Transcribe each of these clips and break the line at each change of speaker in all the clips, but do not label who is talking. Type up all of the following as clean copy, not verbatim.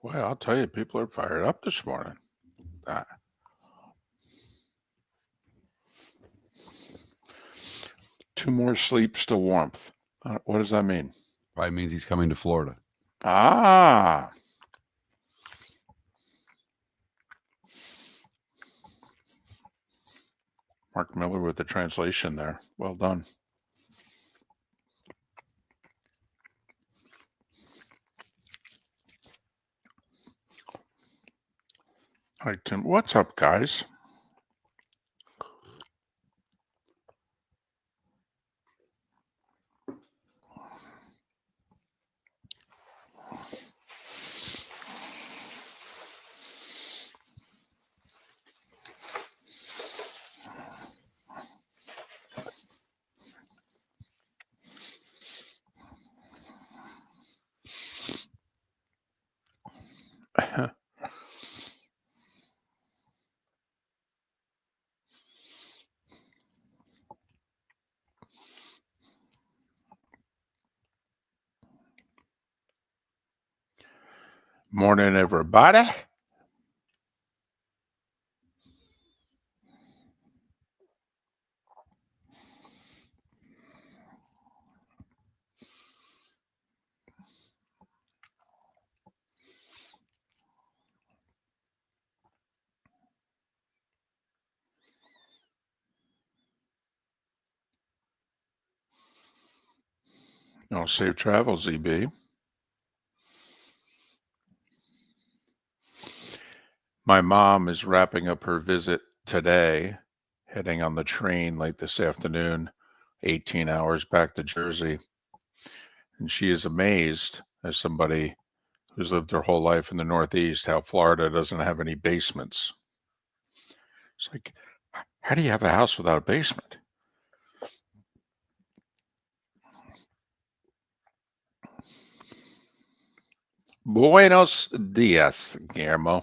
Boy, I'll tell you, people are fired up this morning. Ah. 2 more sleeps to warmth. What does that mean?
Probably means he's coming to Florida.
Ah. Mark Miller with the translation there. Well done. All right, Tim. What's up, guys? Morning, everybody. Safe travels, EB. My mom is wrapping up her visit today, heading on the train late this afternoon, 18 hours back to Jersey. And she is amazed, as somebody who's lived her whole life in the Northeast, how Florida doesn't have any basements. It's like, how do you have a house without a basement? Buenos dias, Guillermo.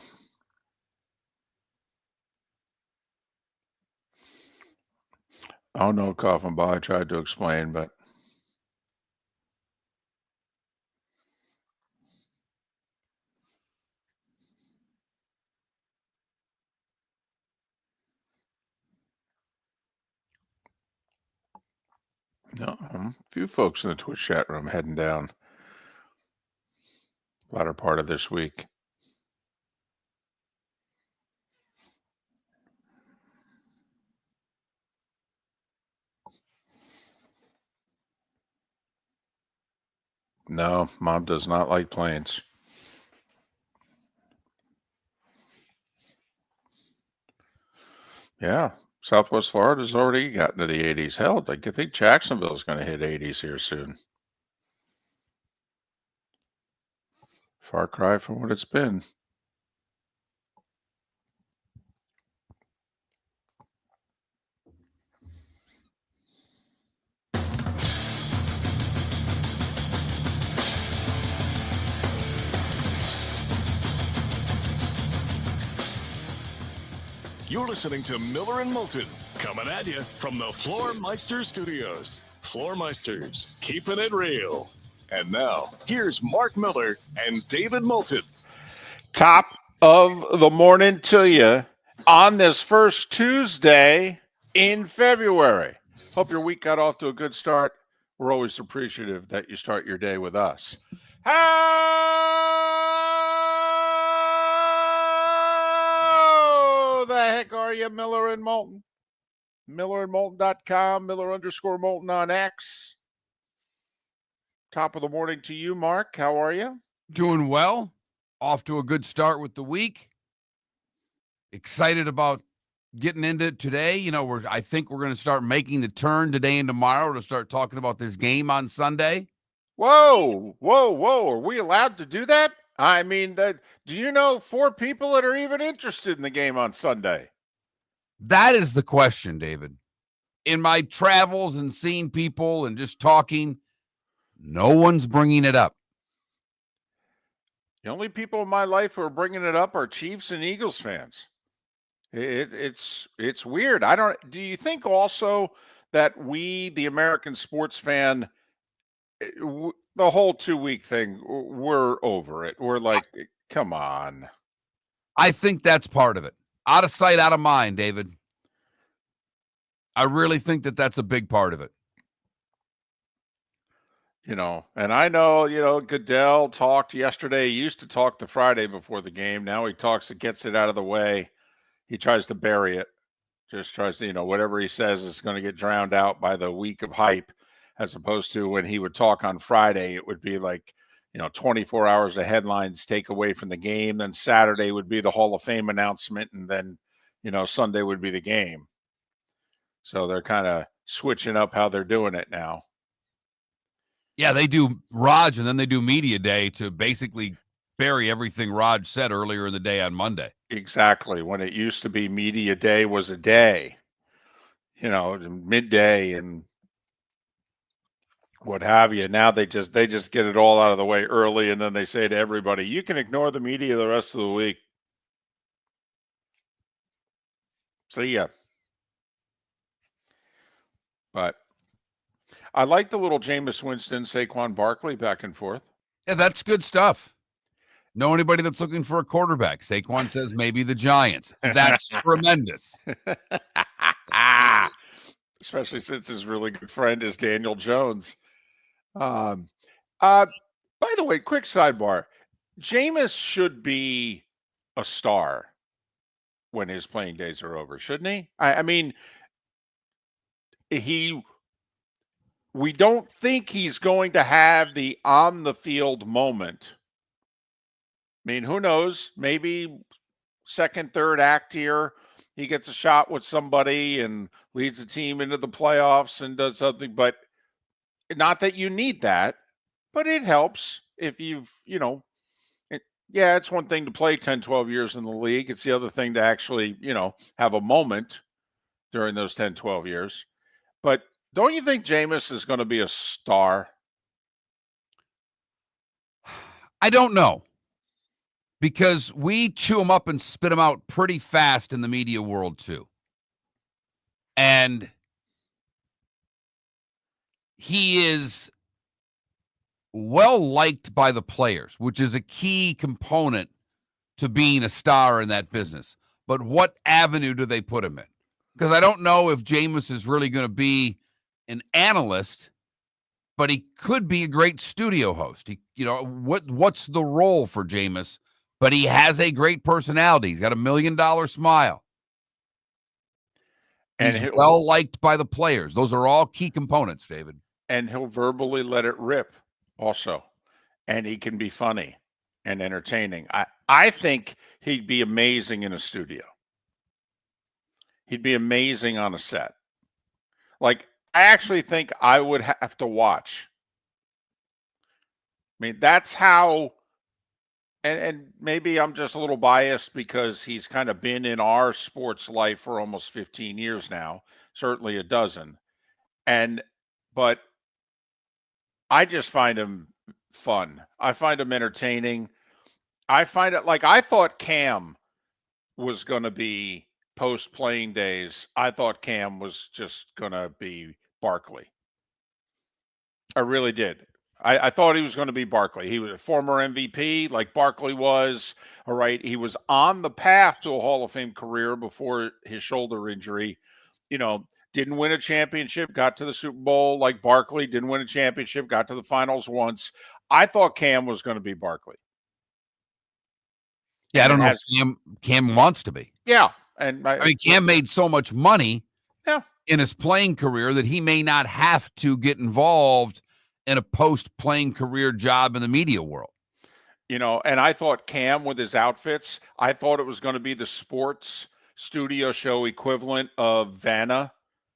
Oh, no, Coffin Ball. I tried to explain, but no, a few folks in the Twitch chat room heading down latter part of this week. No, Mom does not like planes. Yeah, Southwest Florida's already gotten to the 80s. Hell, I think Jacksonville's going to hit 80s here soon. Far cry from what it's been.
You're listening to Miller and Moulton, coming at you from the Floormeister Studios. Floormeisters, keeping it real. And now, here's Mark Miller and David Moulton.
Top of the morning to you on this first Tuesday in February. Hope your week got off to a good start. We're always appreciative that you start your day with us. How the heck are you, Miller and Moulton? MillerandMoulton.com, Miller_Moulton on X. Top of the morning to you, Mark. How are you?
Doing well. Off to a good start with the week. Excited about getting into it today. I think we're going to start making the turn today and tomorrow to start talking about this game on Sunday.
Whoa. Are we allowed to do that? I mean, do you know 4 people that are even interested in the game on Sunday?
That is the question, David. In my travels and seeing people and just talking, no one's bringing it up.
The only people in my life who are bringing it up are Chiefs and Eagles fans. It's weird. Do you think also that we, the American sports fan, the whole 2-week thing, we're over it. We're like, come on.
I think that's part of it. Out of sight, out of mind, David. I really think that that's a big part of it.
And I know, Goodell talked yesterday. He used to talk the Friday before the game. Now he talks and gets it out of the way. He tries to bury it. Just tries to, whatever he says is going to get drowned out by the week of hype, as opposed to when he would talk on Friday, it would be like, 24 hours of headlines take away from the game. Then Saturday would be the Hall of Fame announcement. And then, Sunday would be the game. So they're kind of switching up how they're doing it now.
Yeah, they do Raj and then they do media day to basically bury everything Raj said earlier in the day on Monday.
Exactly. When it used to be media day was a day, midday and what have you. Now they just get it all out of the way early, and then they say to everybody, you can ignore the media the rest of the week. See ya. But I like the little Jameis Winston, Saquon Barkley back and forth.
Yeah, that's good stuff. Know anybody that's looking for a quarterback? Saquon says maybe the Giants. That's tremendous.
Especially since his really good friend is Daniel Jones. By the way, quick sidebar. Jameis should be a star when his playing days are over, shouldn't he? I mean, we don't think he's going to have the on-the-field moment. I mean, who knows? Maybe second, third act here, he gets a shot with somebody and leads the team into the playoffs and does something. But not that you need that, but it helps if it's one thing to play 10, 12 years in the league. It's the other thing to actually, have a moment during those 10, 12 years. But don't you think Jameis is going to be a star?
I don't know, because we chew him up and spit him out pretty fast in the media world too. And he is well liked by the players, which is a key component to being a star in that business. But what avenue do they put him in? Because I don't know if Jameis is really going to be an analyst, but he could be a great studio host. What's the role for Jameis? But he has a great personality. He's got $1 million smile. He's well liked by the players. Those are all key components, David.
And he'll verbally let it rip also. And he can be funny and entertaining. I think he'd be amazing in a studio. He'd be amazing on a set. Like, I actually think I would have to watch. I mean, that's how, and maybe I'm just a little biased because he's kind of been in our sports life for almost 15 years now, certainly a dozen. But I just find him fun. I find him entertaining. I find it I thought Cam was going to be post-playing days. I thought Cam was just going to be Barkley. I really did. I thought he was going to be Barkley. He was a former MVP like Barkley was. All right. He was on the path to a Hall of Fame career before his shoulder injury. Didn't win a championship, got to the Super Bowl like Barkley, didn't win a championship, got to the finals once. I thought Cam was going to be Barkley.
Yeah, I don't know if Cam wants to be.
Yeah. And
Cam made so much money in his playing career that he may not have to get involved in a post-playing career job in the media world.
And I thought Cam with his outfits, I thought it was going to be the sports studio show equivalent of Vanna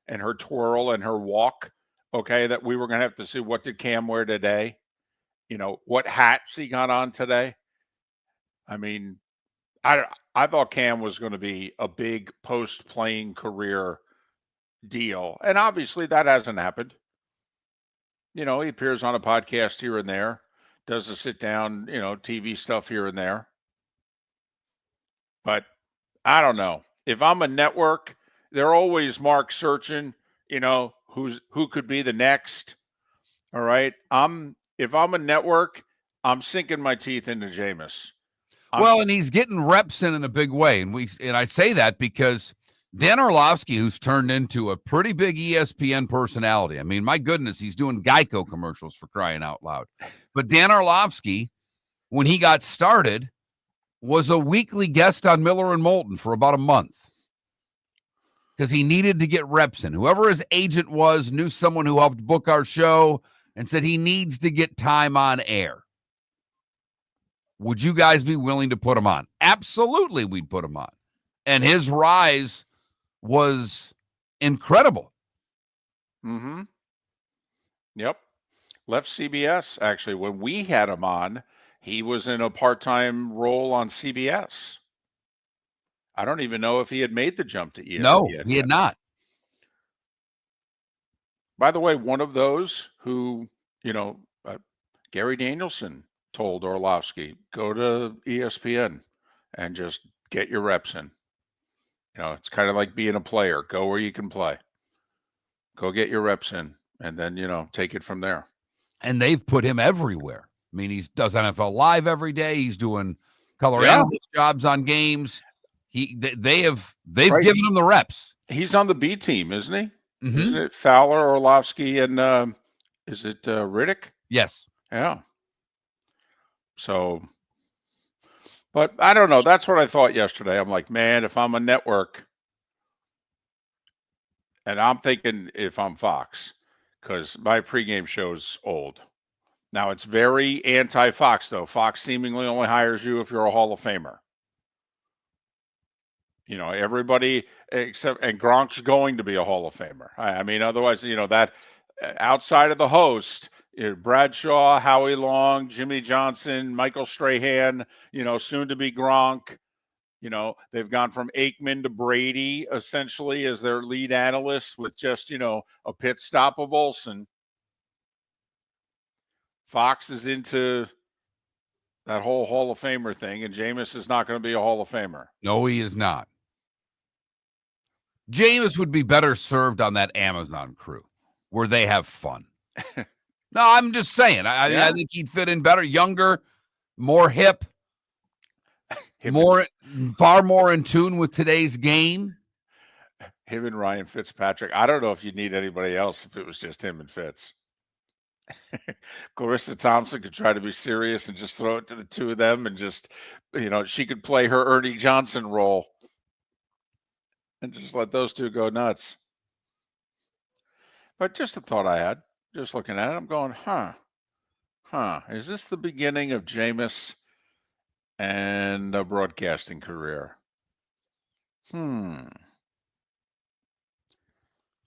and her twirl and her walk, okay, that we were going to have to see what did Cam wear today, what hats he got on today. I mean, I thought Cam was going to be a big post-playing career deal, and obviously that hasn't happened. He appears on a podcast here and there, does a sit-down, TV stuff here and there. But I don't know. If I'm a network, they're always Mark searching, who could be the next. All right. I'm if I'm a network, I'm sinking my teeth into Jameis.
Well, and he's getting reps in a big way. And I say that because Dan Orlovsky, who's turned into a pretty big ESPN personality. I mean, my goodness, he's doing Geico commercials for crying out loud. But Dan Orlovsky, when he got started, was a weekly guest on Miller and Moulton for about a month because he needed to get reps in. Whoever his agent was knew someone who helped book our show and said he needs to get time on air. Would you guys be willing to put him on? Absolutely, we'd put him on. And his rise was incredible.
Mm-hmm. Yep. Left CBS, actually. When we had him on, he was in a part-time role on CBS. I don't even know if he had made the jump to ESPN.
No, he had not.
By the way, one of those who, Gary Danielson told Orlovsky, go to ESPN and just get your reps in. It's kind of like being a player. Go where you can play. Go get your reps in, and then, take it from there.
And they've put him everywhere. I mean, he does NFL Live every day. He's doing color analyst jobs on games. They've given him the reps.
He's on the B team, isn't he?
Mm-hmm.
Isn't it Fowler, Orlovsky, and is it Riddick?
Yes.
Yeah. So, but I don't know. That's what I thought yesterday. I'm like, man, if I'm a network, and I'm thinking if I'm Fox, because my pregame show's old. Now, it's very anti-Fox, though. Fox seemingly only hires you if you're a Hall of Famer. Everybody except, and Gronk's going to be a Hall of Famer. I mean, otherwise, that outside of the host, Bradshaw, Howie Long, Jimmy Johnson, Michael Strahan, soon to be Gronk. They've gone from Aikman to Brady, essentially, as their lead analyst with just, a pit stop of Olsen. Fox is into that whole Hall of Famer thing, and Jameis is not going to be a Hall of Famer.
No, he is not. Jameis would be better served on that Amazon crew where they have fun. No, I'm just saying. I think he'd fit in better, younger, more hip, far more in tune with today's game.
Him and Ryan Fitzpatrick. I don't know if you'd need anybody else if it was just him and Fitz. Clarissa Thompson could try to be serious and just throw it to the two of them and just, she could play her Ernie Johnson role and just let those two go nuts. But just a thought I had, just looking at it, I'm going, is this the beginning of Jameis and a broadcasting career?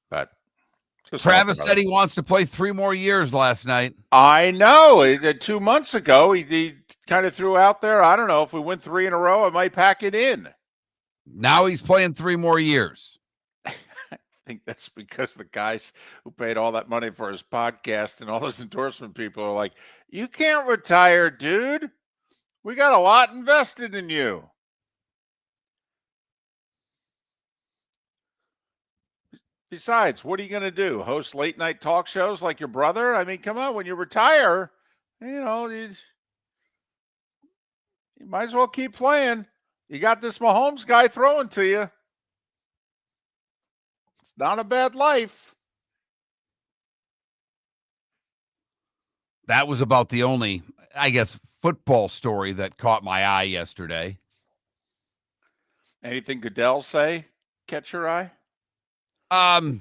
But
Travis said he wants to play 3 more years last night.
I know. 2 months ago, he kind of threw out there, I don't know, if we win 3 in a row, I might pack it in.
Now he's playing 3 more years.
I think that's because the guys who paid all that money for his podcast and all those endorsement people are like, you can't retire, dude. We got a lot invested in you. Besides, what are you going to do? Host late night talk shows like your brother? I mean, come on, when you retire, you might as well keep playing. You got this Mahomes guy throwing to you. It's not a bad life.
That was about the only, I guess, football story that caught my eye yesterday.
Anything Goodell say catch your eye?
Well,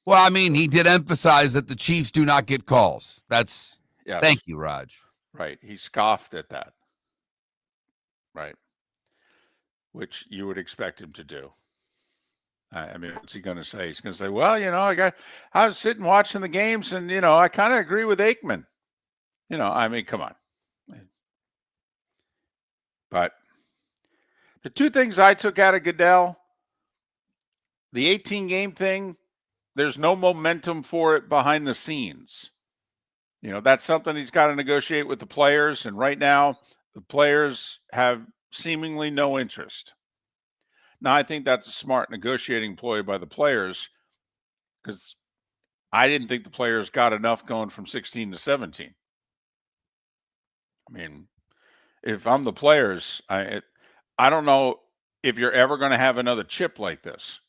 I mean, he did emphasize that the Chiefs do not get calls. Thank you, Raj.
Right. He scoffed at that. Right. Which you would expect him to do. I mean, what's he going to say? He's going to say, well, I was sitting watching the games and, I kind of agree with Aikman. I mean, come on. But the 2 things I took out of Goodell, the 18-game thing, there's no momentum for it behind the scenes. That's something he's got to negotiate with the players. And right now, the players have seemingly no interest. Now, I think that's a smart negotiating ploy by the players because I didn't think the players got enough going from 16 to 17. I mean, if I'm the players, I don't know if you're ever going to have another chip like this.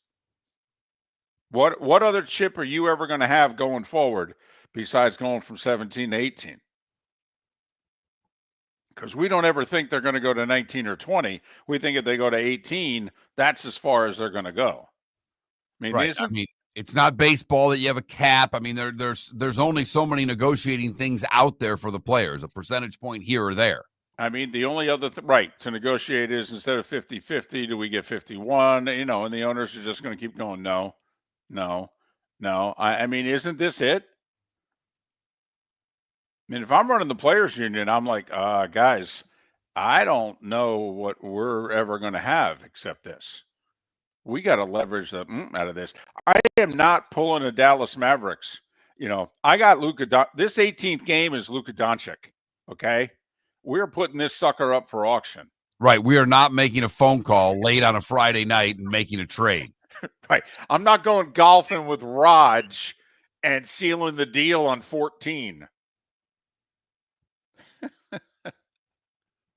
What other chip are you ever going to have going forward besides going from 17 to 18? Because we don't ever think they're going to go to 19 or 20. We think if they go to 18, that's as far as they're going to go. I mean,
Right. I mean, it's not baseball that you have a cap. I mean, there's only so many negotiating things out there for the players, a percentage point here or there.
I mean, the only other right to negotiate is instead of 50-50, do we get 51? And the owners are just going to keep going, no. I mean, isn't this it? I mean, if I'm running the players union, I'm like, guys, I don't know what we're ever going to have except this. We got to leverage the out of this. I am not pulling the Dallas Mavericks. I got Luka. This 18th game is Luka Doncic. Okay, we're putting this sucker up for auction.
Right. We are not making a phone call late on a Friday night and making a trade.
Right. I'm not going golfing with Raj and sealing the deal on 14.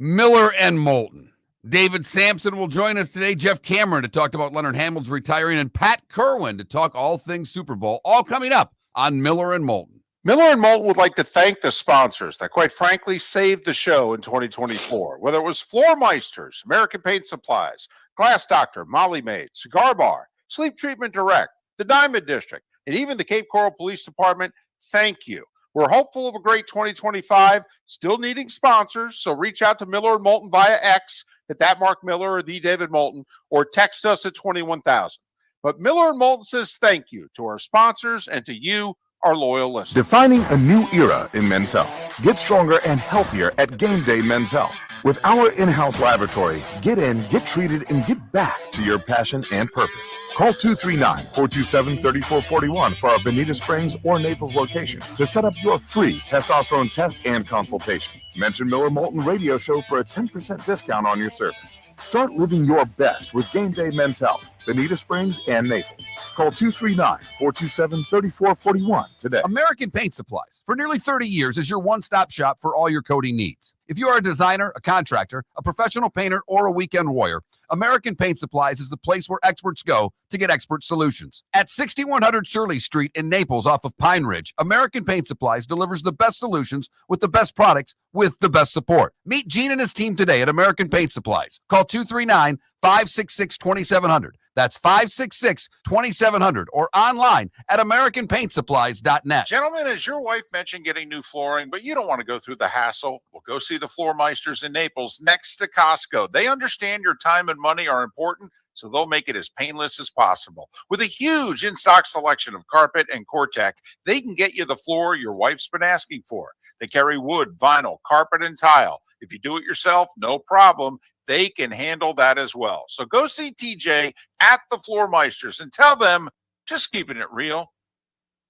Miller and Moulton. David Samson will join us today. Jeff Cameron to talk about Leonard Hamilton's retiring, and Pat Kirwan to talk all things Super Bowl. All coming up on Miller and Moulton.
Miller and Moulton would like to thank the sponsors that, quite frankly, saved the show in 2024. Whether it was Floor Meisters, American Paint Supplies, Glass Doctor, Molly Maid, Cigar Bar, Sleep Treatment Direct, the Diamond District, and even the Cape Coral Police Department, thank you. We're hopeful of a great 2025, still needing sponsors, so reach out to Miller and Moulton via X at that Mark Miller or the David Moulton, or text us at 21,000. But Miller and Moulton says thank you to our sponsors and to you, our loyal listeners.
Defining a new era in men's health. Get stronger and healthier at Game Day Men's Health. With our in-house laboratory, get in, get treated, and get back to your passion and purpose. Call 239-427-3441 for our Bonita Springs or Naples location to set up your free testosterone test and consultation. Mention Miller Moulton Radio Show for a 10% discount on your service. Start living your best with Game Day Men's Health, Bonita Springs and Naples. Call 239-427-3441 today.
American Paint Supplies, for nearly 30 years, is your one-stop shop for all your coating needs. If you are a designer, a contractor, a professional painter, or a weekend warrior, American Paint Supplies is the place where experts go to get expert solutions. At 6100 Shirley Street in Naples off of Pine Ridge, American Paint Supplies delivers the best solutions with the best products with the best support. Meet Gene and his team today at American Paint Supplies. Call 239-566-2700. That's 566-2700 or online at AmericanPaintSupplies.net.
Gentlemen, as your wife mentioned getting new flooring, but you don't want to go through the hassle, well, go see the Floor Meisters in Naples next to Costco. They understand your time and money are important, so they'll make it as painless as possible. With a huge in-stock selection of carpet and Cortec, they can get you the floor your wife's been asking for. They carry wood, vinyl, carpet, and tile. If you do it yourself, no problem. They can handle that as well. So go see TJ at the Floor Meisters and tell them, just keeping it real.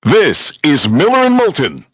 This is Miller and Moulton.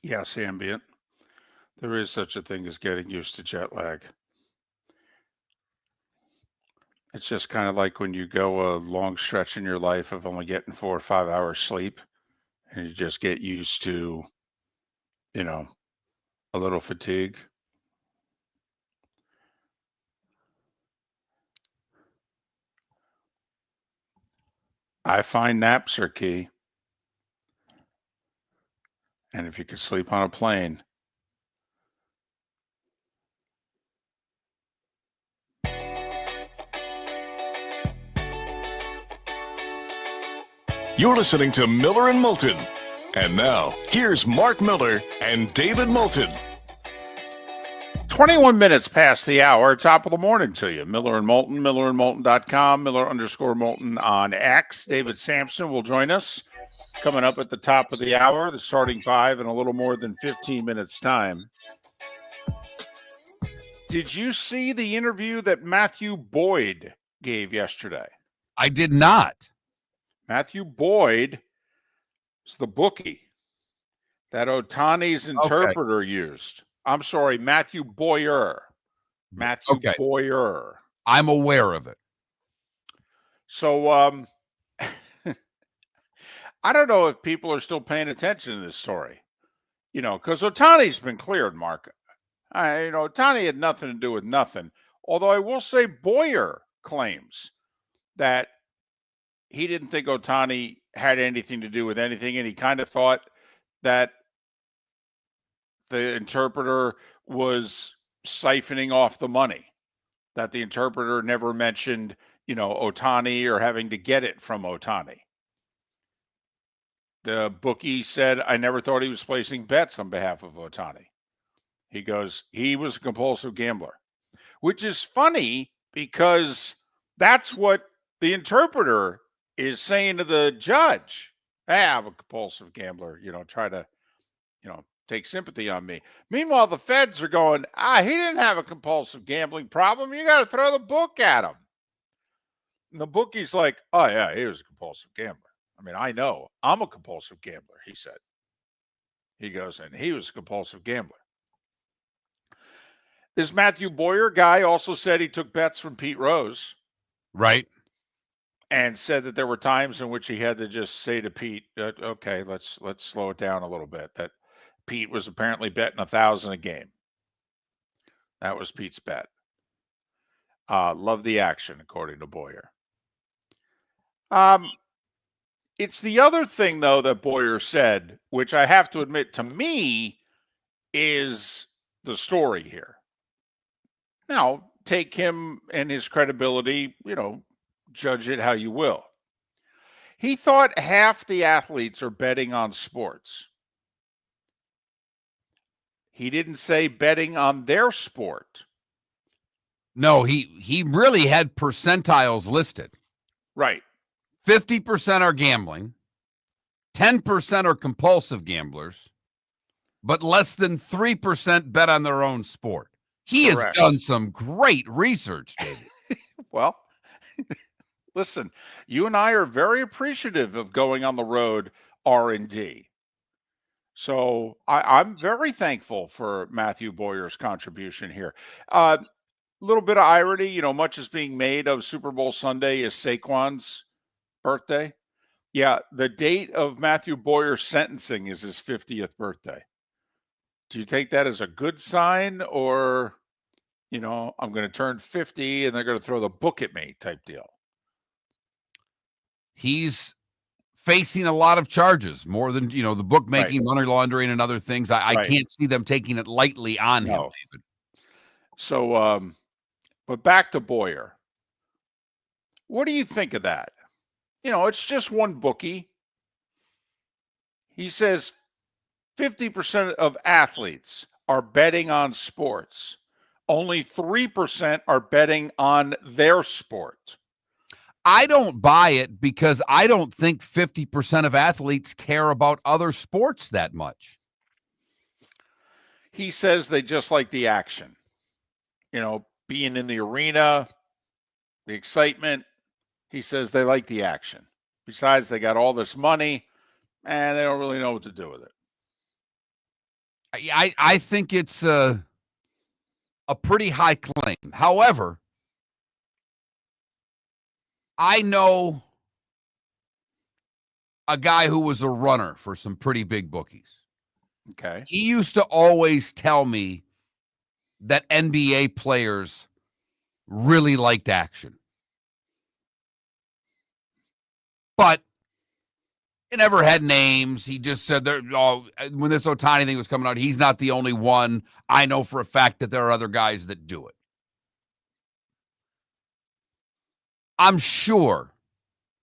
Yes, ambient. There is such a thing as getting used to jet lag. It's just kind of like when you go a long stretch in your life of only getting 4 or 5 hours sleep, and you just get used to, you know, a little fatigue. I find naps are key. And if you could sleep on a plane,
You're listening to Miller and Moulton. And now, here's Mark Miller and David Moulton.
21 minutes past the hour, top of the morning to you. Miller and Moulton, millerandmoulton.com, Miller_Moulton on X. David Samson will join us coming up at the top of the hour, the starting five in a little more than 15 minutes time. Did you see the interview that Matthew Boyd gave yesterday?
I did not.
Matthew Boyd is the bookie that Ohtani's interpreter used. I'm sorry, Matthew Boyer. Matthew Boyer.
I'm aware of it.
So I don't know if people are still paying attention to this story, because Ohtani's been cleared, Mark. Ohtani had nothing to do with nothing. Although I will say Boyer claims that he didn't think Ohtani had anything to do with anything, and he kind of thought that the interpreter was siphoning off the money, that the interpreter never mentioned, Ohtani or having to get it from Ohtani. The bookie said, I never thought he was placing bets on behalf of Ohtani. He goes, he was a compulsive gambler, which is funny because that's what the interpreter is saying to the judge. Hey, I'm a compulsive gambler, try to, take sympathy on me. Meanwhile, the feds are going, he didn't have a compulsive gambling problem. You got to throw the book at him. And the bookie's like, oh, yeah, he was a compulsive gambler. I mean, I know. I'm a compulsive gambler, he said. He goes, and he was a compulsive gambler. This Matthew Boyer guy also said he took bets from Pete Rose.
Right.
And said that there were times in which he had to just say to Pete, okay, let's slow it down a little bit. That Pete was apparently betting 1,000 a game. That was Pete's bet. Love the action, according to Boyer. It's the other thing, though, that Boyer said, which I have to admit to me is the story here. Now, take him and his credibility, judge it how you will. He thought half the athletes are betting on sports. He didn't say betting on their sport.
No, he really had percentiles listed.
Right.
50% are gambling, 10% are compulsive gamblers, but less than 3% bet on their own sport. He
Correct.
has done some great research, David.
Well, listen, you and I are very appreciative of going on the road R&D. So I'm very thankful for Matthew Boyer's contribution here. A little bit of irony, much is being made of Super Bowl Sunday is Saquon's birthday. Yeah, the date of Matthew Boyer's sentencing is his 50th birthday. Do you take that as a good sign, or, I'm going to turn 50 and they're going to throw the book at me type deal?
He's facing a lot of charges, more than, the bookmaking, money laundering, and other things. I can't see them taking it lightly on him, David.
So, but back to Boyer. What do you think of that? It's just one bookie. He says 50% of athletes are betting on sports. Only 3% are betting on their sport.
I don't buy it because I don't think 50% of athletes care about other sports that much.
He says they just like the action. Being in the arena, the excitement. He says they like the action. Besides, they got all this money, and they don't really know what to do with it.
I think it's a pretty high claim. However, I know a guy who was a runner for some pretty big bookies.
Okay.
He used to always tell me that NBA players really liked action. But he never had names. He just said, when this Ohtani thing was coming out, he's not the only one. I know for a fact that there are other guys that do it. I'm sure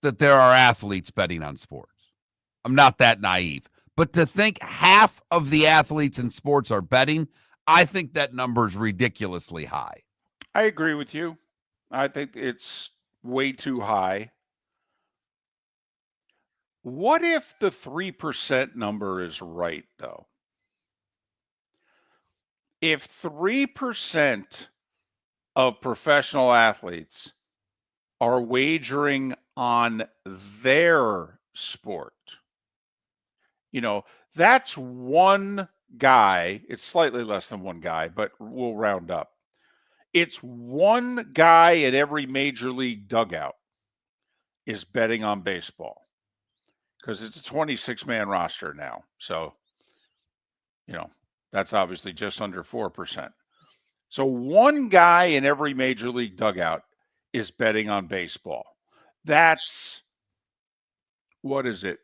that there are athletes betting on sports. I'm not that naive. But to think half of the athletes in sports are betting, I think that number is ridiculously high.
I agree with you. I think it's way too high. What if the 3% number is right, though? If 3% of professional athletes are wagering on their sport, that's one guy. It's slightly less than one guy, but we'll round up. It's one guy in every major league dugout is betting on baseball because it's a 26-man roster now. So, that's obviously just under 4%. So one guy in every major league dugout is betting on baseball. That's, what is it?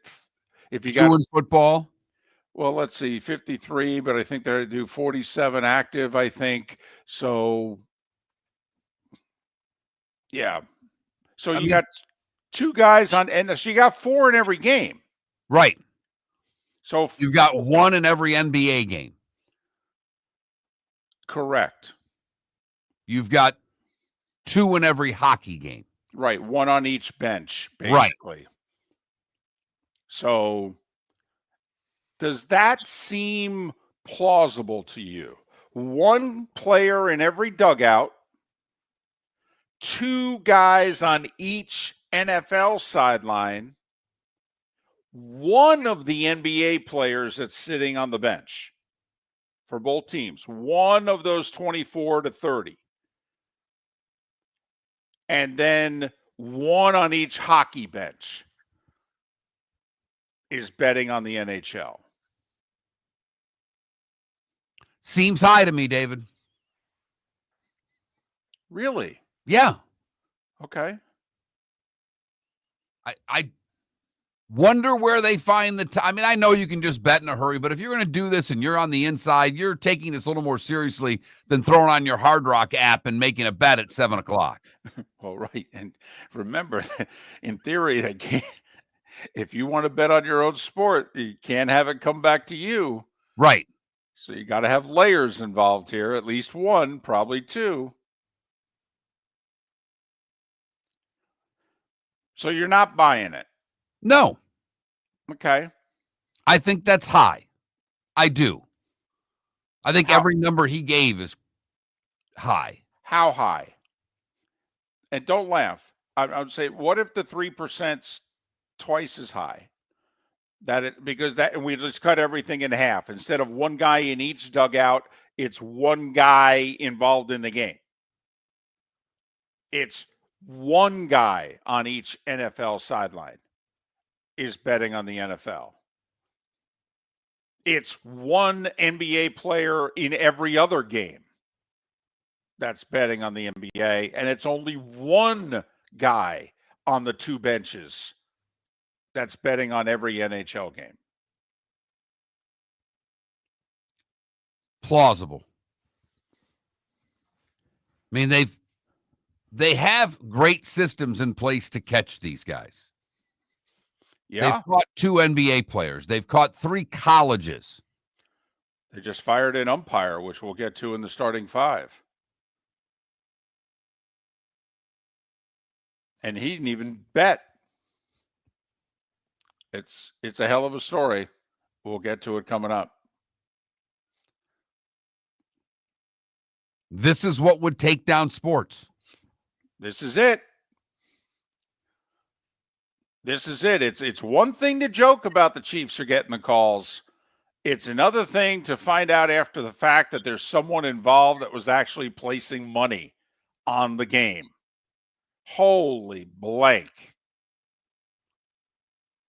If you got
in football,
well, let's see, 53, but I think they do 47 active, I think. So, yeah. So you got two guys on, and so you got four in every game.
Right.
So
you've got one in every NBA game.
Correct.
You've got two in every hockey game.
Right. One on each bench, basically. Right. So does that seem plausible to you? One player in every dugout, two guys on each NFL sideline, one of the NBA players that's sitting on the bench for both teams, one of those 24 to 30. And then one on each hockey bench is betting on the NHL.
Seems high to me, David.
Really?
Yeah.
Okay.
I wonder where they find the time. I mean, I know you can just bet in a hurry, but if you're going to do this and you're on the inside, you're taking this a little more seriously than throwing on your Hard Rock app and making a bet at 7:00.
Well, right. And remember, in theory, they can't, if you want to bet on your own sport, you can't have it come back to you.
Right.
So you got to have layers involved here, at least one, probably two. So you're not buying it?
No.
Okay.
I think that's high. I do. I think every number he gave is high.
How high? And don't laugh. I would say, what if the 3%'s twice as high? Because we just cut everything in half. Instead of one guy in each dugout, it's one guy involved in the game. It's one guy on each NFL sideline is betting on the NFL. It's one NBA player in every other game that's betting on the NBA, and it's only one guy on the two benches that's betting on every NHL game.
Plausible. I mean, they have great systems in place to catch these guys.
Yeah.
They've caught 2 NBA players. They've caught 3 colleges.
They just fired an umpire, which we'll get to in the starting 5. And he didn't even bet. It's a hell of a story. We'll get to it coming up.
This is what would take down sports.
This is it. This is it. It's one thing to joke about the Chiefs are getting the calls It's another thing to find out after the fact that there's someone involved that was actually placing money on the game. Holy blank.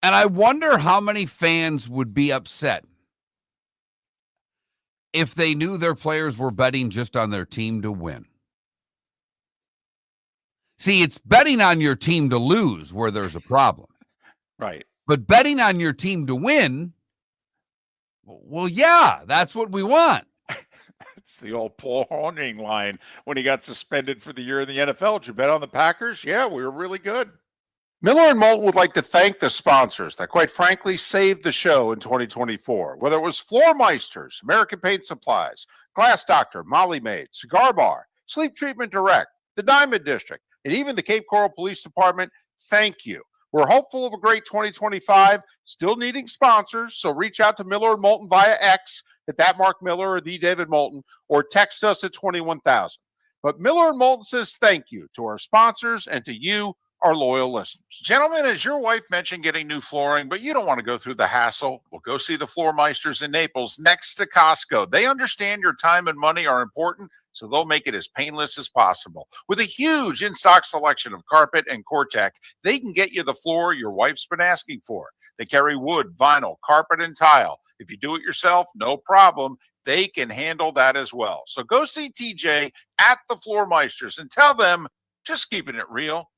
And I wonder how many fans would be upset if they knew their players were betting just on their team to win. See, it's betting on your team to lose where there's a problem.
Right.
But betting on your team to win, well, yeah, that's what we want.
It's the old Paul Hornung line when he got suspended for the year in the NFL. Did you bet on the Packers? Yeah, we were really good. Miller and Moulton would like to thank the sponsors that, quite frankly, saved the show in 2024. Whether it was Floor Meisters, American Paint Supplies, Glass Doctor, Molly Maid, Cigar Bar, Sleep Treatment Direct, the Diamond District, and even the Cape Coral Police Department, thank you. We're hopeful of a great 2025, still needing sponsors, so reach out to Miller and Moulton via X at that Mark Miller or the David Moulton, or text us at 21,000. But Miller and Moulton says thank you to our sponsors and to you, our loyal listeners. Gentlemen, as your wife mentioned getting new flooring, but you don't want to go through the hassle, well, go see the Floor Meisters in Naples next to Costco. They understand your time and money are important, so they'll make it as painless as possible. With a huge in-stock selection of carpet and Cortec, they can get you the floor your wife's been asking for. They carry wood, vinyl, carpet, and tile. If you do it yourself, no problem. They can handle that as well. So go see TJ at the Floor Meisters and tell them, just keeping it real.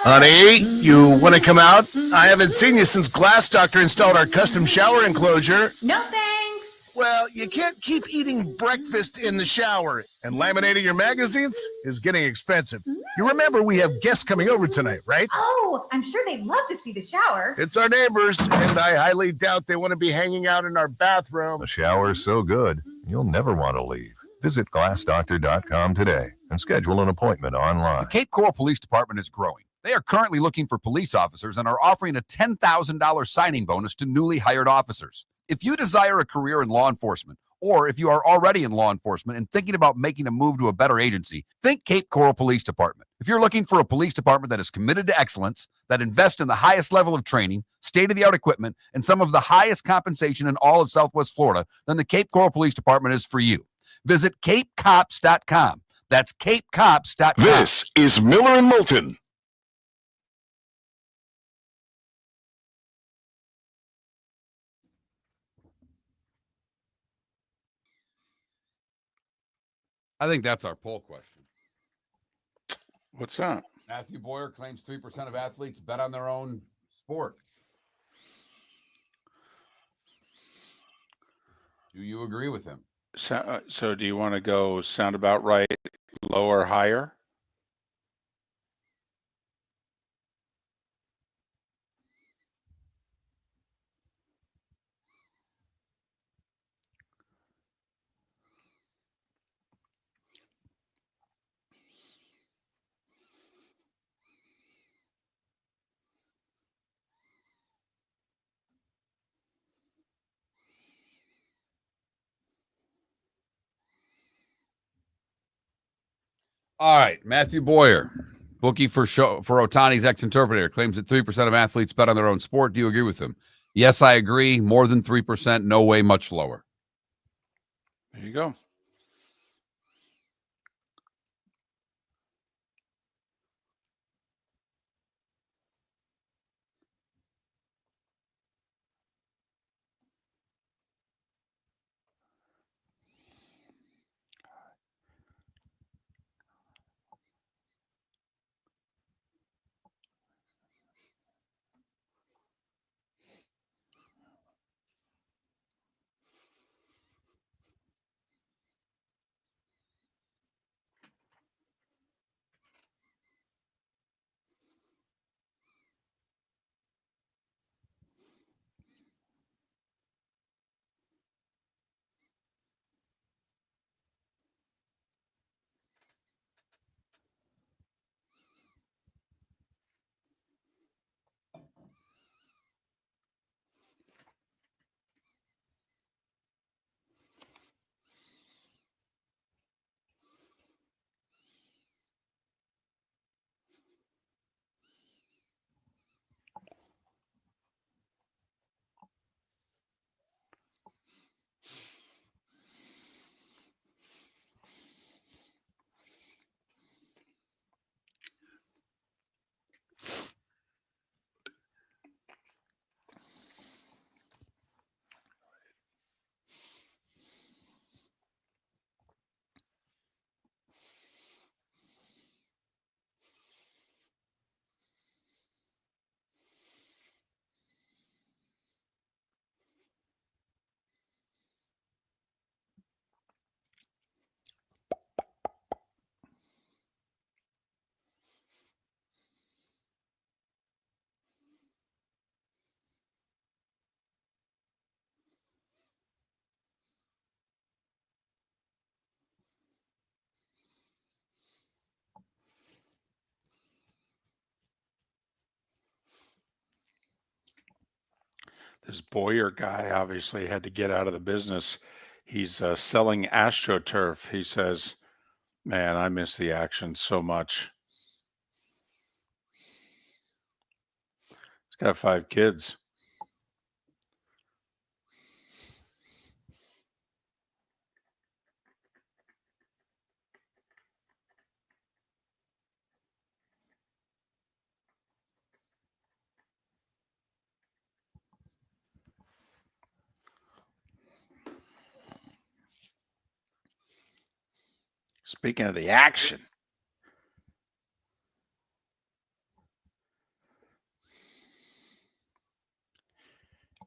Honey, you want to come out? I haven't seen you since Glass Doctor installed our custom shower enclosure.
No thanks.
Well, you can't keep eating breakfast in the shower, and laminating your magazines is getting expensive. You remember we have guests coming over tonight, right?
Oh, I'm sure they'd love to see the shower.
It's our neighbors, and I highly doubt they want to be hanging out in our bathroom.
The shower's so good, you'll never want to leave. Visit glassdoctor.com today and schedule an appointment online.
The Cape Coral Police Department is growing. They are currently looking for police officers and are offering a $10,000 signing bonus to newly hired officers. If you desire a career in law enforcement, or if you are already in law enforcement and thinking about making a move to a better agency, think Cape Coral Police Department. If you're looking for a police department that is committed to excellence, that invests in the highest level of training, state-of-the-art equipment, and some of the highest compensation in all of Southwest Florida, then the Cape Coral Police Department is for you. Visit capecops.com. That's capecops.com.
This is Miller and Moulton.
I think that's our poll question.
What's that?
Matthew Boyer claims 3% of athletes bet on their own sport. Do you agree with him?
So do you want to go sound about right, low or higher?
All right, Matthew Boyer, bookie for Otani's ex-interpreter, claims that 3% of athletes bet on their own sport. Do you agree with him? Yes, I agree. More than 3%. No way, much lower.
There you go. This Boyer guy obviously had to get out of the business. He's selling AstroTurf. He says, man, I miss the action so much. He's got 5 kids. Speaking of the action,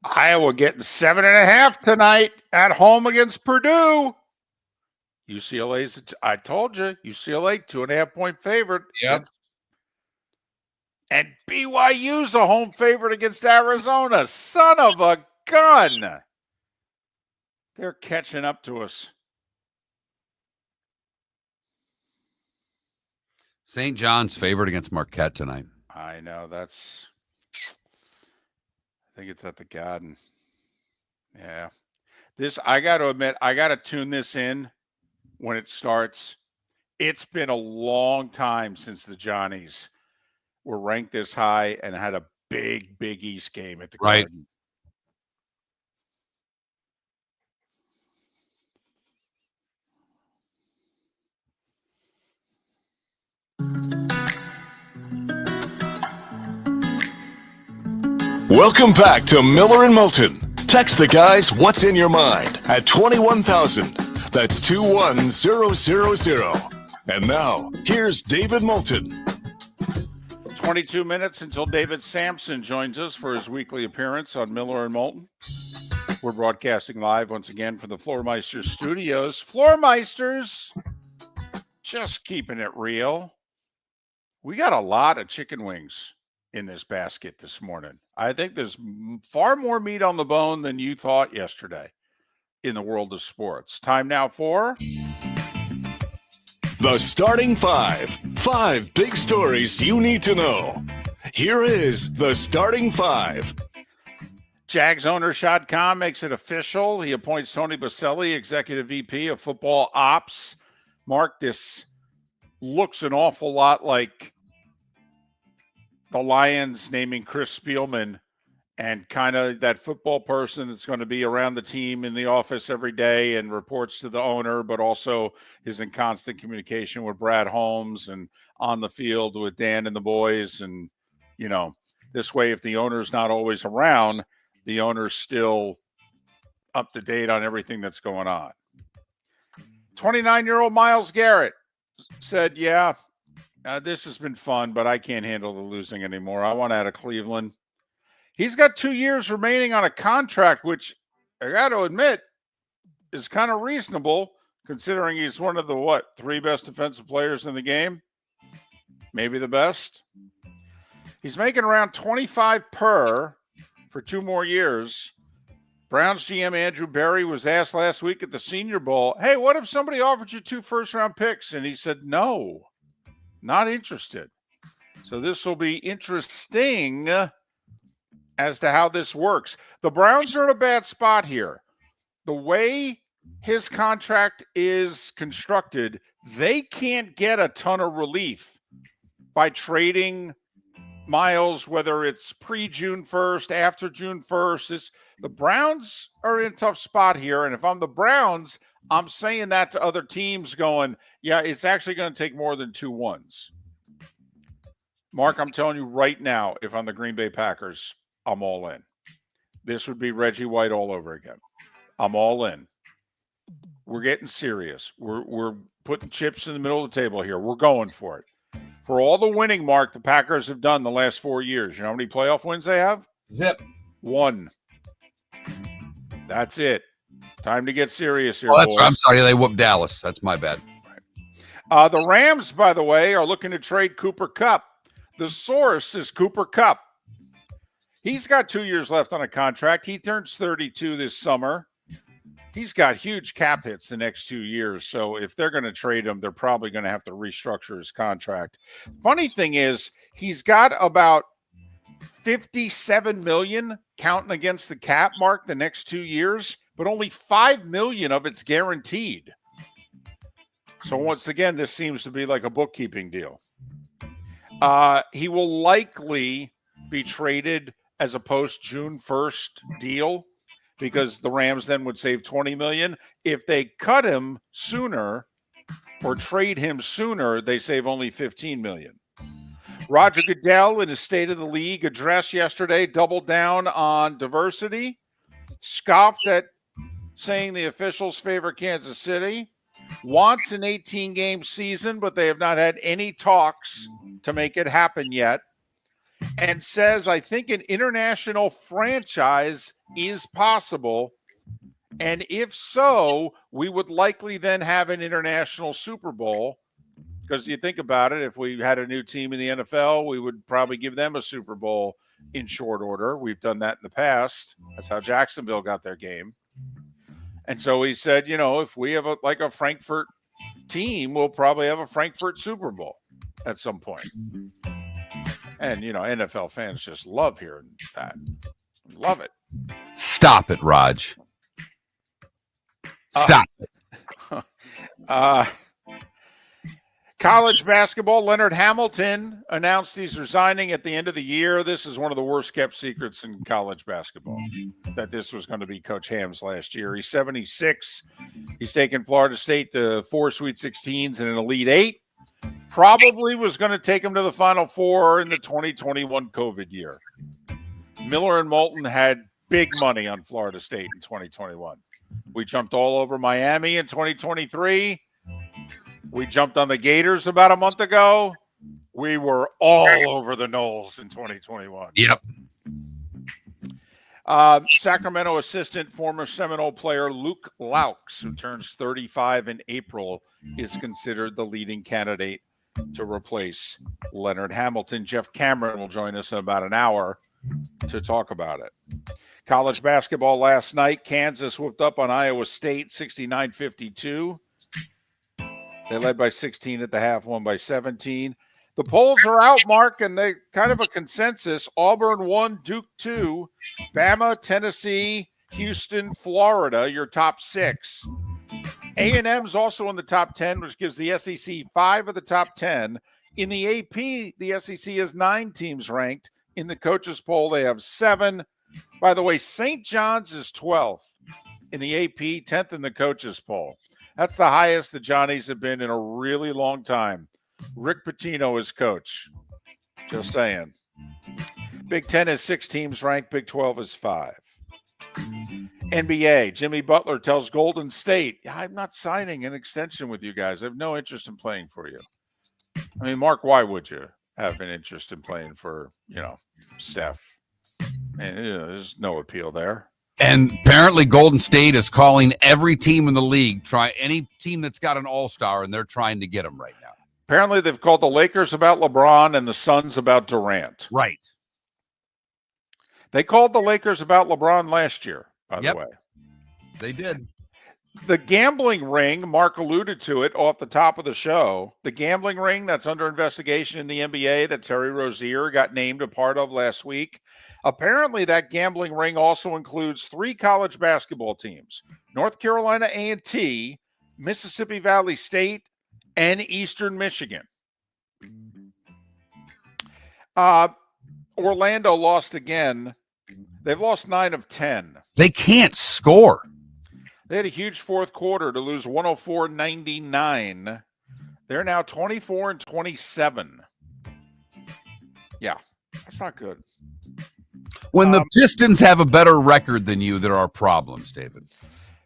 Iowa getting 7.5 tonight at home against Purdue. UCLA's, I told you, UCLA 2.5-point favorite.
Yep.
And BYU's a home favorite against Arizona. Son of a gun. They're catching up to us.
St. John's favored against Marquette tonight.
I know. I think it's at the Garden. Yeah. I got to admit, I got to tune this in when it starts. It's been a long time since the Johnnies were ranked this high and had a big East game at the Garden.
Welcome back to Miller and Moulton. Text the guys what's in your mind at 21,000. That's 21000. And now, here's David Moulton.
22 minutes until David Samson joins us for his weekly appearance on Miller and Moulton. We're broadcasting live once again from the Floormeisters studios. Floormeisters, just keeping it real. We got a lot of chicken wings in this basket this morning. I think there's far more meat on the bone than you thought yesterday in the world of sports. Time now for
The Starting Five. 5 big stories you need to know. Here is The Starting Five.
Jags owner Shad Khan makes it official. He appoints Tony Baselli, executive VP of football ops. Mark, this looks an awful lot like the Lions naming Chris Spielman and kind of that football person that's going to be around the team in the office every day and reports to the owner, but also is in constant communication with Brad Holmes and on the field with Dan and the boys. And, you know, this way, if the owner's not always around, the owner's still up to date on everything that's going on. 29-year-old Myles Garrett said, this has been fun, but I can't handle the losing anymore. I want out of Cleveland. He's got 2 years remaining on a contract, which I got to admit is kind of reasonable considering he's one of the, 3 best defensive players in the game? Maybe the best. He's making around $25 per for 2 more years. Browns GM Andrew Berry was asked last week at the Senior Bowl, hey, what if somebody offered you 2 first-round picks? And he said, no. Not interested. So this will be interesting as to how this works. The Browns are in a bad spot here. The way his contract is constructed, they can't get a ton of relief by trading Myles, whether it's pre-June 1st, after June 1st. The Browns are in a tough spot here. And if I'm the Browns, I'm saying that to other teams going, it's actually going to take more than 2 ones. Mark, I'm telling you right now, if I'm the Green Bay Packers, I'm all in. This would be Reggie White all over again. I'm all in. We're getting serious. We're putting chips in the middle of the table here. We're going for it. For all the winning, Mark, the Packers have done the last 4 years. You know how many playoff wins they have?
Zip.
1. That's it. Time to get serious here,
boys.
I'm
sorry, they whooped Dallas. That's my bad.
The Rams, by the way, are looking to trade Cooper Kupp. The source is Cooper Kupp. He's got 2 years left on a contract. He turns 32 this summer. He's got huge cap hits the next 2 years. So if they're going to trade him, they're probably going to have to restructure his contract. Funny thing is, he's got about $57 million counting against the cap mark the next 2 years, but only $5 million of it's guaranteed. So once again, this seems to be like a bookkeeping deal. He will likely be traded as a post-June 1st deal because the Rams then would save $20 million. If they cut him sooner or trade him sooner, they save only $15 million. Roger Goodell, in his State of the League address yesterday, doubled down on diversity, scoffed at saying the officials favor Kansas City, wants an 18-game season, but they have not had any talks to make it happen yet, and says, I think an international franchise is possible, and if so, we would likely then have an international Super Bowl. Because you think about it, if we had a new team in the NFL, we would probably give them a Super Bowl in short order. We've done that in the past. That's how Jacksonville got their game. And so he said, if we have a Frankfurt team, we'll probably have a Frankfurt Super Bowl at some point. And, NFL fans just love hearing that. Love it.
Stop it, Raj. Stop it.
College basketball, Leonard Hamilton announced he's resigning at the end of the year. This is one of the worst kept secrets in college basketball, that this was going to be Coach Ham's last year. He's 76. He's taken Florida State to 4 Sweet 16s and an Elite 8. Probably was going to take him to the Final Four in the 2021 COVID year. Miller and Moulton had big money on Florida State in 2021. We jumped all over Miami in 2023. We jumped on the Gators about a month ago. We were all over the Knowles in 2021.
Yep.
Sacramento assistant, former Seminole player Luke Laux, who turns 35 in April, is considered the leading candidate to replace Leonard Hamilton. Jeff Cameron will join us in about an hour to talk about it. College basketball last night, Kansas whooped up on Iowa State 69-52. They led by 16 at the half, won by 17. The polls are out, Mark, and they kind of a consensus. Auburn 1, Duke 2, Bama, Tennessee, Houston, Florida, your top 6. A&M's also in the top 10, which gives the SEC 5 of the top 10. In the AP, the SEC has 9 teams ranked. In the coaches poll, they have 7. By the way, St. John's is 12th in the AP, 10th in the coaches poll. That's the highest the Johnnies have been in a really long time. Rick Pitino is coach. Just saying. Big 10 is 6 teams ranked. Big 12 is 5. NBA, Jimmy Butler tells Golden State, I'm not signing an extension with you guys. I have no interest in playing for you. I mean, Mark, why would you have an interest in playing for, Steph? And there's no appeal there.
And apparently Golden State is calling every team in the league, try any team that's got an all-star, and they're trying to get them right now.
Apparently they've called the Lakers about LeBron and the Suns about Durant.
Right.
They called the Lakers about LeBron last year, by the way.
They did.
The gambling ring, Mark alluded to it off the top of the show. The gambling ring that's under investigation in the NBA that Terry Rozier got named a part of last week. Apparently, that gambling ring also includes 3 college basketball teams: North Carolina A&T, Mississippi Valley State, and Eastern Michigan. Orlando lost again. They've lost 9 of 10.
They can't score.
They had a huge fourth quarter to lose 104-99. They're now 24-27. Yeah, that's not good.
When the Pistons have a better record than you, there are problems, David.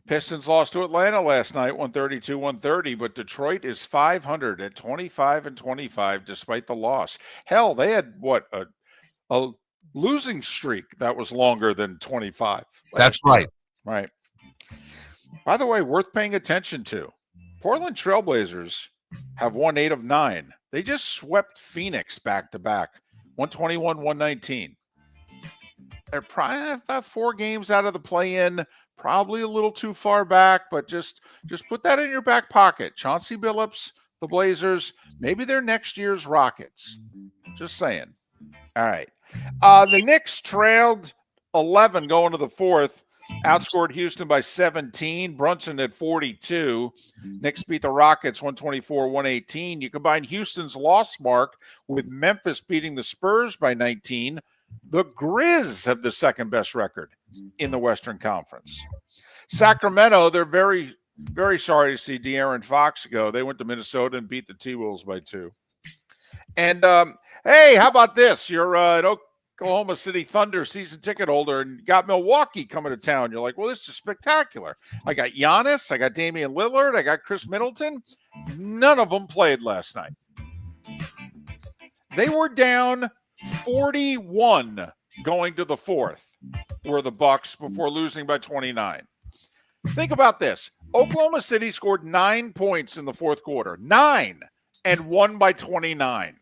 Pistons lost to Atlanta last night, 132-130, but Detroit is 500 at 25-25 despite the loss. Hell, they had a losing streak that was longer than 25.
That's right.
Right. By the way, worth paying attention to. Portland Trailblazers have won 8 of 9. They just swept Phoenix back-to-back, 121-119. They're probably about 4 games out of the play-in, probably a little too far back, but just put that in your back pocket. Chauncey Billups, the Blazers, maybe they're next year's Rockets. Just saying. All right. The Knicks trailed 11 going to the fourth, outscored Houston by 17. Brunson at 42. Knicks beat the Rockets 124-118. You combine Houston's loss mark with Memphis beating the Spurs by 19. The Grizz have the second best record in the Western Conference. Sacramento, they're very, very sorry to see De'Aaron Fox go. They went to Minnesota and beat the T-Wolves by 2. And, hey, how about this? You're an Oklahoma City Thunder season ticket holder and got Milwaukee coming to town. You're like, well, this is spectacular. I got Giannis. I got Damian Lillard. I got Chris Middleton. None of them played last night. They were down 41 going to the fourth, were the Bucks, before losing by 29. Think about this. Oklahoma City scored 9 points in the fourth quarter. 9. And won by 29.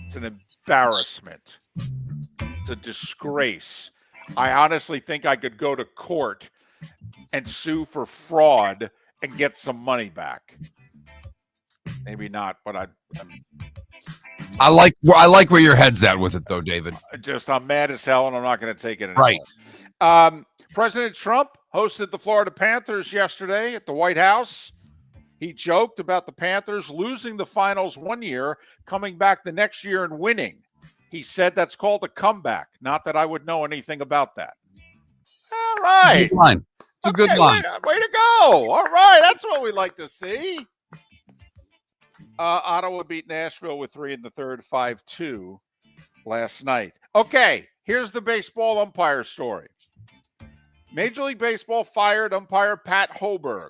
It's an embarrassment. It's a disgrace. I honestly think I could go to court and sue for fraud and get some money back. Maybe not, but
I like where your head's at with it, though, David.
I'm mad as hell, and I'm not going to take it anymore. Right. President Trump hosted the Florida Panthers yesterday at the White House. He joked about the Panthers losing the finals one year, coming back the next year and winning. He said that's called a comeback. Not that I would know anything about that. All right.
Good line. It's a good line.
Way to go. All right. That's what we like to see. Ottawa beat Nashville with 3 in the third, 5-2 last night. Okay. Here's the baseball umpire story. Major League Baseball fired umpire Pat Hoberg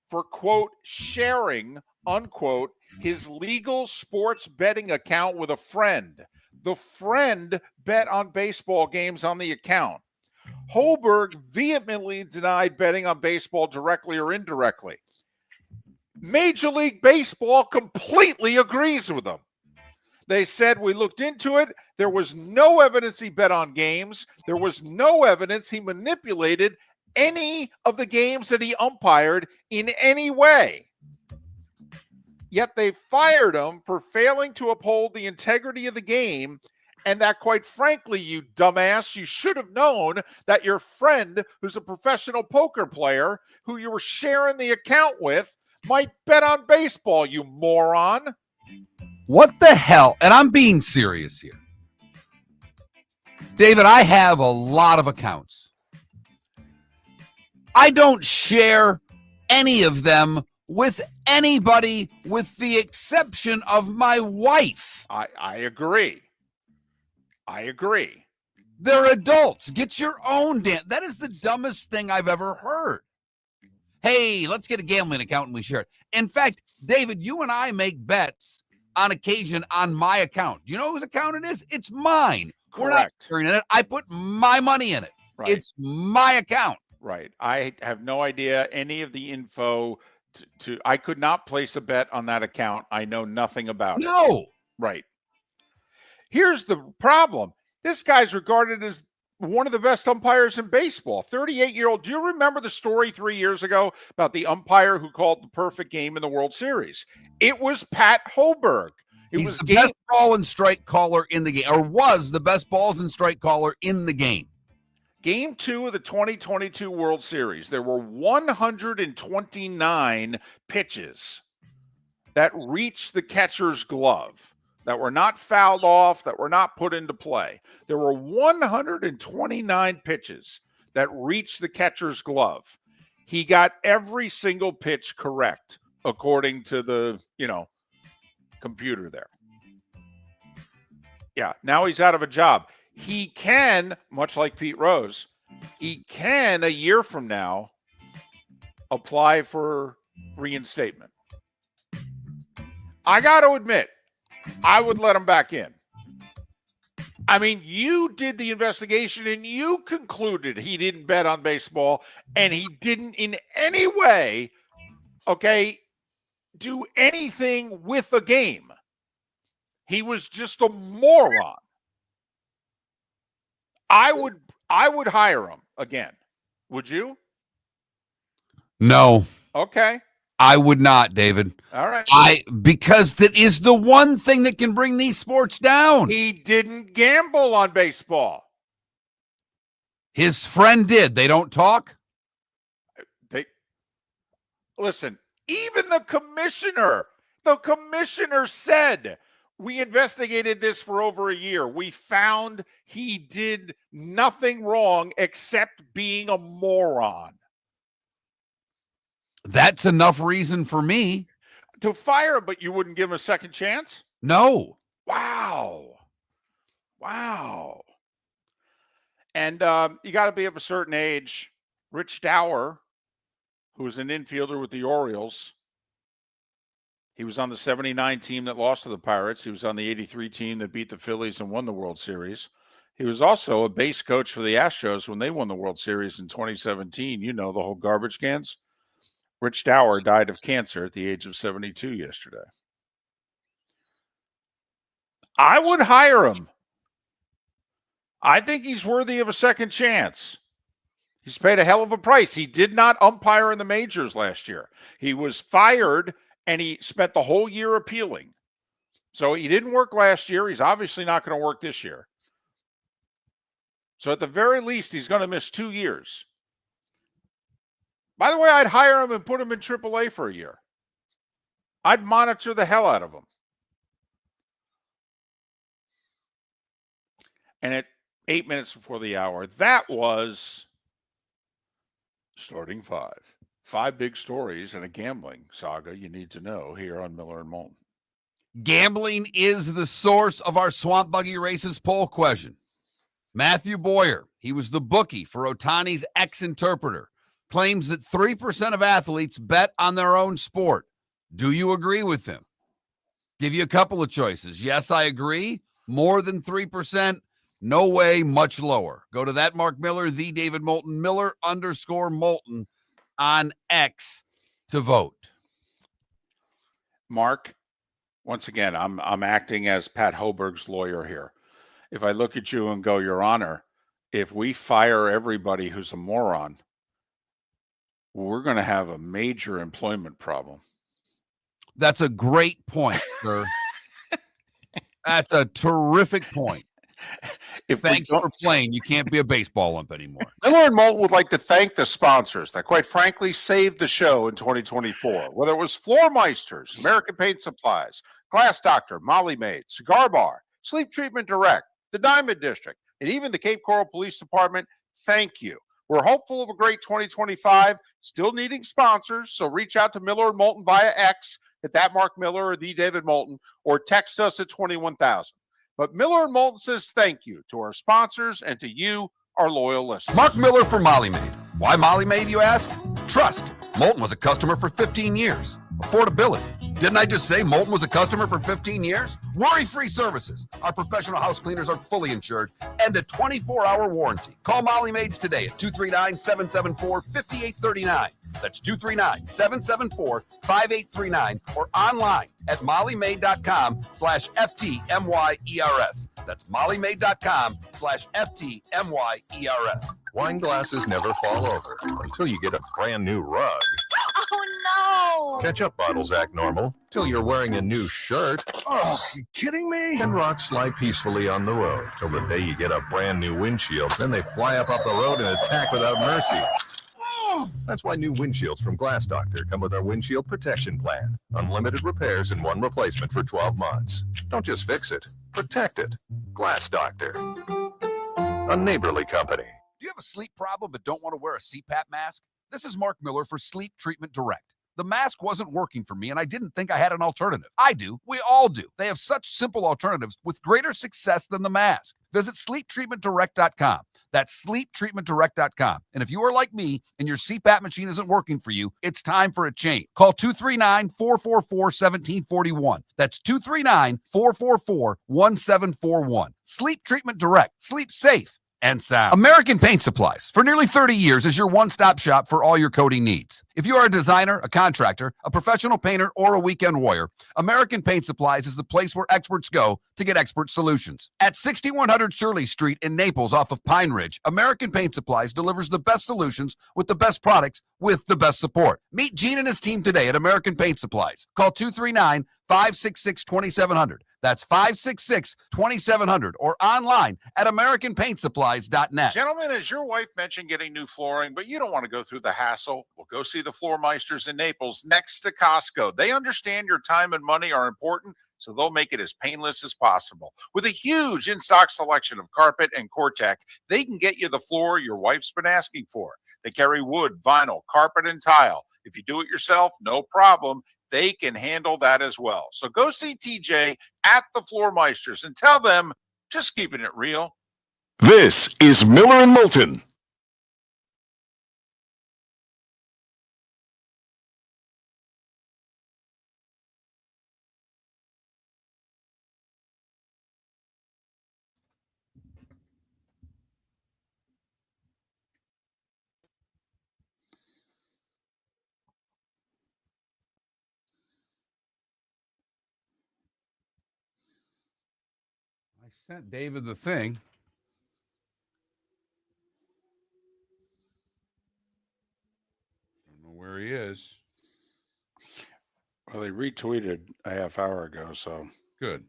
for, quote, sharing, unquote, his legal sports betting account with a friend. The friend bet on baseball games on the account. Hoberg vehemently denied betting on baseball directly or indirectly. Major League Baseball completely agrees with him. They said, we looked into it. There was no evidence he bet on games. There was no evidence he manipulated any of the games that he umpired in any way. Yet they fired him for failing to uphold the integrity of the game, and that, quite frankly, you dumbass, you should have known that your friend, who's a professional poker player, who you were sharing the account with, might bet on baseball, you moron.
What the hell? And I'm being serious here. David, I have a lot of accounts. I don't share any of them with anybody with the exception of my wife.
I agree.
They're adults. Get your own damn. That is the dumbest thing I've ever heard. Hey, let's get a gambling account and we share it. In fact, David, you and I make bets on occasion on my account. Do you know whose account it is? It's mine.
Correct.
We're not sharing it. I put my money in it.
Right.
It's my account.
Right. I have no idea any of the info I could not place a bet on that account. I know nothing about it.
No.
Right. Here's the problem. This guy's regarded as one of the best umpires in baseball. 38-year-old. Do you remember the story 3 years ago about the umpire who called the perfect game in the World Series? It was Pat Hoberg.
He's the best ball and strike caller in the game, or was the best balls and strike caller in the game.
Game 2 of the 2022 World Series, there were 129 pitches that reached the catcher's glove, that were not fouled off, that were not put into play. There were 129 pitches that reached the catcher's glove. He got every single pitch correct, according to the, computer there. Yeah, now he's out of a job. He can, much like Pete Rose, he can, a year from now, apply for reinstatement. I got to admit, I would let him back in. I mean, you did the investigation and you concluded he didn't bet on baseball and he didn't in any way, do anything with the game. He was just a moron. I would hire him again. Would you?
No.
Okay.
I would not, David.
All right.
Because that is the one thing that can bring these sports down.
He didn't gamble on baseball.
His friend did. They don't talk?
Listen, even the commissioner said, we investigated this for over a year. We found he did nothing wrong except being a moron.
That's enough reason for me
to fire him, but you wouldn't give him a second chance?
No.
Wow. And you got to be of a certain age. Rich Dower, who was an infielder with the Orioles, he was on the 79 team that lost to the Pirates. He was on the 83 team that beat the Phillies and won the World Series. He was also a base coach for the Astros when they won the World Series in 2017. You know, the whole garbage cans. Rich Dower died of cancer at the age of 72 yesterday. I would hire him. I think he's worthy of a second chance. He's paid a hell of a price. He did not umpire in the majors last year. He was fired, and he spent the whole year appealing. So he didn't work last year. He's obviously not going to work this year. So at the very least, he's going to miss 2 years. By the way, I'd hire him and put him in AAA for a year. I'd monitor the hell out of him. And at 8 minutes before the hour, that was Starting Five. 5 big stories and a gambling saga you need to know here on Miller and Moulton.
Gambling is the source of our Swamp Buggy Races poll question. Matthew Boyer, he was the bookie for Ohtani's ex-interpreter, claims that 3% of athletes bet on their own sport. Do you agree with him? Give you a couple of choices. Yes, I agree. More than 3%. No way, much lower. Go to that Mark Miller, the David Moulton, Miller_Moulton on X to vote.
Mark, once again, I'm acting as Pat Hoberg's lawyer here. If I look at you and go, Your Honor, if we fire everybody who's a moron, we're going to have a major employment problem.
That's a great point, sir. That's a terrific point. Thanks for playing. You can't be a baseball ump anymore.
Miller and Moulton would like to thank the sponsors that, quite frankly, saved the show in 2024. Whether it was Floor Meisters, American Paint Supplies, Glass Doctor, Molly Maid, Cigar Bar, Sleep Treatment Direct, the Diamond District, and even the Cape Coral Police Department, thank you. We're hopeful of a great 2025, still needing sponsors, so reach out to Miller and Moulton via X at that Mark Miller or the David Moulton, or text us at 21,000. But Miller and Moulton says thank you to our sponsors and to you, our loyal listeners.
Mark Miller for Molly Maid. Why Molly Maid, you ask? Trust. Moulton was a customer for 15 years. Affordability. Didn't I just say Moulton was a customer for 15 years? Worry-free services. Our professional house cleaners are fully insured and a 24-hour warranty. Call Molly Maids today at 239-774-5839. That's 239-774-5839 or online at mollymaid.com/FTMYERS. That's mollymaid.com/FTMYERS.
Wine glasses never fall over until you get a brand new rug.
Oh, no.
Ketchup bottles act normal till you're wearing a new shirt.
Oh, you kidding me?
And rocks slide peacefully on the road till the day you get a brand new windshield. Then they fly up off the road and attack without mercy. That's why new windshields from Glass Doctor come with our windshield protection plan. Unlimited repairs and 1 replacement for 12 months. Don't just fix it, protect it. Glass Doctor. A neighborly company.
Do you have a sleep problem but don't want to wear a CPAP mask? This is Mark Miller for Sleep Treatment Direct. The mask wasn't working for me, and I didn't think I had an alternative. I do. We all do. They have such simple alternatives with greater success than the mask. Visit sleeptreatmentdirect.com. That's sleeptreatmentdirect.com. And if you are like me and your CPAP machine isn't working for you, it's time for a change. Call 239-444-1741. That's 239-444-1741. Sleep Treatment Direct. Sleep safe.
and sound.
American Paint Supplies, for nearly 30 years, is your one-stop shop for all your coating needs. If you are a designer, a contractor, a professional painter, or a weekend warrior, American Paint Supplies is the place where experts go to get expert solutions. At 6100 Shirley Street in Naples off of Pine Ridge, American Paint Supplies delivers the best solutions with the best products with the best support. Meet Gene and his team today at American Paint Supplies. Call 239-566-2700. That's 566-2700 or online at AmericanPaintSupplies.net.
Gentlemen, has your wife mentioned getting new flooring, but you don't want to go through the hassle? Well, go see the Floor Meisters in Naples next to Costco. They understand your time and money are important, so they'll make it as painless as possible. With a huge in-stock selection of carpet and Cortec, they can get you the floor your wife's been asking for. They carry wood, vinyl, carpet, and tile. If you do it yourself, no problem. They can handle that as well. So go see TJ at the Floor Meisters and tell them, just keeping it real.
This is Miller and Moulton.
I sent David the thing. Don't know where he is.
Well, he retweeted a half hour ago, so.
Good.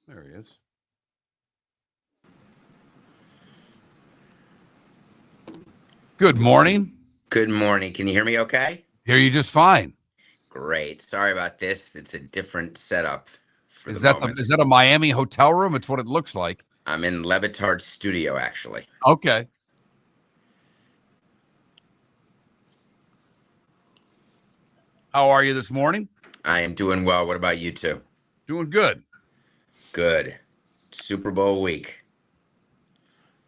There he is. Good morning.
Good morning. Can you hear me okay?
Hear you just fine.
Great. Sorry about this. It's a different setup for
Is
the
that
moment.
is that a Miami hotel room? It's what it looks like.
I'm in Levitard's studio, actually.
Okay. How are you this morning?
I am doing well. What about you two?
Doing good.
Good. Super Bowl week.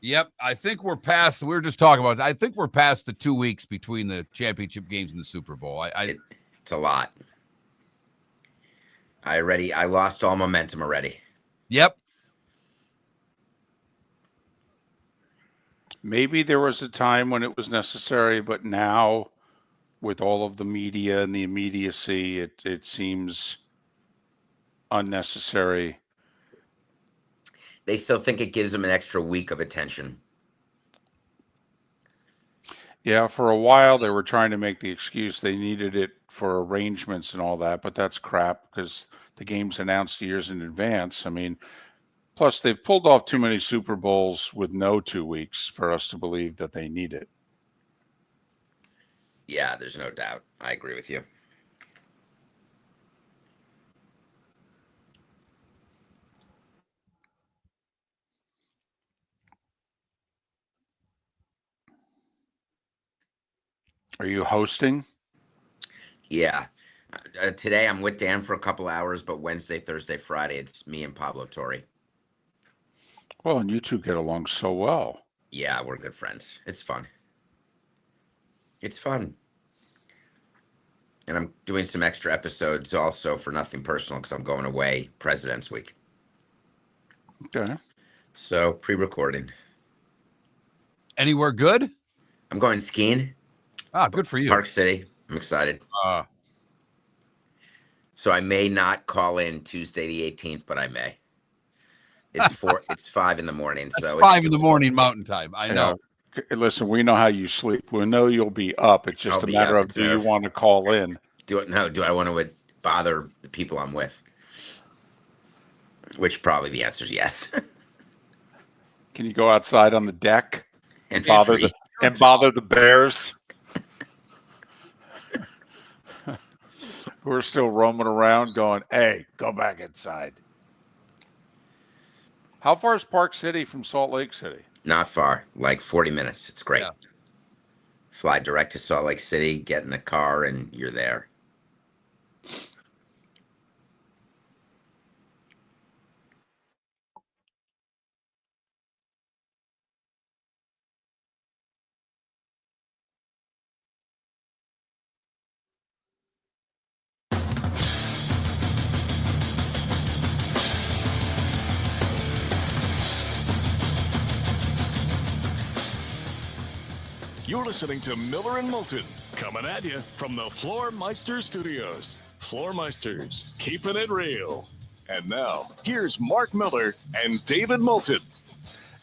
Yep. I think we're past. We were just talking about. I think we're past the 2 weeks between the championship games and the Super Bowl.
It's a lot. I lost all momentum already.
Yep.
Maybe there was a time when it was necessary, but now with all of the media and the immediacy, it seems unnecessary.
They still think it gives them an extra week of attention.
Yeah, for a while they were trying to make the excuse they needed it for arrangements and all that, but that's crap because the game's announced years in advance. I mean, plus they've pulled off too many Super Bowls with no 2 weeks for us to believe that they need it.
Yeah, there's no doubt. I agree with you.
Are you hosting?
Yeah. Today I'm with Dan for a couple hours, but Wednesday, Thursday, Friday, it's me and Pablo Torre.
Well, and you two get along so well.
Yeah, we're good friends. It's fun. It's fun. And I'm doing some extra episodes also for nothing personal because I'm going away President's Week.
Okay.
So pre-recording.
Anywhere good?
I'm going skiing.
Ah, good for you.
Park City. I'm excited. So I may not call in Tuesday the 18th, but I may. It's 5 in the morning.
That's
so
5 in the morning Mountain Time. I know.
Listen, we know how you sleep. We know you'll be up. It's just
I'll
a
be
matter
up.
of
It's
do you
nerve.
want to call in?
Do I want to bother the people I'm with? Which probably the answer is yes.
Can you go outside on the deck
and
bother the bears who are still roaming around going, hey, go back inside? How far is Park City from Salt Lake City?
Not far, like 40 minutes. It's great.
Yeah.
Fly direct to Salt Lake City, get in a car, and you're there.
You're listening to Miller and Moulton, coming at you from the Floor Meister Studios. Floor Meisters, keeping it real. And now, here's Mark Miller and David Moulton.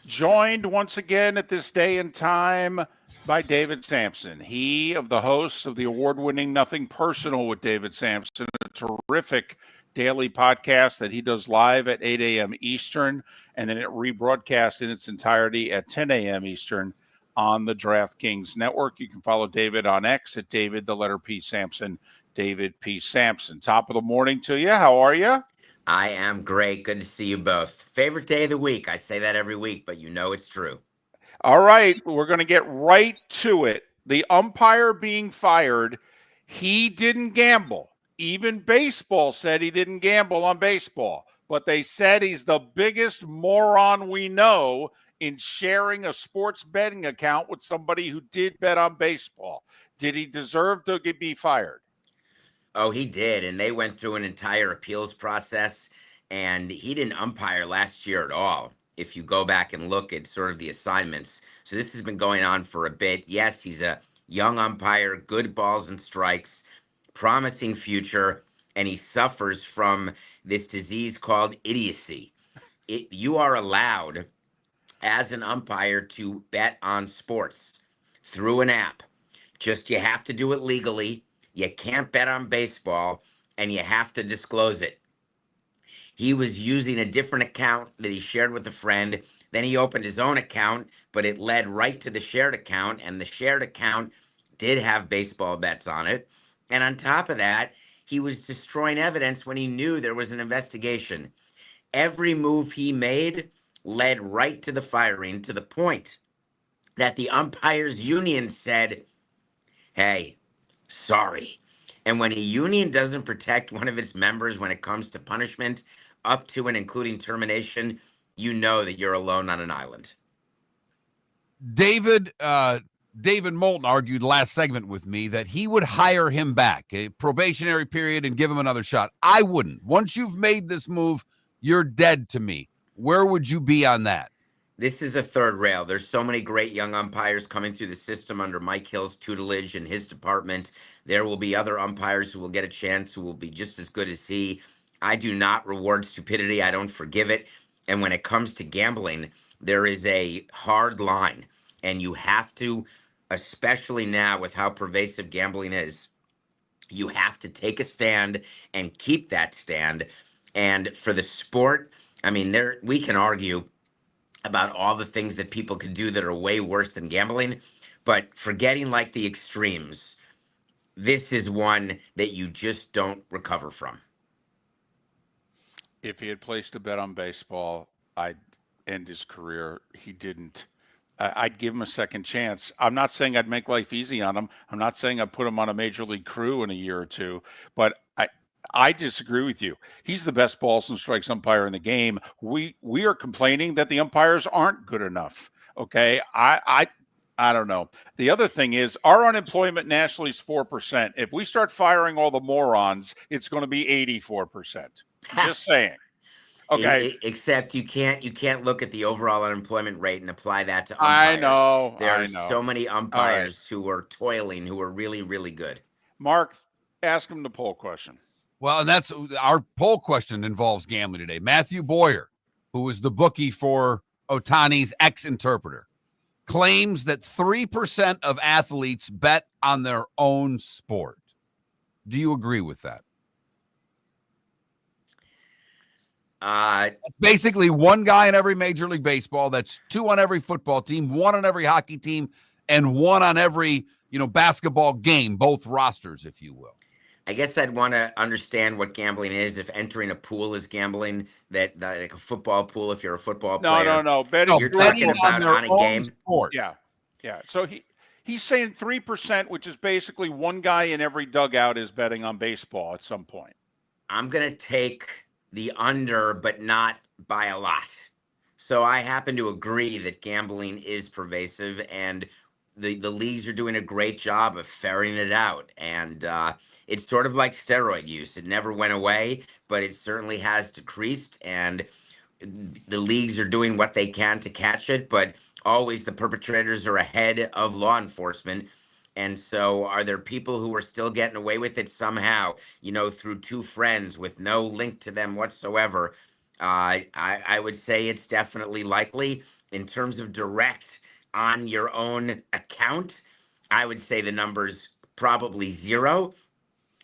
Joined once again at this day and time by David Samson. He of the hosts of the award-winning Nothing Personal with David Samson, a terrific daily podcast that he does live at 8 a.m. Eastern, and then it rebroadcasts in its entirety at 10 a.m. Eastern on the DraftKings Network. You can follow David on X at David, the letter P. Samson, David P. Samson. Top of the morning to you. How are you?
I am great. Good to see you both. Favorite day of the week. I say that every week, but you know it's true.
All right, we're going to get right to it. The umpire being fired, he didn't gamble. Even baseball said he didn't gamble on baseball, but they said he's the biggest moron we know in sharing a sports betting account with somebody who did bet on baseball. Did he deserve to be fired?
Oh, he did. And they went through an entire appeals process, and he didn't umpire last year at all. If you go back and look at sort of the assignments. So this has been going on for a bit. Yes, he's a young umpire, good balls and strikes, promising future, and he suffers from this disease called idiocy. You are allowed as an umpire to bet on sports through an app. Just you have to do it legally. You can't bet on baseball, and you have to disclose it. He was using a different account that he shared with a friend. Then he opened his own account, but it led right to the shared account, and the shared account did have baseball bets on it. And on top of that, he was destroying evidence when he knew there was an investigation. Every move he made led right to the firing, to the point that the umpires union said, hey, sorry. And when a union doesn't protect one of its members when it comes to punishment, up to and including termination, you know that you're alone on an island.
David Moulton argued last segment with me that he would hire him back, a probationary period, and give him another shot. I wouldn't. Once you've made this move, you're dead to me. Where would you be on that?
This is a third rail. There's so many great young umpires coming through the system under Mike Hill's tutelage and his department. There will be other umpires who will get a chance, who will be just as good as he. I do not reward stupidity. I don't forgive it. And when it comes to gambling, there is a hard line. And you have to, especially now with how pervasive gambling is, you have to take a stand and keep that stand. And for the sport, I mean, we can argue about all the things that people can do that are way worse than gambling, but forgetting like the extremes, this is one that you just don't recover from.
If he had placed a bet on baseball, I'd end his career. He didn't. I'd give him a second chance. I'm not saying I'd make life easy on him. I'm not saying I'd put him on a major league crew in a year or two, but I disagree with you. He's the best balls and strikes umpire in the game. We are complaining that the umpires aren't good enough. Okay. I don't know. The other thing is our unemployment nationally is 4%. If we start firing all the morons, it's going to be 84%. Just saying. Okay.
Except you can't look at the overall unemployment rate and apply that to umpires.
I know.
There are so many umpires who are toiling, who are really, really good.
Mark, ask him the poll question.
Well, and that's our poll question involves gambling today. Matthew Boyer, who is the bookie for Ohtani's ex-interpreter, claims that 3% of athletes bet on their own sport. Do you agree with that? It's basically one guy in every Major League Baseball. That's 2 on every football team, 1 on every hockey team, and 1 on every, basketball game, both rosters, if you will.
I guess I'd want to understand what gambling is. If entering a pool is gambling, that like a football pool, if you're a football player.
No.
You're talking about on a game.
Sport.
Yeah. So he's saying 3%, which is basically one guy in every dugout is betting on baseball at some point.
I'm going to take the under, but not by a lot. So I happen to agree that gambling is pervasive, and the leagues are doing a great job of ferreting it out. And it's sort of like steroid use. It never went away, but it certainly has decreased. And the leagues are doing what they can to catch it, but always the perpetrators are ahead of law enforcement. And so, are there people who are still getting away with it somehow, through two friends with no link to them whatsoever? I would say it's definitely likely. In terms of direct on your own account, I would say the number's probably zero.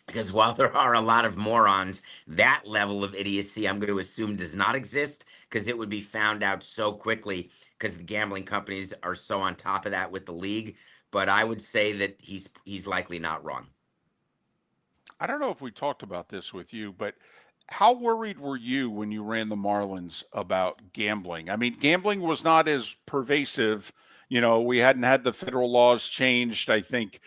Because while there are a lot of morons, that level of idiocy, I'm going to assume, does not exist because it would be found out so quickly because the gambling companies are so on top of that with the league. But I would say that he's likely not wrong.
I don't know if we talked about this with you, but how worried were you when you ran the Marlins about gambling? I mean, gambling was not as pervasive. We hadn't had the federal laws changed, I think,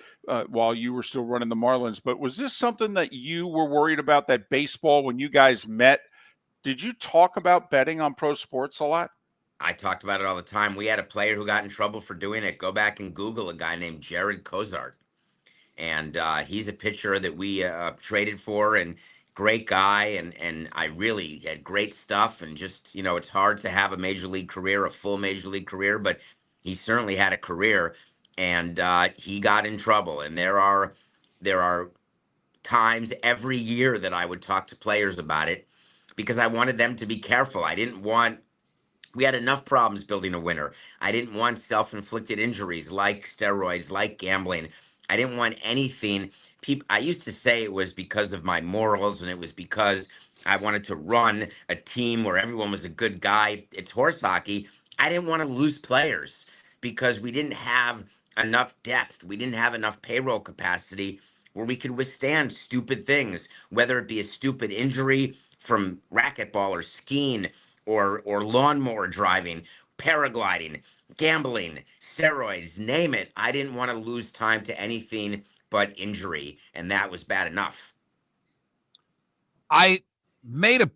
while you were still running the Marlins. But was this something that you were worried about, that baseball, when you guys met? Did you talk about betting on pro sports a lot?
I talked about it all the time. We had a player who got in trouble for doing it. Go back and Google a guy named Jared Cozart. And he's a pitcher that we traded for, and great guy, and I really had great stuff. And just, it's hard to have a major league career, a full major league career, but he certainly had a career, and he got in trouble. And there are times every year that I would talk to players about it because I wanted them to be careful. We had enough problems building a winner. I didn't want self-inflicted injuries like steroids, like gambling. I didn't want anything. I used to say it was because of my morals, and it was because I wanted to run a team where everyone was a good guy. It's horse hockey. I didn't want to lose players because we didn't have enough depth. We didn't have enough payroll capacity where we could withstand stupid things, whether it be a stupid injury from racquetball or skiing or lawnmower driving, paragliding, gambling, steroids, name it. I didn't want to lose time to anything but injury, and that was bad enough.
I made a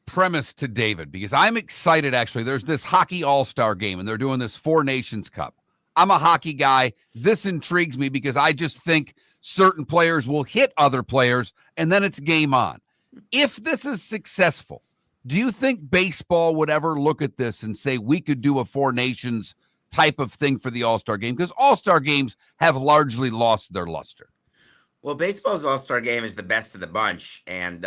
premise to David because I'm excited. Actually, there's this hockey all-star game, and they're doing this Four Nations Cup. I'm a hockey guy. This intrigues me because I just think certain players will hit other players, and then it's game on. If this is successful, do you think baseball would ever look at this and say we could do a Four Nations type of thing for the All-Star game? Because All-Star games have largely lost their luster.
Well, baseball's All-Star game is the best of the bunch, and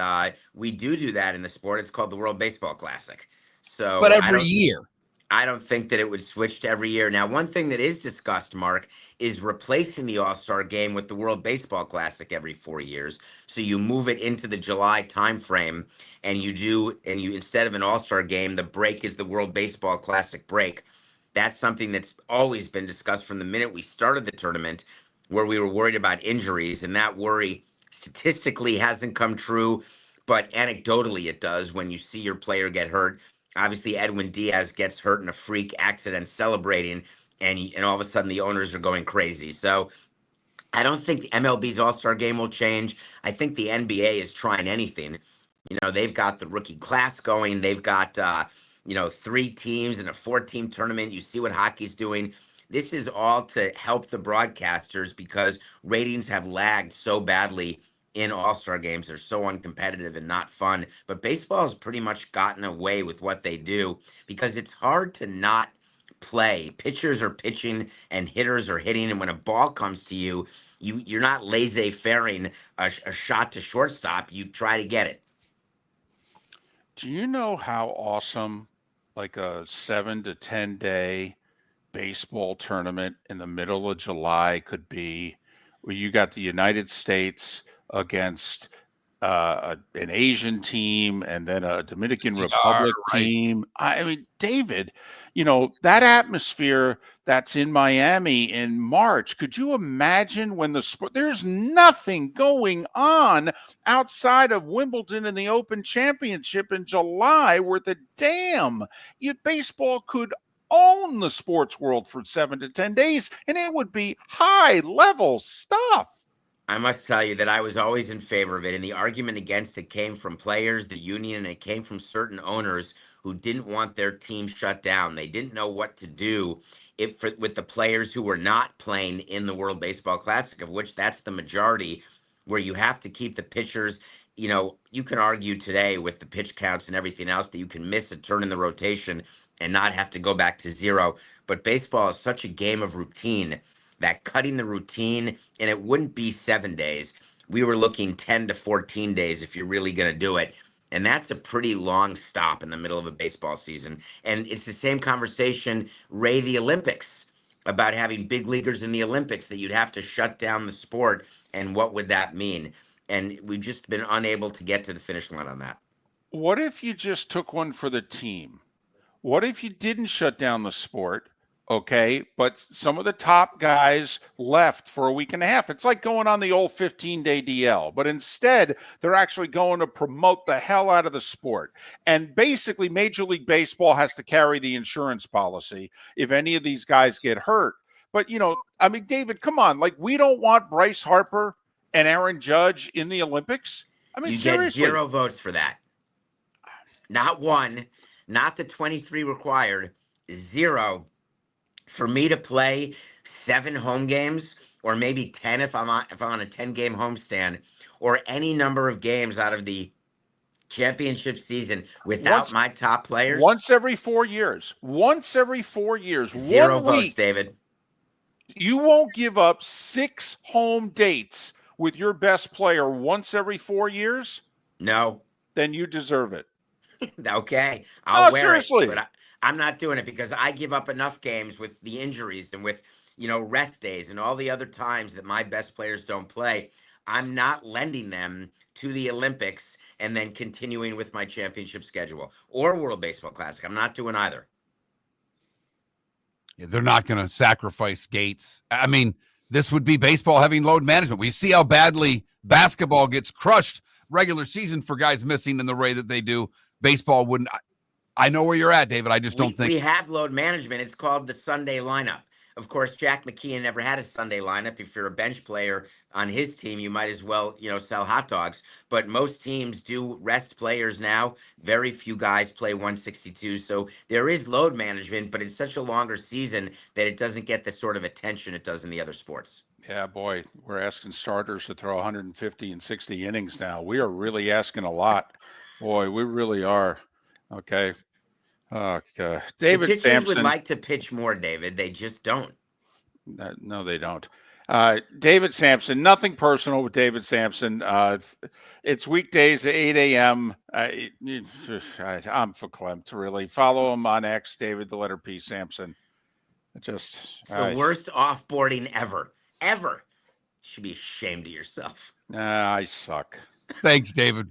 we do that in the sport. It's called the World Baseball Classic. So,
but every year.
I don't think that it would switch to every year. Now, one thing that is discussed, Mark, is replacing the All-Star game with the World Baseball Classic every 4 years. So you move it into the July timeframe, and you instead of an All-Star game, the break is the World Baseball Classic break. That's something that's always been discussed from the minute we started the tournament, where we were worried about injuries, and that worry statistically hasn't come true, but anecdotally it does when you see your player get hurt. Obviously, Edwin Diaz gets hurt in a freak accident celebrating, and all of a sudden the owners are going crazy. So I don't think the MLB's All-Star game will change. I think the NBA is trying anything. They've got the rookie class going. They've got, 3 teams in a 4-team tournament. You see what hockey's doing. This is all to help the broadcasters because ratings have lagged so badly in All-Star games. They're so uncompetitive and not fun. But baseball has pretty much gotten away with what they do because it's hard to not play. Pitchers are pitching and hitters are hitting. And when a ball comes to you, you're not laissez-fairing a shot to shortstop. You try to get it.
Do you know how awesome like a 7 to 10 day baseball tournament in the middle of July could be, where you got the United States against an Asian team and then a Dominican Republic team? I mean, David, that atmosphere that's in Miami in March, could you imagine when there's nothing going on outside of Wimbledon and the Open Championship in July worth a damn? Baseball could own the sports world for 7 to 10 days, and it would be high level stuff.
I must tell you that I was always in favor of it, and the argument against it came from players, the union, and it came from certain owners who didn't want their team shut down. They didn't know what to do with the players who were not playing in the World Baseball Classic, of which that's the majority, where you have to keep the pitchers you know, you can argue today with the pitch counts and everything else that you can miss a turn in the rotation and not have to go back to zero. But baseball is such a game of routine that cutting the routine, and it wouldn't be 7 days. We were looking 10 to 14 days if you're really going to do it. And that's a pretty long stop in the middle of a baseball season. And it's the same conversation, Ray, the Olympics, about having big leaguers in the Olympics, that you'd have to shut down the sport. And what would that mean? And we've just been unable to get to the finish line on that.
What if you just took one for the team? What if you didn't shut down the sport? Okay, but some of the top guys left for a week and a half. It's like going on the old 15-day DL, but instead they're actually going to promote the hell out of the sport. And basically Major League Baseball has to carry the insurance policy if any of these guys get hurt. But, you know, I mean, David, come on. Like, we don't want Bryce Harper and Aaron Judge in the Olympics. I mean,
you
seriously.
get 0 votes for that. Not one, not the 23 required, 0. For me to play 7 home games, or maybe 10 if I'm on a 10-game homestand, or any number of games out of the championship season without my top players.
Once every 4 years. Once every 4 years.
0
1
votes,
week.
David.
You won't give up 6 home dates with your best player once every 4 years?
No.
Then you deserve it.
Okay. I'll wear
seriously.
it. But I'm not doing it because I give up enough games with the injuries and with, you know, rest days and all the other times that my best players don't play. I'm not lending them to the Olympics and then continuing with my championship schedule or World Baseball Classic. I'm not doing either.
Yeah, they're not going to sacrifice Gates. I mean, this would be baseball having load management. We see how badly basketball gets crushed regular season for guys missing in the way that they do. Baseball wouldn't. I know where you're at, David. I just don't think
we have load management. It's called the Sunday lineup. Of course, Jack McKeon never had a Sunday lineup. If you're a bench player on his team, you might as well, you know, sell hot dogs. But most teams do rest players now. Very few guys play 162. So there is load management, but it's such a longer season that it doesn't get the sort of attention it does in the other sports.
Yeah, boy, we're asking starters to throw 150 and 60 innings now. We are really asking a lot. Boy, we really are. Okay. David
the pitchers
Samson
would like to pitch more, David. They just don't.
No, they don't. David Samson, nothing personal with David Samson. It's weekdays at 8 a.m. I'm verklempt, really. Follow him on X, David, the letter P, Samson.
It's the worst offboarding ever. Ever. You should be ashamed of yourself.
I suck.
Thanks, David.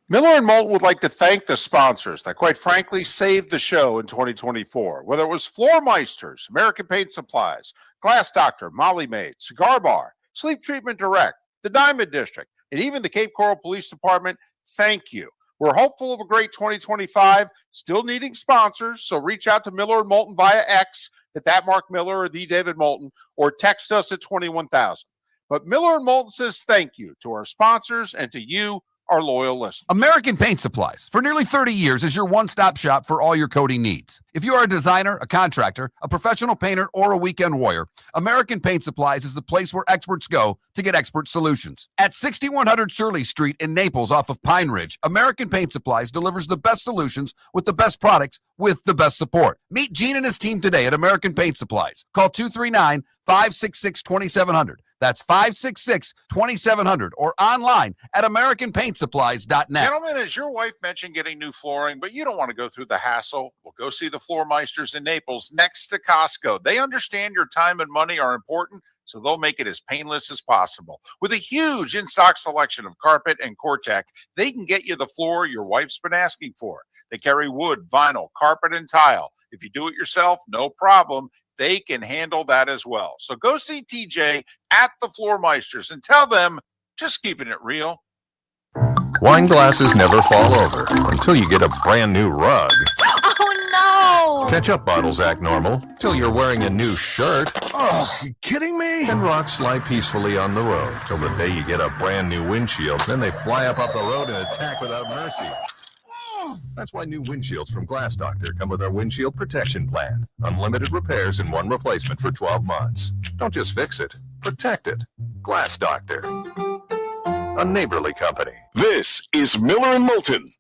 Miller and Moulton would like to thank the sponsors that, quite frankly, saved the show in 2024. Whether it was Floor Meisters, American Paint Supplies, Glass Doctor, Molly Maid, Cigar Bar, Sleep Treatment Direct, the Diamond District, and even the Cape Coral Police Department, thank you. We're hopeful of a great 2025, still needing sponsors, so reach out to Miller and Moulton via X at that Mark Miller or the David Moulton, or text us at 21,000. But Miller and Moulton says thank you to our sponsors and to you, our loyal listeners.
American Paint Supplies, for nearly 30 years, is your one-stop shop for all your coating needs. If you are a designer, a contractor, a professional painter, or a weekend warrior, American Paint Supplies is the place where experts go to get expert solutions. At 6100 Shirley Street in Naples off of Pine Ridge, American Paint Supplies delivers the best solutions with the best products with the best support. Meet Gene and his team today at American Paint Supplies. Call 239-566-2700. That's 566-2700 or online at AmericanPaintSupplies.net.
Gentlemen, as your wife mentioned getting new flooring, but you don't want to go through the hassle, well, go see the Floor Meisters in Naples next to Costco. They understand your time and money are important, so they'll make it as painless as possible. With a huge in-stock selection of carpet and Cortec, they can get you the floor your wife's been asking for. They carry wood, vinyl, carpet, and tile. If you do it yourself, no problem. They can handle that as well. So go see TJ at the Floor Meisters and tell them, just keeping it real.
Wine glasses never fall over until you get a brand new rug.
Oh, no!
Ketchup bottles act normal till you're wearing a new shirt.
Oh, you kidding me?
And rocks slide peacefully on the road till the day you get a brand new windshield. Then they fly up off the road and attack without mercy. That's why new windshields from Glass Doctor come with our windshield protection plan. Unlimited repairs and one replacement for 12 months. Don't just fix it, protect it. Glass Doctor. a neighborly company.
This is Miller and Moulton.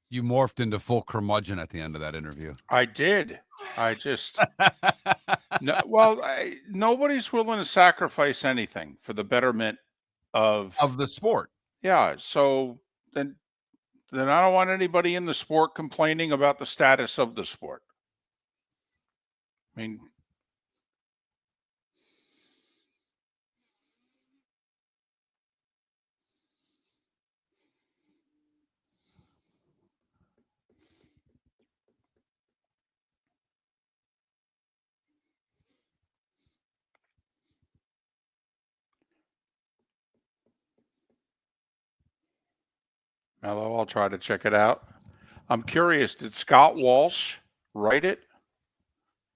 You morphed into full curmudgeon at the end of that interview.
I did. I just no, well, nobody's willing to sacrifice anything for the betterment of
the sport.
Yeah. So then I don't want anybody in the sport complaining about the status of the sport. I mean, Mello, I'll try to check it out. I'm curious, did Scott Walsh write it?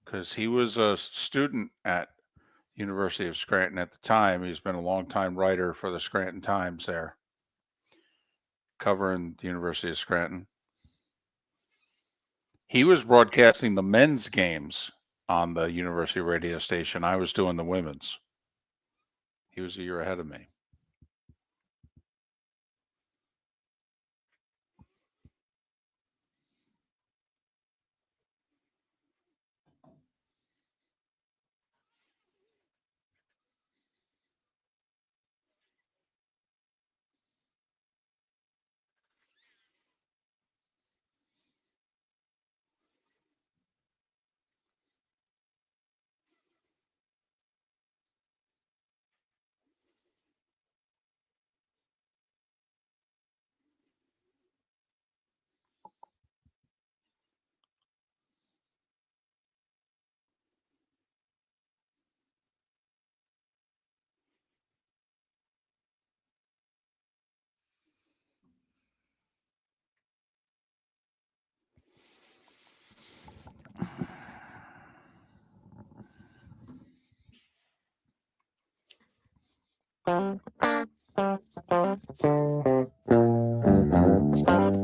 Because he was a student at University of Scranton at the time. He's been a longtime writer for the Scranton Times there, covering the University of Scranton. He was broadcasting the men's games on the university radio station. I was doing the women's. He was a year ahead of me.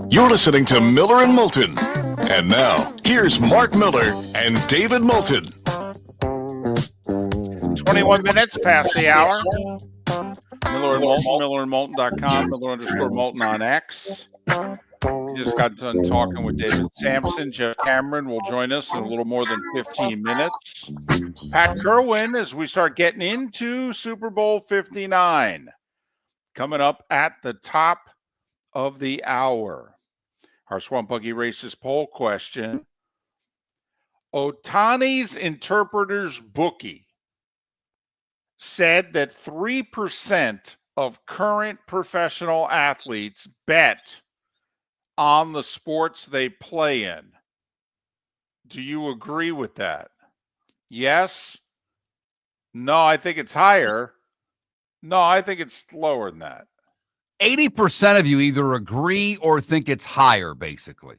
You're listening to Miller and Moulton. And now, here's Mark Miller and David Moulton.
21 minutes past the hour. Miller and Moulton, millerandmoulton.com, Miller_Moulton on X. Just got done talking with David Samson. Jeff Cameron will join us in a little more than 15 minutes. Pat Kirwan as we start getting into Super Bowl 59. Coming up at the top of the hour. Our Swamp Buggy Races poll question. Otani's interpreter's bookie said that 3% of current professional athletes bet on the sports they play in. Do you agree with that? Yes? No, I think it's higher. No, I think it's lower than that.
80% of you either agree or think it's higher, basically.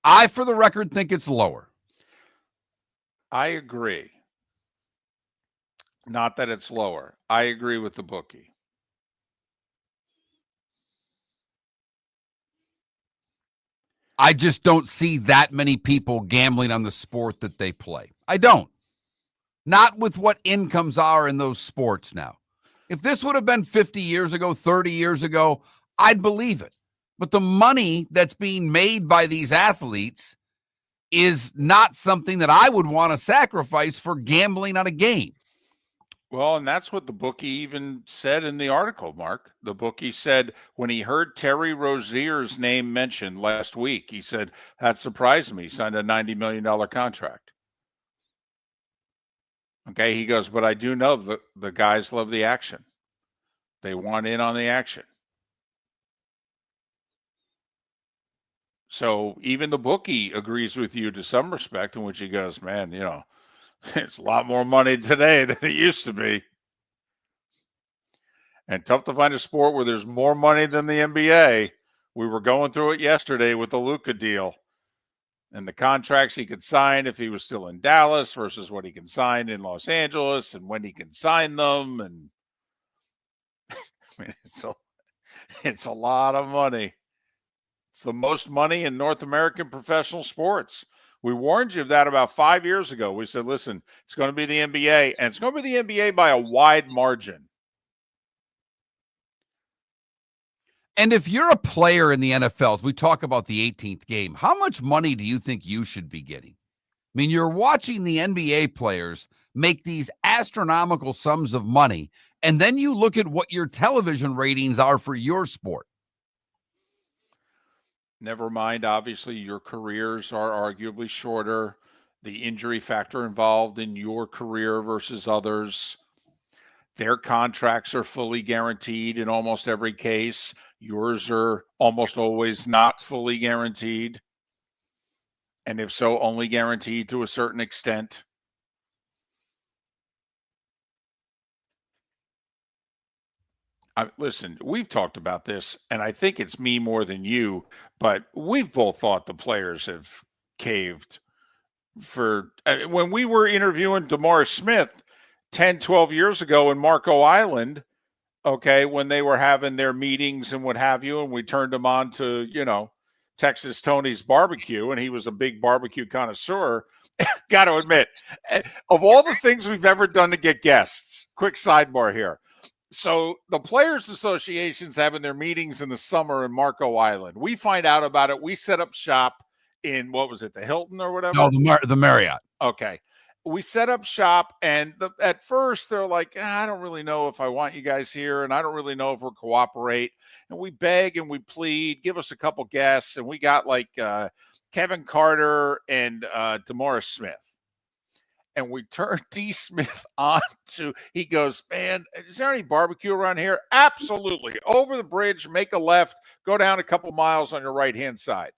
I, for the record, think it's lower.
I agree. Not that it's lower. I agree with the bookie.
I just don't see that many people gambling on the sport that they play. I don't. Not with what incomes are in those sports now. If this would have been 50 years ago, 30 years ago, I'd believe it. But the money that's being made by these athletes is not something that I would want to sacrifice for gambling on a game.
Well, and that's what the bookie even said in the article, Mark. The bookie said when he heard Terry Rozier's name mentioned last week, he said, that surprised me. He signed a $90 million contract. Okay, he goes, but I do know the guys love the action. They want in on the action. So even the bookie agrees with you to some respect, in which he goes, man, you know, it's a lot more money today than it used to be. And tough to find a sport where there's more money than the NBA. We were going through it yesterday with the Luka deal. And the contracts he could sign if he was still in Dallas versus what he can sign in Los Angeles and when he can sign them. And I mean, it's a lot of money. It's the most money in North American professional sports. We warned you of that about 5 years ago. We said, listen, it's going to be the NBA, and it's going to be the NBA by a wide margin.
And if you're a player in the NFL, as we talk about the 18th game, how much money do you think you should be getting? I mean, you're watching the NBA players make these astronomical sums of money, and then you look at what your television ratings are for your sport.
Never mind, obviously, your careers are arguably shorter. The injury factor involved in your career versus others. Their contracts are fully guaranteed in almost every case. Yours are almost always not fully guaranteed. And if so, only guaranteed to a certain extent. Listen, we've talked about this, and I think it's me more than you, but we've both thought the players have caved for when we were interviewing DeMar Smith 10, 12 years ago in Marco Island, okay, when they were having their meetings and what have you, and we turned them on to, you know, Texas Tony's barbecue, and he was a big barbecue connoisseur. Got to admit, of all the things we've ever done to get guests, quick sidebar here. So the Players Association's having their meetings in the summer in Marco Island. We find out about it. We set up shop in, what was it, the Hilton or whatever?
No, the Marriott.
Okay. We set up shop, and at first they're like, I don't really know if I want you guys here, and I don't really know if we'll cooperate. And we beg and we plead, give us a couple guests, and we got like Kevin Carter and DeMaurice Smith. And we turned D. Smith on to, he goes, man, is there any barbecue around here? Absolutely. Over the bridge, make a left, go down a couple miles on your right-hand side.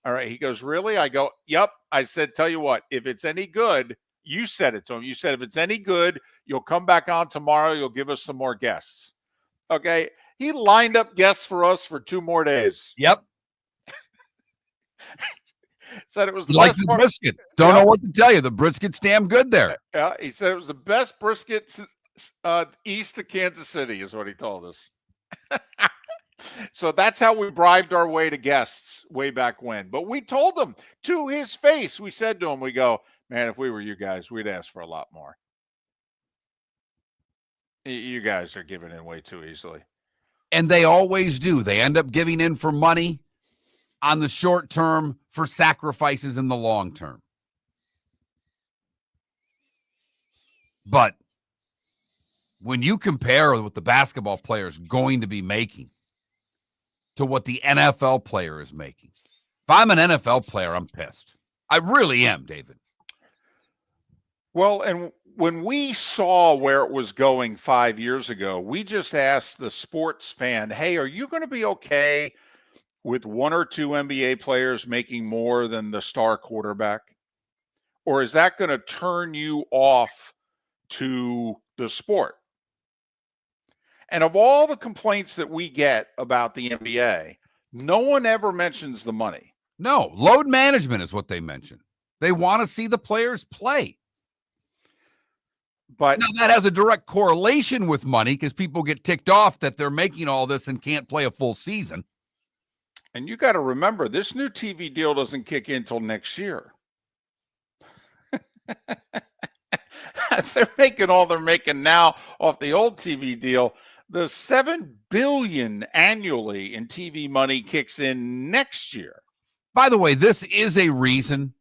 All right. He goes, really? I go, yep. I said, tell you what, if it's any good, you said it to him. You said, if it's any good, you'll come back on tomorrow. You'll give us some more guests. Okay. He lined up guests for us for 2 more days.
Yep.
Said it was the
like
best
the brisket. Don't know what to tell you. The brisket's damn good there.
Yeah, he said it was the best brisket East of Kansas City is what he told us. So that's how we bribed our way to guests way back when. But we told him to his face. We said to him, we go, man, if we were you guys, we'd ask for a lot more. You guys are giving in way too easily.
And they always do. They end up giving in for money on the short term for sacrifices in the long term. But when you compare what the basketball player is going to be making to what the NFL player is making, if I'm an NFL player, I'm pissed. I really am, David.
Well, and when we saw where it was going 5 years ago, we just asked the sports fan, hey, are you going to be okay with one or two NBA players making more than the star quarterback? Or is that going to turn you off to the sport? And of all the complaints that we get about the NBA, no one ever mentions the money.
No, load management is what they mention. They want to see the players play.
But
now that has a direct correlation with money because people get ticked off that they're making all this and can't play a full season.
And you got to remember, this new TV deal doesn't kick in until next year. They're making all they're making now off the old TV deal. The $7 billion annually in TV money kicks in next year.
By the way, this is a reason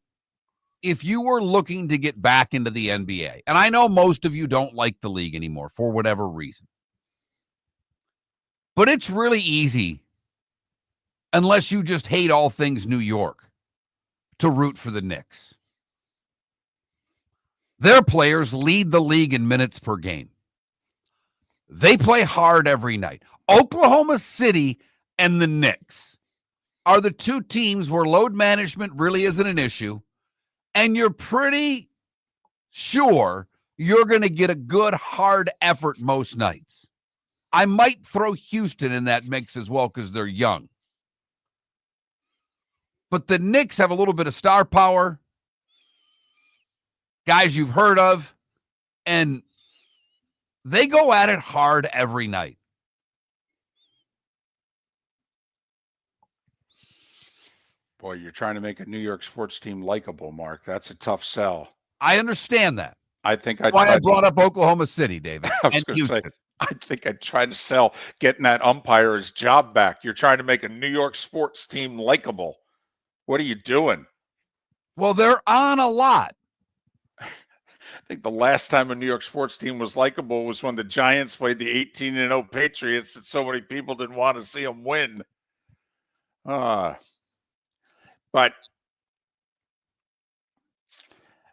if you were looking to get back into the NBA, and I know most of you don't like the league anymore for whatever reason, but it's really easy, unless you just hate all things New York, to root for the Knicks. Their players lead the league in minutes per game. They play hard every night. Oklahoma City and the Knicks are the two teams where load management really isn't an issue, and you're pretty sure you're going to get a good, hard effort most nights. I might throw Houston in that mix as well because they're young. But the Knicks have a little bit of star power, guys you've heard of, and they go at it hard every night.
Boy, you're trying to make a New York sports team likable, Mark. That's a tough sell.
I understand that.
I think
I brought up Oklahoma City, David.
I think I tried to sell getting that umpire his job back. You're trying to make a New York sports team likable. What are you doing?
Well, they're on a lot.
I think the last time a New York sports team was likable was when the Giants played the 18-0 Patriots and so many people didn't want to see them win. But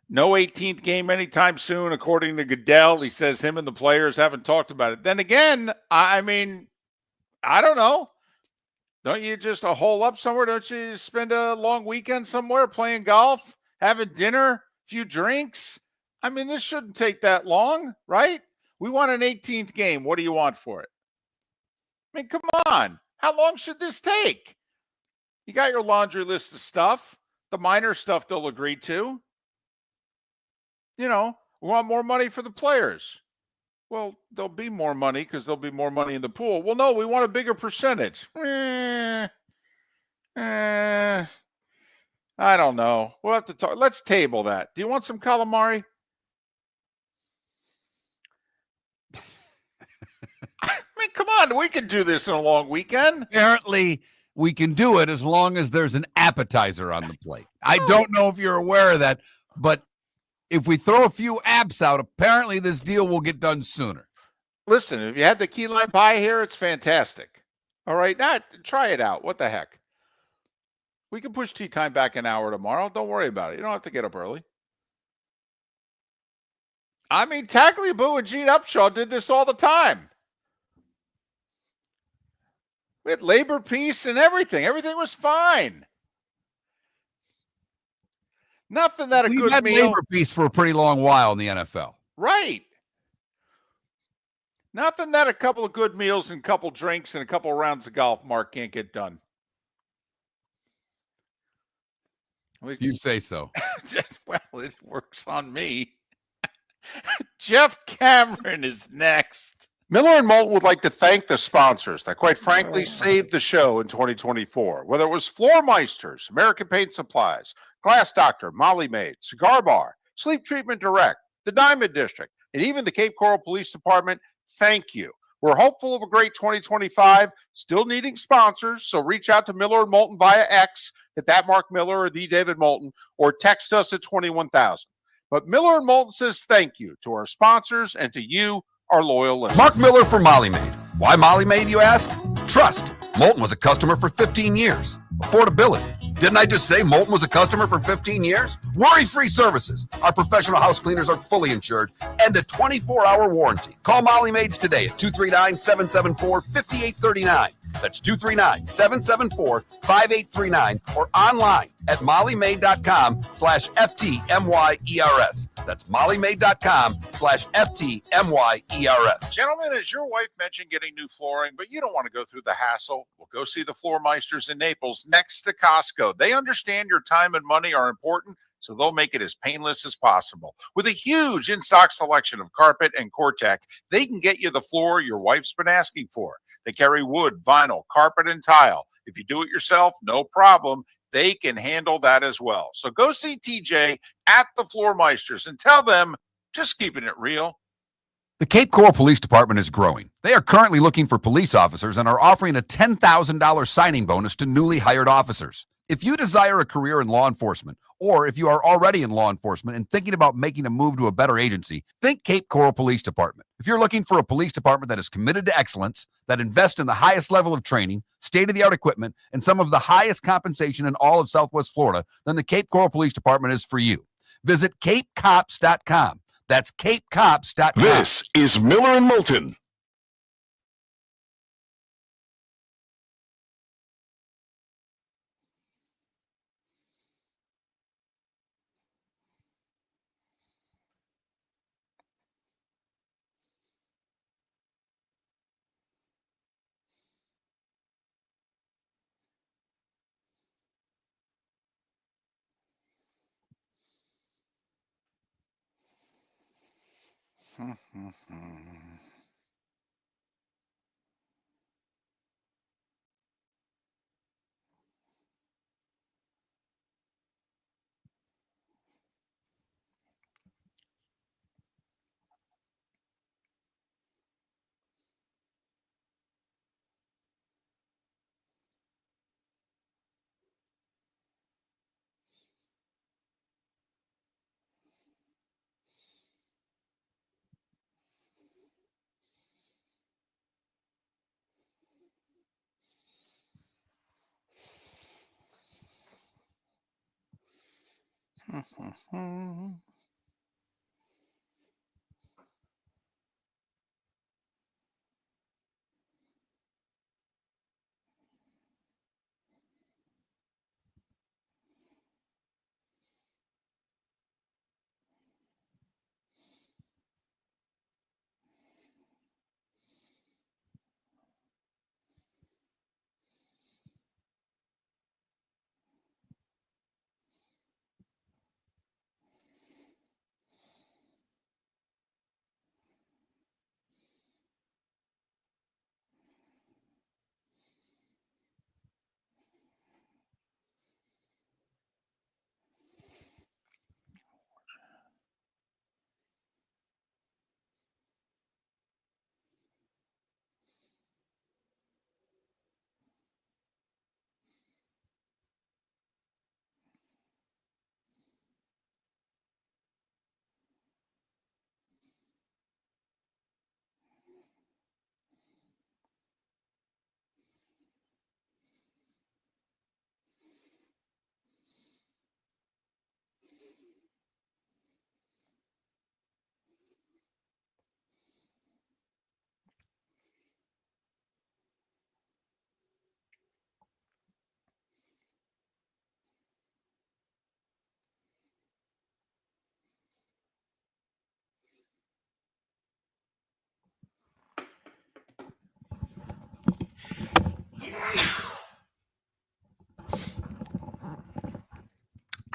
no 18th game anytime soon, according to Goodell. He says him and the players haven't talked about it. Then again, I mean, I don't know. Don't you just hole up somewhere? Don't you spend a long weekend somewhere playing golf, having dinner, a few drinks? I mean, this shouldn't take that long, right? We want an 18th game. What do you want for it? I mean, come on. How long should this take? You got your laundry list of stuff. The minor stuff they'll agree to. You know, we want more money for the players. Well, there'll be more money because there'll be more money in the pool. Well, no, we want a bigger percentage. I don't know. We'll have to talk. Let's table that. Do you want some calamari? I mean, come on. We can do this in a long weekend.
Apparently, we can do it as long as there's an appetizer on the plate. I don't know if you're aware of that, but if we throw a few apps out, apparently this deal will get done sooner.
Listen, if you had the key lime pie here, it's fantastic. All right, now try it out. What the heck? We can push tea time back an hour tomorrow. Don't worry about it. You don't have to get up early. I mean, Tagliabue and Gene Upshaw did this all the time. We had labor peace and everything. Everything was fine. Nothing that
We've had labor peace for a pretty long while in the NFL.
Right. Nothing that a couple of good meals and a couple drinks and a couple of rounds of golf, Mark, can't get done.
You say so.
Well, it works on me. Jeff Cameron is next. Miller and Moulton would like to thank the sponsors that, quite frankly, saved the show in 2024. Whether it was Floor Meisters, American Paint Supplies, Glass Doctor, Molly Maid, Cigar Bar, Sleep Treatment Direct, the Diamond District, and even the Cape Coral Police Department, thank you. We're hopeful of a great 2025, still needing sponsors, so reach out to Miller and Moulton via X at that Mark Miller or the David Moulton, or text us at 21,000. But Miller and Moulton says thank you to our sponsors and to you, our loyal listeners.
Mark Miller for Molly Maid. Why Molly Maid, you ask? Trust. Moulton was a customer for 15 years. Affordability. Didn't I just say Moulton was a customer for 15 years? Worry-free services. Our professional house cleaners are fully insured and a 24-hour warranty. Call Molly Maids today at 239-774-5839. That's 239-774-5839 or online at mollymaid.com/FTMYERS. That's mollymaid.com/FTMYERS.
Gentlemen, as your wife mentioned getting new flooring, but you don't want to go through the hassle, well, go see the Floor Meisters in Naples next to Costco. They understand your time and money are important, so they'll make it as painless as possible. With a huge in-stock selection of carpet and Cortec, they can get you the floor your wife's been asking for. They carry wood, vinyl, carpet, and tile. If you do it yourself, no problem. They can handle that as well. So go see TJ at the Floor Meisters and tell them, just keeping it real.
The Cape Coral Police Department is growing. They are currently looking for police officers and are offering a $10,000 signing bonus to newly hired officers. If you desire a career in law enforcement, or if you are already in law enforcement and thinking about making a move to a better agency, think Cape Coral Police Department. If you're looking for a police department that is committed to excellence, that invests in the highest level of training, state-of-the-art equipment, and some of the highest compensation in all of Southwest Florida, then the Cape Coral Police Department is for you. Visit capecops.com. That's capecops.com.
This is Miller and Moulton.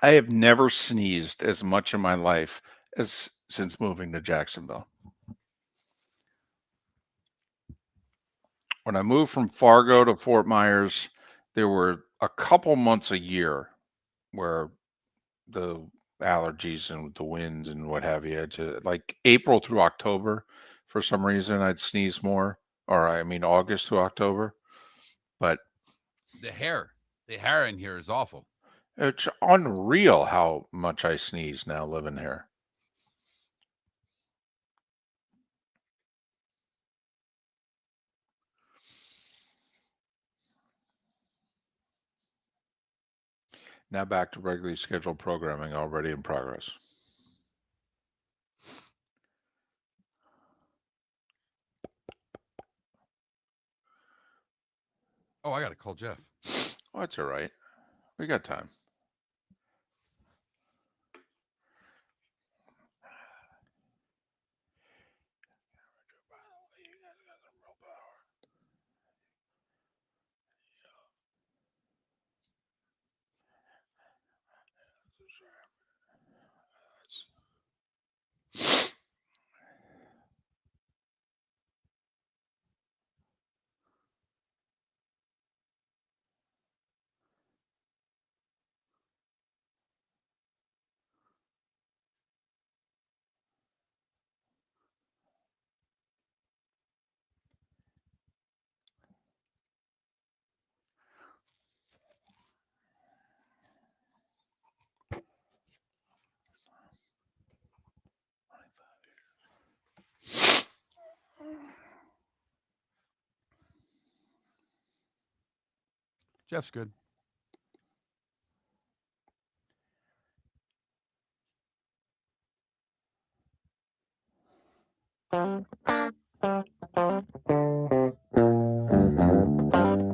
I have never sneezed as much in my life as since moving to Jacksonville. When I moved from Fargo to Fort Myers, there were a couple months a year where the allergies and the winds and what have you, like April through October, for some reason, I'd sneeze more, or I mean August to October. But
the hair in here is awful.
It's unreal how much I sneeze now living here. Now back to regularly scheduled programming already in progress.
Oh, I got to call Jeff.
Oh, that's all right. We got time.
Jeff's good.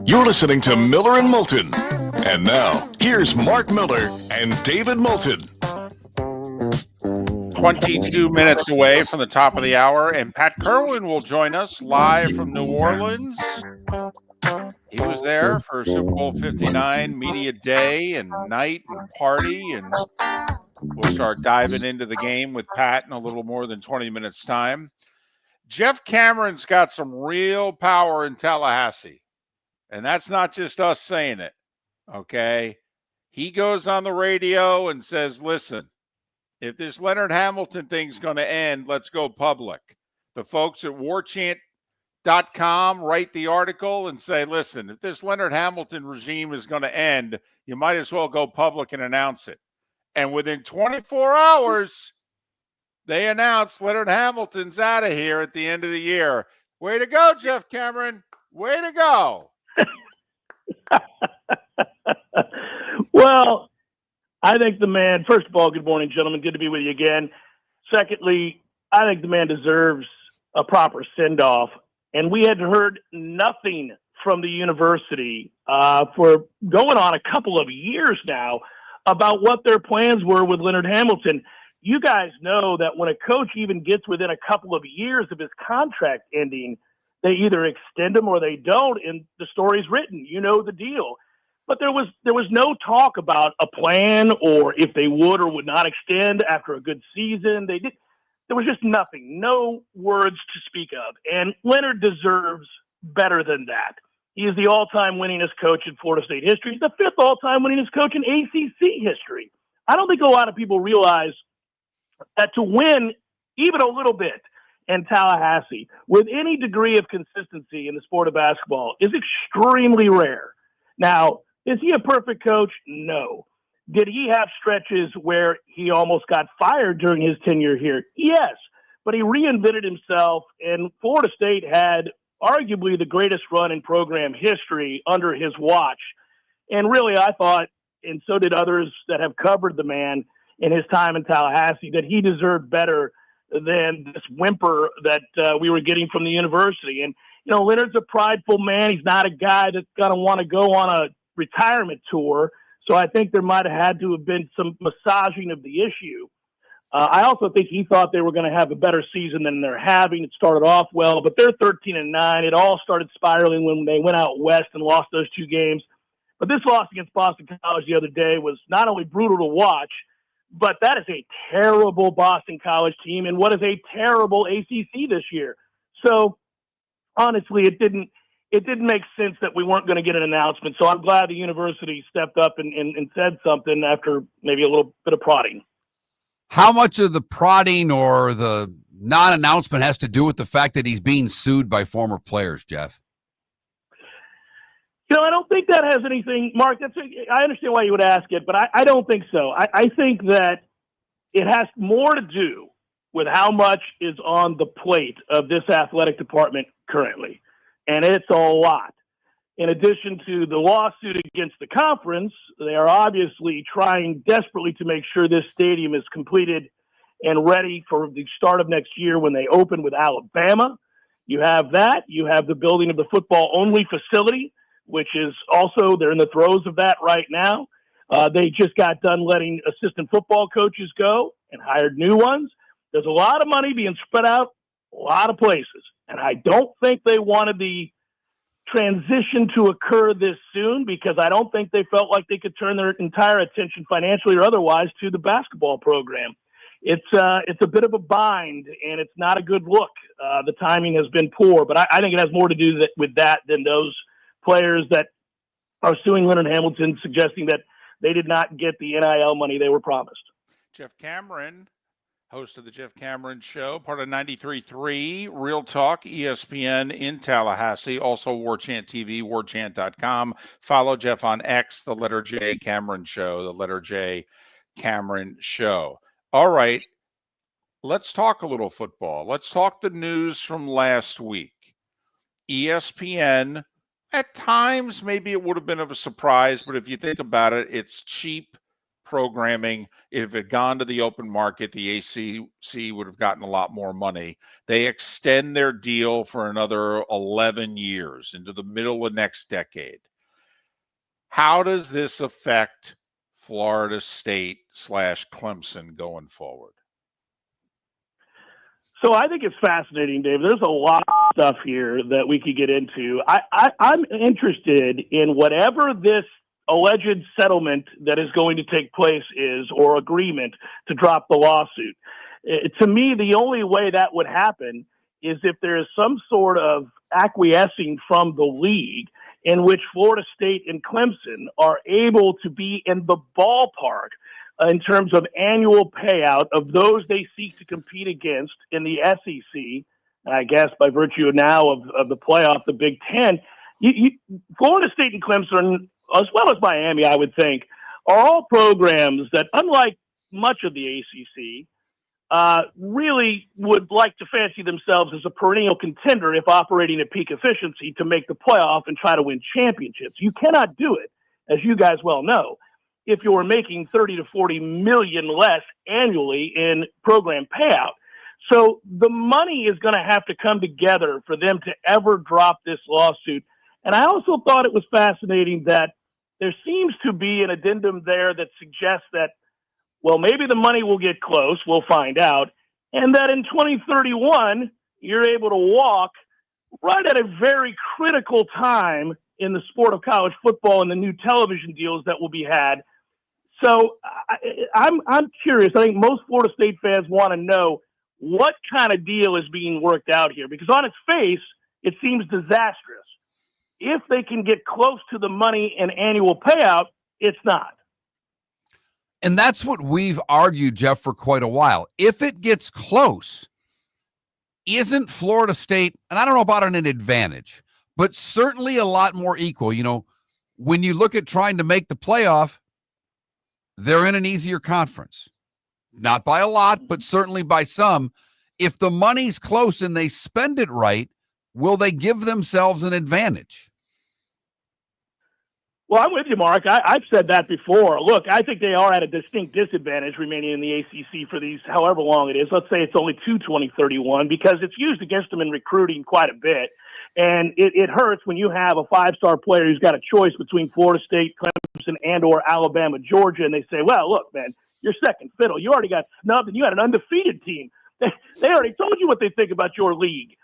You're listening to Miller and Moulton. And now, here's Mark Miller and David Moulton.
22 minutes away from the top of the hour, and Pat Kirwan will join us live from New Orleans. He was there for Super Bowl 59 media day and night and party, and we'll start diving into the game with Pat in a little more than 20 minutes' time. Jeff Cameron's got some real power in Tallahassee, and that's not just us saying it, okay? He goes on the radio and says, listen, if this Leonard Hamilton thing's going to end, let's go public. The folks at warchant.com write the article and say, listen, if this Leonard Hamilton regime is going to end, you might as well go public and announce it. And within 24 hours, they announced Leonard Hamilton's out of here at the end of the year. Way to go, Jeff Cameron. Way to go.
Well, I think the man, first of all, good morning, gentlemen. Good to be with you again. Secondly, I think the man deserves a proper send-off. And we had heard nothing from the university for going on a couple of years now about what their plans were with Leonard Hamilton. You guys know that when a coach even gets within a couple of years of his contract ending, they either extend him or they don't, and the story's written. You know the deal. But there was no talk about a plan or if they would or would not extend after a good season. There was just nothing, no words to speak of. And Leonard deserves better than that. He is the all-time winningest coach in Florida State history. He's the fifth all-time winningest coach in ACC history. I don't think a lot of people realize that to win even a little bit in Tallahassee with any degree of consistency in the sport of basketball is extremely rare. Now, is he a perfect coach? No. Did he have stretches where he almost got fired during his tenure here? Yes. But he reinvented himself, and Florida State had arguably the greatest run in program history under his watch. And really, I thought, and so did others that have covered the man in his time in Tallahassee, that he deserved better than this whimper that we were getting from the university. And, you know, Leonard's a prideful man. He's not a guy that's going to want to go on a retirement tour. So I think there might have had to have been some massaging of the issue. I also think he thought they were going to have a better season than they're having. It started off well, but they're 13-9. It all started spiraling when they went out west and lost those two games. But this loss against Boston College the other day was not only brutal to watch, But that is a terrible Boston College team, and what is a terrible ACC this year. So honestly, it didn't make sense that we weren't going to get an announcement. So I'm glad the university stepped up and said something after maybe a little bit of prodding.
How much of the prodding or the non-announcement has to do with the fact that he's being sued by former players, Jeff?
I don't think that has anything, Mark. I understand why you would ask it, but I don't think so. I think that it has more to do with how much is on the plate of this athletic department currently. And it's a lot. In addition to the lawsuit against the conference, they are obviously trying desperately to make sure this stadium is completed and ready for the start of next year when they open with Alabama. You have that. You have the building of the football-only facility, which is also, they're in the throes of that right now. They just got done letting assistant football coaches go and hired new ones. There's a lot of money being spread out a lot of places. And I don't think they wanted the transition to occur this soon because I don't think they felt like they could turn their entire attention financially or otherwise to the basketball program. It's a bit of a bind, and it's not a good look. The timing has been poor, but I think it has more to do with that than those players that are suing Leonard Hamilton, suggesting that they did not get the NIL money they were promised.
Jeff Cameron, host of the Jeff Cameron Show, part of 93.3 Real Talk, ESPN in Tallahassee, also War Chant TV, warchant.com. Follow Jeff on X, the letter J Cameron Show, the letter J Cameron Show. All right, let's talk a little football. Let's talk the news from last week. ESPN, at times, maybe it would have been of a surprise, but if you think about it, it's cheap programming. If it had gone to the open market, the ACC would have gotten a lot more money. They extend their deal for another 11 years into the middle of next decade. How does this affect Florida State / Clemson going forward?
So I think it's fascinating, Dave. There's a lot of stuff here that we could get into. I'm interested in whatever this alleged settlement that is going to take place is, or agreement to drop the lawsuit. To me, the only way that would happen is if there is some sort of acquiescing from the league in which Florida State and Clemson are able to be in the ballpark in terms of annual payout of those they seek to compete against in the SEC, and I guess by virtue now of the playoff, the Big Ten. Florida State and Clemson, as well as Miami, I would think, are all programs that, unlike much of the ACC, really would like to fancy themselves as a perennial contender if operating at peak efficiency to make the playoff and try to win championships. You cannot do it, as you guys well know, if you're making 30 to 40 million less annually in program payout. So the money is going to have to come together for them to ever drop this lawsuit. And I also thought it was fascinating that there seems to be an addendum there that suggests that, well, maybe the money will get close, we'll find out, and that in 2031, you're able to walk right at a very critical time in the sport of college football and the new television deals that will be had. So I'm curious. I think most Florida State fans want to know what kind of deal is being worked out here, because on its face, it seems disastrous. If they can get close to the money and annual payout, it's not.
And that's what we've argued, Jeff, for quite a while. If it gets close, isn't Florida State, and I don't know about an advantage, but certainly a lot more equal. You know, when you look at trying to make the playoff, they're in an easier conference. Not by a lot, but certainly by some. If the money's close and they spend it right, will they give themselves an advantage?
Well, I'm with you, Mark. I've said that before. Look, I think they are at a distinct disadvantage remaining in the ACC for these however long it is. Let's say it's only to 2031 because it's used against them in recruiting quite a bit. And it hurts when you have a five-star player who's got a choice between Florida State, Clemson, and or Alabama, Georgia, and they say, well, look, man, you're second fiddle. You already got snubbed, and you had an undefeated team. They already told you what they think about your league.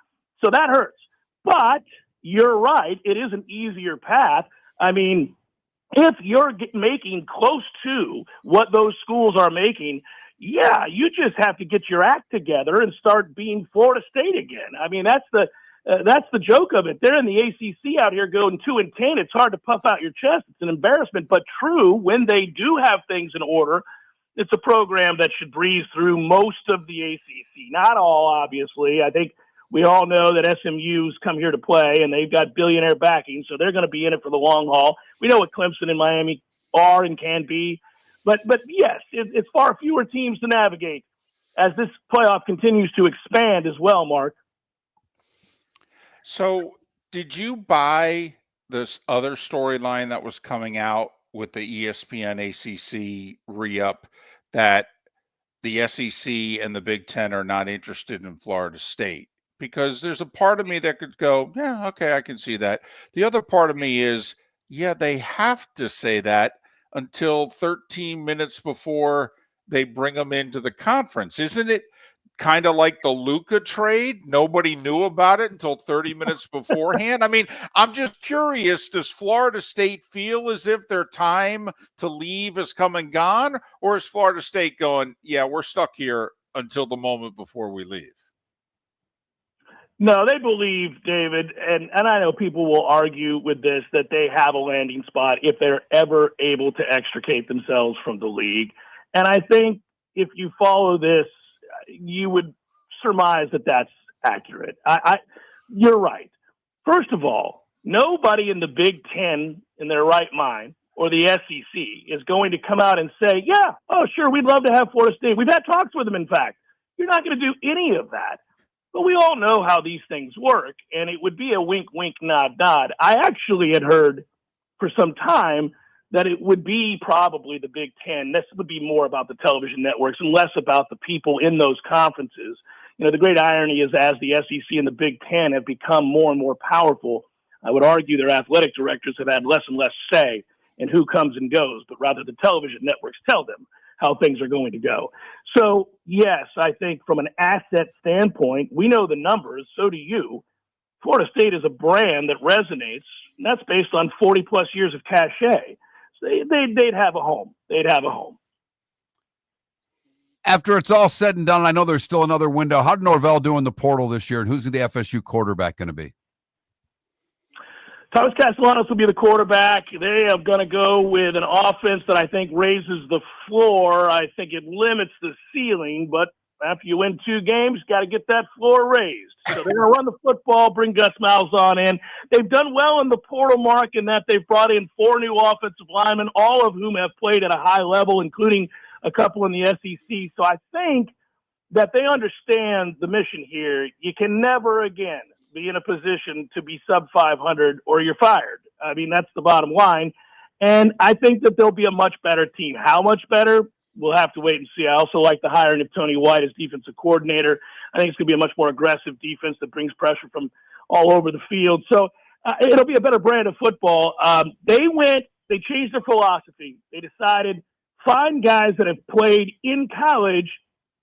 So that hurts. But you're right. It is an easier path. I mean, if you're making close to what those schools are making, yeah, you just have to get your act together and start being Florida State again. I mean, that's the joke of it. They're in the ACC out here going 2-10. It's hard to puff out your chest. It's an embarrassment, but true, when they do have things in order, it's a program that should breeze through most of the ACC. Not all, obviously. I think we all know that SMU's come here to play, and they've got billionaire backing, so they're going to be in it for the long haul. We know what Clemson and Miami are and can be. But yes, it's far fewer teams to navigate as this playoff continues to expand as well, Mark.
So did you buy this other storyline that was coming out with the ESPN ACC re-up that the SEC and the Big Ten are not interested in Florida State? Because there's a part of me that could go, yeah, okay, I can see that. The other part of me is, yeah, they have to say that until 13 minutes before they bring them into the conference. Isn't it kind of like the Luka trade? Nobody knew about it until 30 minutes beforehand. I mean, I'm just curious, does Florida State feel as if their time to leave has come and gone? Or is Florida State going, yeah, we're stuck here until the moment before we leave?
No, they believe, David, and I know people will argue with this, that they have a landing spot if they're ever able to extricate themselves from the league. And I think if you follow this, you would surmise that that's accurate. You're right. First of all, nobody in the Big Ten in their right mind or the SEC is going to come out and say, yeah, oh, sure, we'd love to have Florida State. We've had talks with them, in fact. You're not going to do any of that. But we all know how these things work, and it would be a wink, wink, nod, nod. I actually had heard for some time that it would be probably the Big Ten. This would be more about the television networks and less about the people in those conferences. You know, the great irony is as the SEC and the Big Ten have become more and more powerful, I would argue their athletic directors have had less and less say in who comes and goes, but rather the television networks tell them how things are going to go. So, yes, I think from an asset standpoint, we know the numbers, so do you. Florida State is a brand that resonates, and that's based on 40-plus years of cachet. So they'd have a home. They'd have a home.
After it's all said and done, I know there's still another window. How did Norvell do in the portal this year, and who's the FSU quarterback going to be?
Thomas Castellanos will be the quarterback. They are going to go with an offense that I think raises the floor. I think it limits the ceiling, but after you win 2 games, got to get that floor raised. So they're going to run the football, bring Gus Malzahn in. They've done well in the portal, Mark, in that they've brought in 4 new offensive linemen, all of whom have played at a high level, including a couple in the SEC. So I think that they understand the mission here. You can never again be in a position to be sub 500 or you're fired. I mean, that's the bottom line. And I think that they'll be a much better team. How much better? We'll have to wait and see. I also like the hiring of Tony White as defensive coordinator. I think it's going to be a much more aggressive defense that brings pressure from all over the field. So it'll be a better brand of football. They changed their philosophy. They decided find guys that have played in college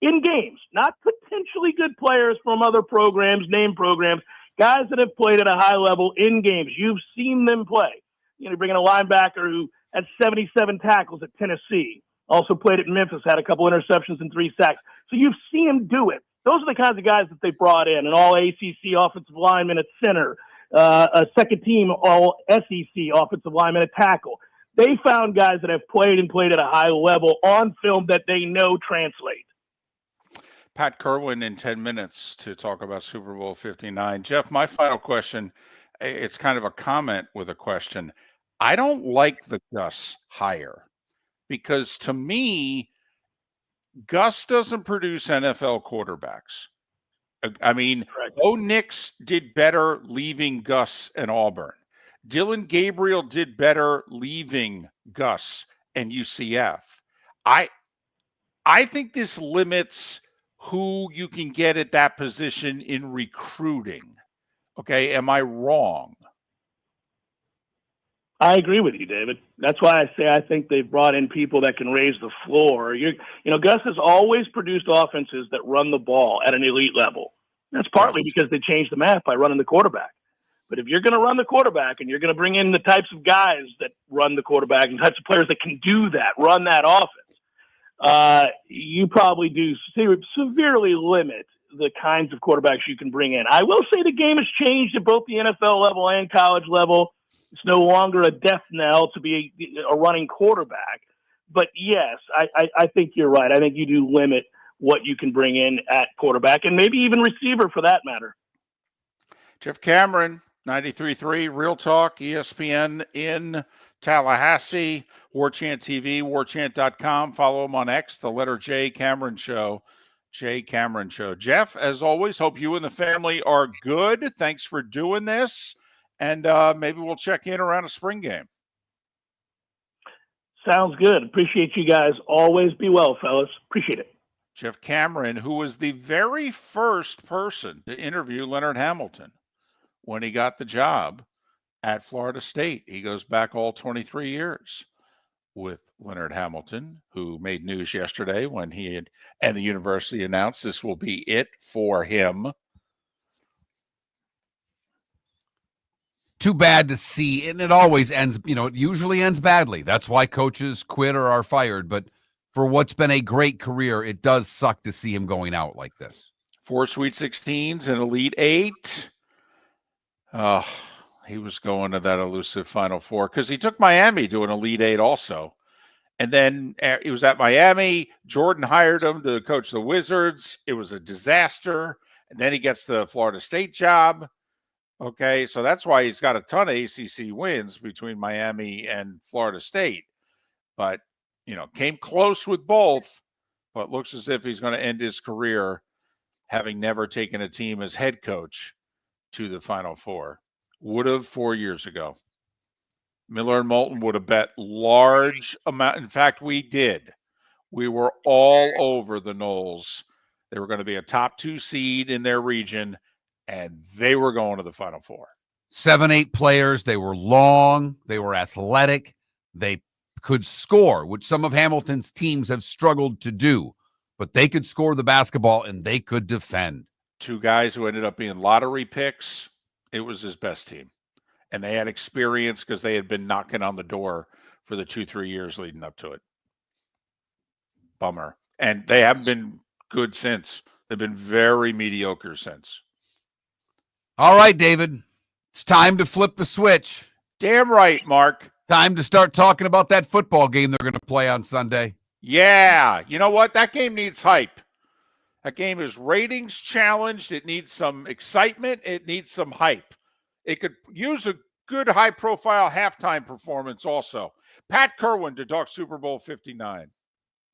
in games, not potentially good players from other programs, name programs, guys that have played at a high level in games. You've seen them play. You know, you bring in a linebacker who had 77 tackles at Tennessee, also played at Memphis, had a couple interceptions and 3 sacks. So you've seen him do it. Those are the kinds of guys that they brought in, an all-ACC offensive lineman at center, a second-team all-SEC offensive lineman at tackle. They found guys that have played at a high level on film that they know translate.
Pat Kirwan in 10 minutes to talk about Super Bowl 59. Jeff, my final question, it's kind of a comment with a question. I don't like the Gus hire because to me, Gus doesn't produce NFL quarterbacks. I mean, Bo Nix did better leaving Gus and Auburn. Dylan Gabriel did better leaving Gus and UCF. I think this limits who you can get at that position in recruiting. Okay, am I wrong?
I agree with you, David. That's why I say I think they've brought in people that can raise the floor. You know, Gus has always produced offenses that run the ball at an elite level. That's partly because they changed the math by running the quarterback. But if you're going to run the quarterback and you're going to bring in the types of guys that run the quarterback and types of players that can do that, run that offense, you probably do severely limit the kinds of quarterbacks you can bring in. I will say the game has changed at both the NFL level and college level. It's no longer a death knell to be a running quarterback. But yes, I think you're right. I think you do limit what you can bring in at quarterback and maybe even receiver for that matter.
Jeff Cameron, 93.3 Real Talk, ESPN in Tallahassee, Warchant TV, warchant.com. Follow him on X, the letter J, Cameron Show. J. Cameron Show. Jeff, as always, hope you and the family are good. Thanks for doing this. And maybe we'll check in around a spring game.
Sounds good. Appreciate you guys. Always be well, fellas. Appreciate it.
Jeff Cameron, who was the very first person to interview Leonard Hamilton when he got the job at Florida State. He goes back all 23 years with Leonard Hamilton, who made news yesterday when he and the university announced this will be it for him.
Too bad to see, and it always ends, it usually ends badly. That's why coaches quit or are fired. But for what's been a great career, it does suck to see him going out like this.
4 Sweet 16s and Elite 8. He was going to that elusive Final Four because he took Miami to an Elite 8 also. And then he was at Miami. Jordan hired him to coach the Wizards. It was a disaster. And then he gets the Florida State job. Okay, so that's why he's got a ton of ACC wins between Miami and Florida State. But, came close with both, but looks as if he's going to end his career having never taken a team as head coach to the Final Four. Would have 4 years ago. Miller and Moulton would have bet large amount. In fact, we did. We were all over the Noles. They were going to be a top 2 seed in their region, and they were going to the Final Four.
7-8 players. They were long. They were athletic. They could score, which some of Hamilton's teams have struggled to do. But they could score the basketball, and they could defend.
2 guys who ended up being lottery picks. It was his best team. And they had experience because they had been knocking on the door for the 2-3 years leading up to it. Bummer. And they haven't been good since. They've been very mediocre since.
All right, David. It's time to flip the switch.
Damn right, Mark.
Time to start talking about that football game they're going to play on Sunday.
Yeah. You know what? That game needs hype. That game is ratings challenged. It needs some excitement. It needs some hype. It could use a good high-profile halftime performance also. Pat Kirwan to talk Super Bowl 59.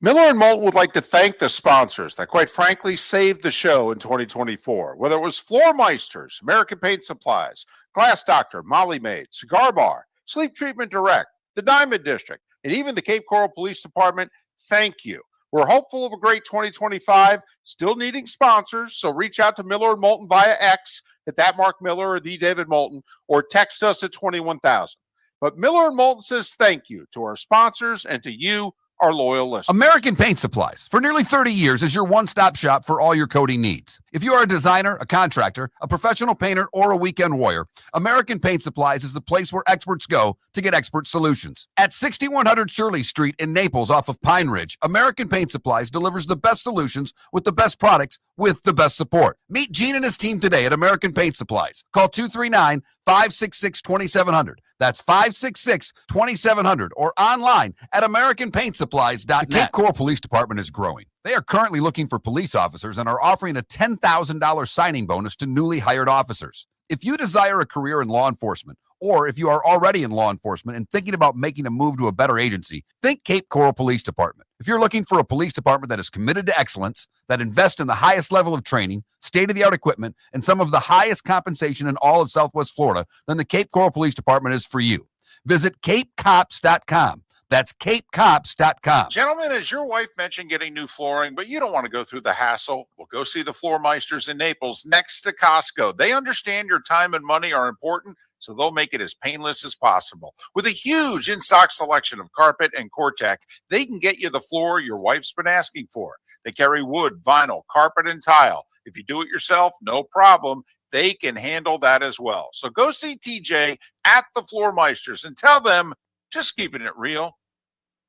Miller and Moulton would like to thank the sponsors that, quite frankly, saved the show in 2024. Whether it was Floor Meisters, American Paint Supplies, Glass Doctor, Molly Maid, Cigar Bar, Sleep Treatment Direct, the Diamond District, and even the Cape Coral Police Department, thank you. We're hopeful of a great 2025, still needing sponsors, so reach out to Miller and Moulton via X at that Mark Miller or the David Moulton, or text us at 21,000. But Miller and Moulton says thank you to our sponsors and to you, our loyal listeners.
American Paint Supplies, for nearly 30 years, is your one-stop shop for all your coating needs. If you are a designer, a contractor, a professional painter, or a weekend warrior, American Paint Supplies is the place where experts go to get expert solutions. At 6100 Shirley Street in Naples off of Pine Ridge, American Paint Supplies delivers the best solutions with the best products with the best support. Meet Gene and his team today at American Paint Supplies. Call 239-566-2700. That's 566-2700 or online at AmericanPaintSupplies.net. The Cape Coral Police Department is growing. They are currently looking for police officers and are offering a $10,000 signing bonus to newly hired officers. If you desire a career in law enforcement, or if you are already in law enforcement and thinking about making a move to a better agency, think Cape Coral Police Department. If you're looking for a police department that is committed to excellence, that invests in the highest level of training, state-of-the-art equipment, and some of the highest compensation in all of Southwest Florida, then the Cape Coral Police Department is for you. Visit capecops.com. That's capecops.com.
Gentlemen, as your wife mentioned getting new flooring, but you don't want to go through the hassle, well, go see the Floor Meisters in Naples next to Costco. They understand your time and money are important, so they'll make it as painless as possible. With a huge in-stock selection of carpet and Cortec, they can get you the floor your wife's been asking for. They carry wood, vinyl, carpet, and tile. If you do it yourself, no problem. They can handle that as well. So go see TJ at the Floor Meisters and tell them, just keeping it real.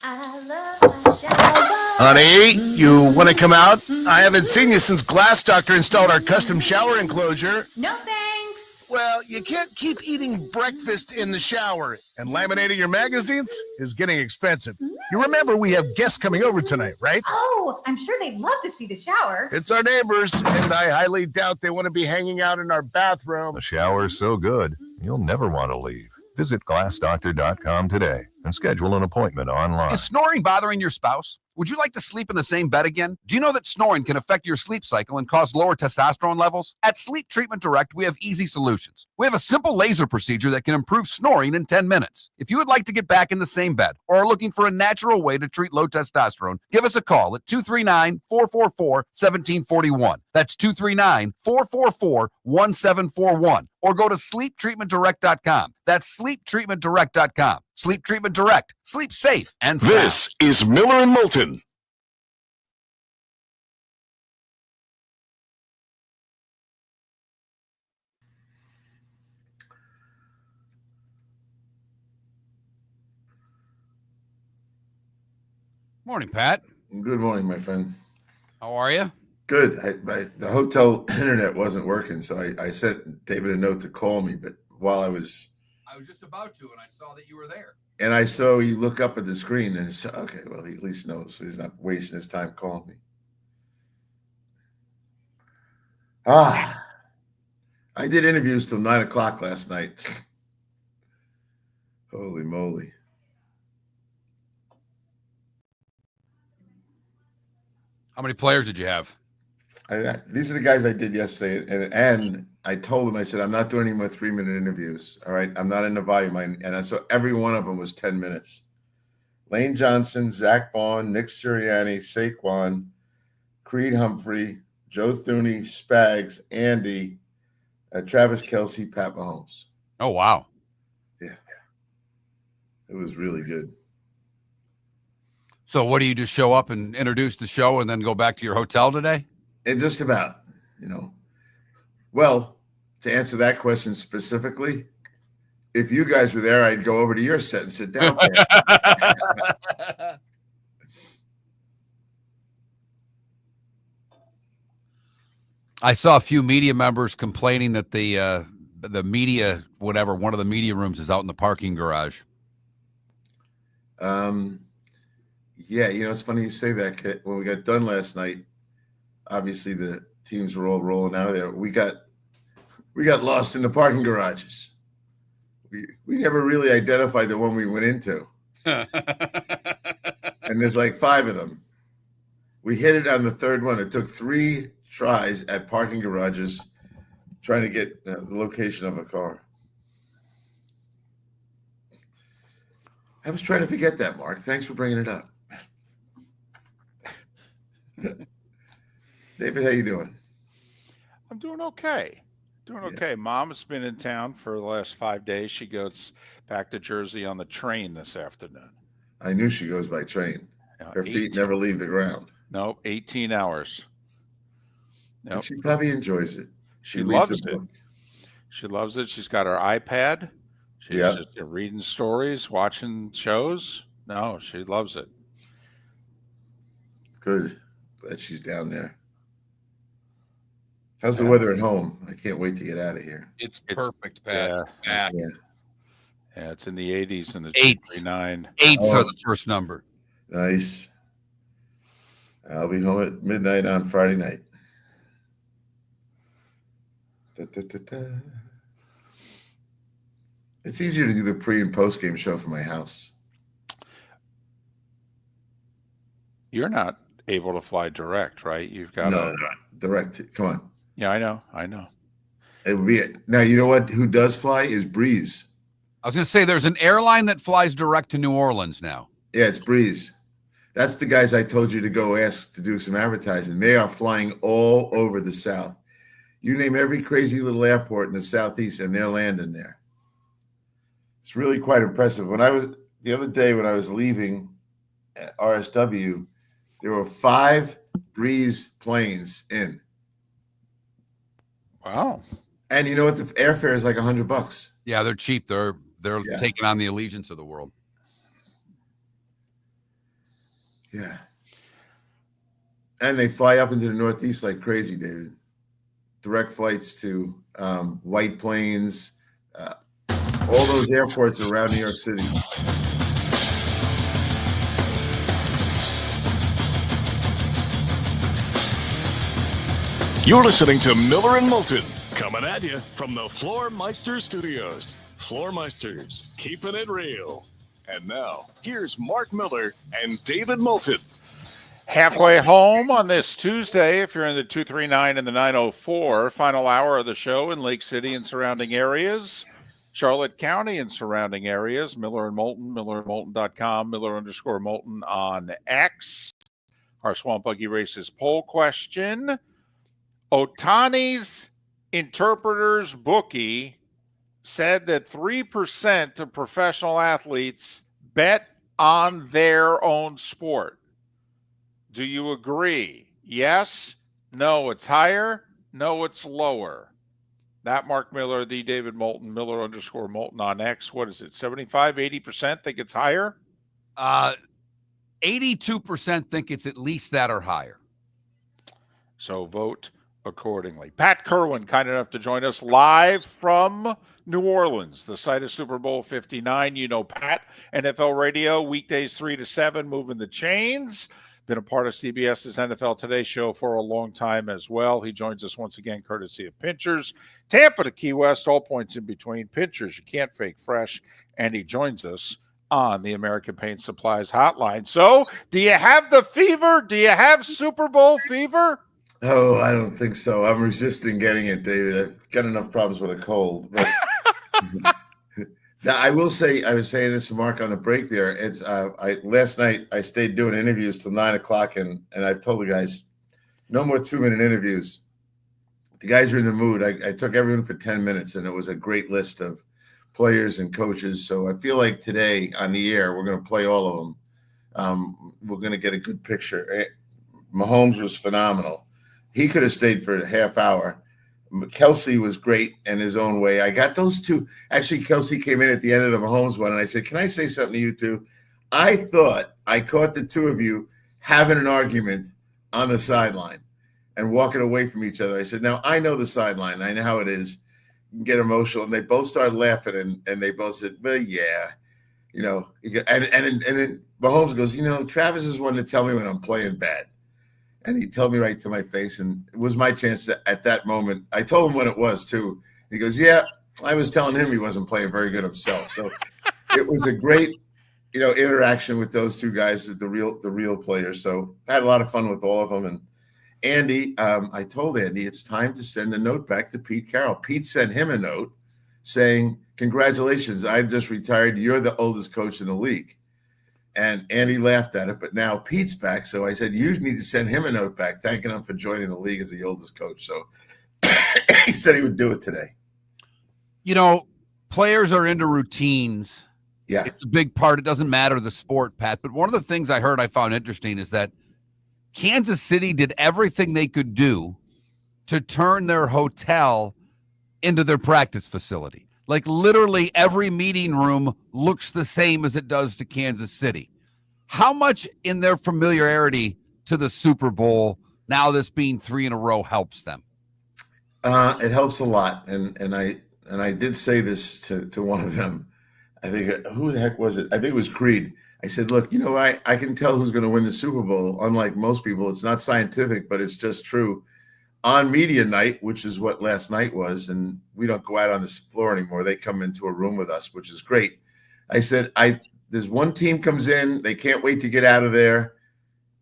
I love my shower.
Honey, you want to come out? I haven't seen you since Glass Doctor installed our custom shower enclosure.
No thanks.
Well, you can't keep eating breakfast in the shower, and laminating your magazines is getting expensive. You remember we have guests coming over tonight, right?
Oh, I'm sure they'd love to see the shower.
It's our neighbors, and I highly doubt they want to be hanging out in our bathroom.
The shower's so good, you'll never want to leave. Visit glassdoctor.com today and schedule an appointment online.
Is snoring bothering your spouse? Would you like to sleep in the same bed again? Do you know that snoring can affect your sleep cycle and cause lower testosterone levels? At Sleep Treatment Direct, we have easy solutions. We have a simple laser procedure that can improve snoring in 10 minutes. If you would like to get back in the same bed or are looking for a natural way to treat low testosterone, give us a call at 239-444-1741. That's 239-444-1741. Or go to sleeptreatmentdirect.com. That's sleeptreatmentdirect.com. Sleep Treatment Direct. Sleep safe and sound.
This is Miller and Moulton.
Morning, Pat.
Good morning, my friend.
How are you?
Good. The hotel internet wasn't working, so I sent David a note to call me, but while I was
just about to, and I saw that you were there.
and I saw you look up at the screen and said, okay, well, he at least knows, so he's not wasting his time calling me. I did interviews till 9:00 last night. Holy moly.
How many players did you have?
These are the guys I did yesterday, and I told them, I said, I'm not doing any more 3-minute interviews. All right, I'm not in the volume, and so every one of them was 10 minutes. Lane Johnson, Zach Bond, Nick Sirianni, Saquon, Creed Humphrey, Joe Thuney, Spags, Andy, Travis Kelce, Pat Mahomes.
Oh, wow.
Yeah, it was really good.
So what do you just show up and introduce the show and then go back to your hotel today?
And just about, Well, to answer that question specifically, if you guys were there, I'd go over to your set and sit down.
I saw a few media members complaining that the media, whatever, one of the media rooms is out in the parking garage.
Yeah, it's funny you say that. When we got done last night, obviously the teams were all rolling out of there. We got lost in the parking garages. We never really identified the one we went into. And there's like 5 of them. We hit it on the third one. It took 3 tries at parking garages trying to get the location of a car. I was trying to forget that, Mark. Thanks for bringing it up. David, how you doing?
I'm doing okay. Okay. Mom's been in town for the last 5 days. She goes back to Jersey on the train this afternoon.
I knew she goes by train. Her feet never leave the ground.
No, 18 hours.
Nope. She probably enjoys it.
She loves it. She loves it. She's got her iPad. She's just reading stories, watching shows. No, she loves it.
Good. Glad she's down there. How's the weather at home? I can't wait to get out of here.
It's perfect, Pat.
Yeah, it's in the 80s and the
239. 8s are the first number.
Nice. I'll be home at midnight on Friday night. It's easier to do the pre and post game show from my house.
You're not able to fly direct, right? You've got
no direct. Come on.
Yeah, I know.
It would be now. You know what? Who does fly is Breeze.
I was going to say there's an airline that flies direct to New Orleans now.
Yeah, it's Breeze. That's the guys I told you to go ask to do some advertising. They are flying all over the South. You name every crazy little airport in the Southeast, and they're landing there. It's really quite impressive. The other day when I was leaving RSW, there were 5 Breeze planes in.
Wow.
And you know what? The airfare is like $100.
Yeah, they're cheap. They're
Yeah.
taking on the allegiance of the world.
Yeah. And they fly up into the Northeast like crazy, David. Direct flights to White Plains, all those airports around New York City.
You're listening to Miller and Moulton, coming at you from the Floor Meister Studios. Floor Meisters, keeping it real. And now, here's Mark Miller and David Moulton.
Halfway home on this Tuesday, if you're in the 239 and the 904, final hour of the show in Lake City and surrounding areas, Charlotte County and surrounding areas, Miller and Moulton, millerandmoulton.com, Miller_Moulton on X. Our Swamp Buggy Races poll question. Otani's interpreter's bookie said that 3% of professional athletes bet on their own sport. Do you agree? Yes? No, it's higher? No, it's lower. That Mark Miller, the David Moulton, Miller_Moulton on X. What is it, 75, 80% think it's higher?
82% think it's at least that or higher.
So vote accordingly. Pat Kirwan, kind enough to join us live from New Orleans, the site of Super Bowl 59. You know Pat, NFL Radio, weekdays 3 to 7, moving the chains. Been a part of CBS's NFL Today show for a long time as well. He joins us once again, courtesy of Pinchers. Tampa to Key West, all points in between. Pinchers, you can't fake fresh. And he joins us on the American Paint Supplies hotline. So, do you have the fever? Do you have Super Bowl fever?
Oh, I don't think so. I'm resisting getting it, David. I've got enough problems with a cold. But now, I will say, I was saying this to Mark on the break there. It's last night I stayed doing interviews till 9 o'clock, and I've told the guys, no more 2-minute interviews. The guys are in the mood. I took everyone for 10 minutes, and it was a great list of players and coaches. So I feel like today on the air, we're going to play all of them. We're going to get a good picture. Mahomes was phenomenal. He could have stayed for a half hour. Kelsey was great in his own way. I got those two. Actually, Kelsey came in at the end of the Mahomes one, and I said, can I say something to you two? I thought I caught the two of you having an argument on the sideline and walking away from each other. I said, now, I know the sideline. I know how it is. You can get emotional. And they both started laughing, and they both said, well, yeah. You know, and then Mahomes goes, you know, Travis is one to tell me when I'm playing bad. And he told me right to my face, and it was my chance to, at that moment. I told him what it was, too. He goes, yeah, I was telling him he wasn't playing very good himself. So it was a great, interaction with those two guys, the real players. So I had a lot of fun with all of them. And Andy, I told Andy it's time to send a note back to Pete Carroll. Pete sent him a note saying, congratulations, I just retired. You're the oldest coach in the league. And Andy laughed at it, but now Pete's back. So I said, you need to send him a note back, thanking him for joining the league as the oldest coach. So he said he would do it today.
Players are into routines.
Yeah.
It's a big part. It doesn't matter the sport, Pat. But one of the things I heard I found interesting is that Kansas City did everything they could do to turn their hotel into their practice facility. Like literally every meeting room looks the same as it does to Kansas City. How much in their familiarity to the Super Bowl, now this being 3 in a row, helps them?
It helps a lot. And I did say this to one of them. I think, who the heck was it? I think it was Creed. I said, look, I can tell who's going to win the Super Bowl. Unlike most people, it's not scientific, but it's just true. On media night, which is what last night was, and we don't go out on this floor anymore. They come into a room with us, which is great. I said, there's one team comes in, they can't wait to get out of there.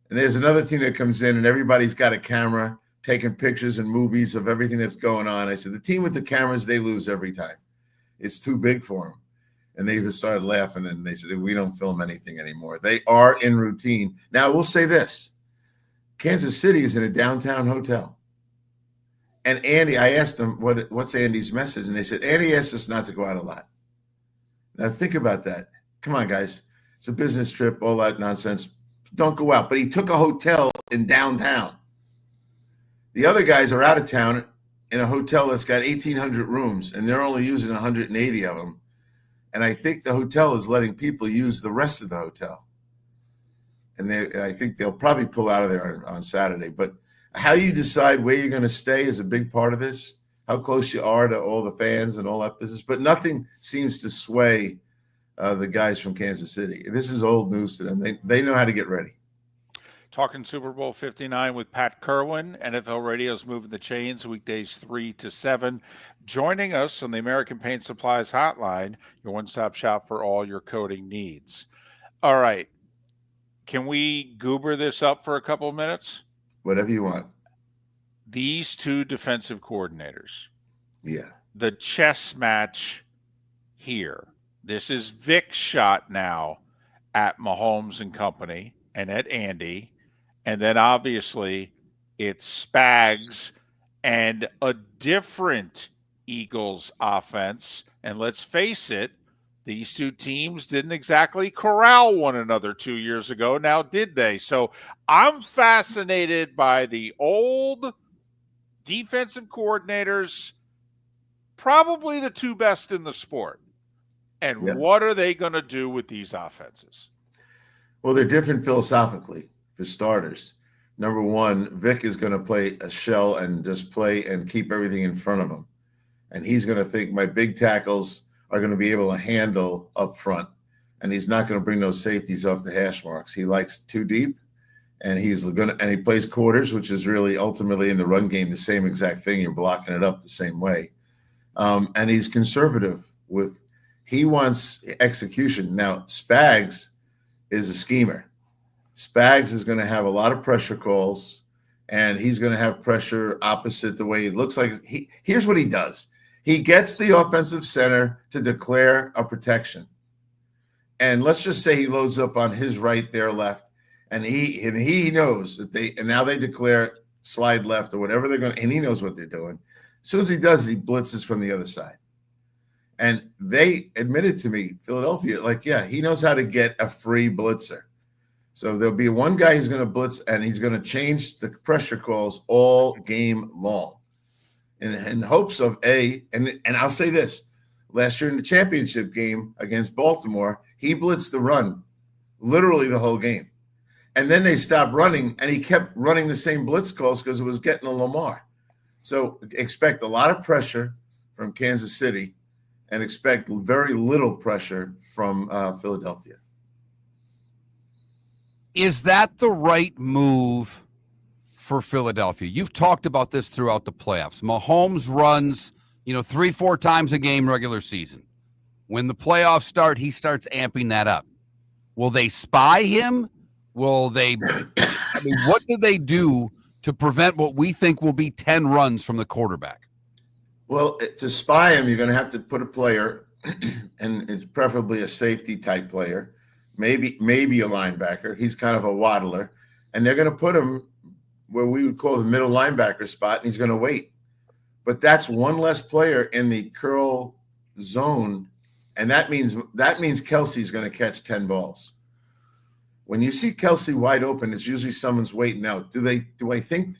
And there's another team that comes in, and everybody's got a camera taking pictures and movies of everything that's going on. I said, the team with the cameras, they lose every time. It's too big for them. And they just started laughing, and they said, we don't film anything anymore. They are in routine. Now, we'll say this. Kansas City is in a downtown hotel. And Andy, I asked them, what's Andy's message? And they said, Andy asked us not to go out a lot. Now, think about that. Come on, guys. It's a business trip, all that nonsense. Don't go out. But he took a hotel in downtown. The other guys are out of town, in a hotel that's got 1,800 rooms, and they're only using 180 of them. And I think the hotel is letting people use the rest of the hotel. And I think they'll probably pull out of there on Saturday. But how you decide where you're going to stay is a big part of this, how close you are to all the fans and all that business. But nothing seems to sway the guys from Kansas City. This is old news to them. They know how to get ready.
Talking Super Bowl 59 with Pat Kirwan, NFL Radio's Moving the Chains, weekdays 3 to 7. Joining us on the American Paint Supplies Hotline, your one-stop shop for all your coating needs. All right. Can we goober this up for a couple of minutes?
Whatever you want.
These two defensive coordinators.
Yeah.
The chess match here. This is Vic's shot now at Mahomes and company and at Andy. And then obviously it's Spags and a different Eagles offense. And let's face it, these two teams didn't exactly corral one another 2 years ago. Now, did they? So I'm fascinated by the old defensive coordinators, probably the two best in the sport. And what are they going to do with these offenses?
Well, they're different philosophically, for starters. Number one, Vic is going to play a shell and just play and keep everything in front of him. And he's going to think my big tackles are going to be able to handle up front. And he's not going to bring those safeties off the hash marks. He likes too deep. And he plays quarters, which is really ultimately in the run game the same exact thing. You're blocking it up the same way. And he's conservative he wants execution. Now, Spags is a schemer. Spags is going to have a lot of pressure calls, and he's going to have pressure opposite the way it looks like. Here's what he does. He gets the offensive center to declare a protection. And let's just say he loads up on his right, their left, and he knows that now they declare slide left or whatever they're going to, and he knows what they're doing. As soon as he does it, he blitzes from the other side. And they admitted to me, Philadelphia, he knows how to get a free blitzer. So there'll be one guy who's going to blitz, and he's going to change the pressure calls all game long in hopes of and I'll say this. Last year in the championship game against Baltimore, he blitzed the run literally the whole game. And then they stopped running, and he kept running the same blitz calls because it was getting a Lamar. So expect a lot of pressure from Kansas City and expect very little pressure from Philadelphia.
Is that the right move for Philadelphia? You've talked about this throughout the playoffs. Mahomes runs, 3-4 times a game regular season. When the playoffs start, he starts amping that up. Will they spy him? What do they do to prevent what we think will be 10 runs from the quarterback?
Well, to spy him, you're going to have to put a player, and it's preferably a safety type player, maybe a linebacker. He's kind of a waddler, and they're going to put him where we would call the middle linebacker spot, and he's going to wait. But that's one less player in the curl zone, and that means Kelsey's going to catch 10 balls. When you see Kelsey wide open, it's usually someone's waiting out. Do I think?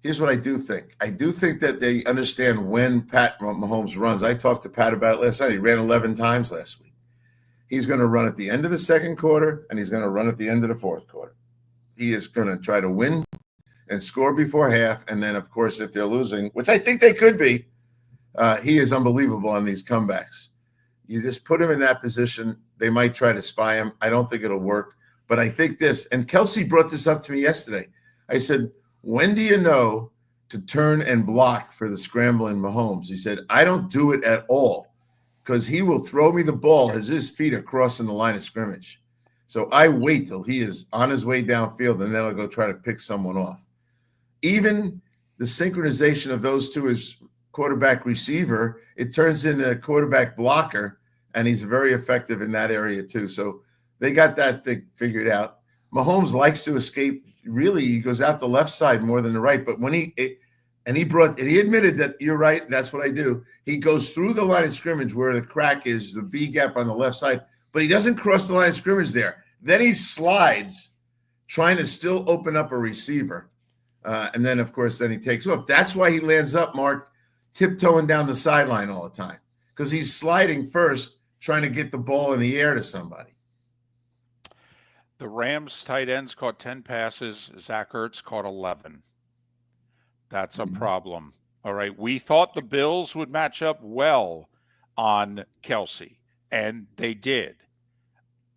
Here's what I do think. I do think that they understand when Pat Mahomes runs. I talked to Pat about it last night. He ran 11 times last week. He's going to run at the end of the second quarter, and he's going to run at the end of the fourth quarter. He is going to try to win and score before half. And then, of course, if they're losing, which I think they could be, he is unbelievable on these comebacks. You just put him in that position. They might try to spy him. I don't think it'll work. But I think this, and Kelsey brought this up to me yesterday. I said, when do you know to turn and block for the scrambling Mahomes? He said, I don't do it at all because he will throw me the ball as his feet are crossing the line of scrimmage. So I wait till he is on his way downfield, and then I'll go try to pick someone off. Even the synchronization of those two as quarterback receiver, it turns into a quarterback blocker, and he's very effective in that area too. So they got that thing figured out. Mahomes likes to escape. Really, he goes out the left side more than the right. But when he admitted that, you're right, that's what I do. He goes through the line of scrimmage where the crack is, the B gap on the left side, but he doesn't cross the line of scrimmage there. Then he slides, trying to still open up a receiver. And then, of course, then he takes off. That's why he lands up, Mark, tiptoeing down the sideline all the time, because he's sliding first, trying to get the ball in the air to somebody.
The Rams tight ends caught 10 passes. Zach Ertz caught 11. That's a problem. All right. We thought the Bills would match up well on Kelsey, and they did.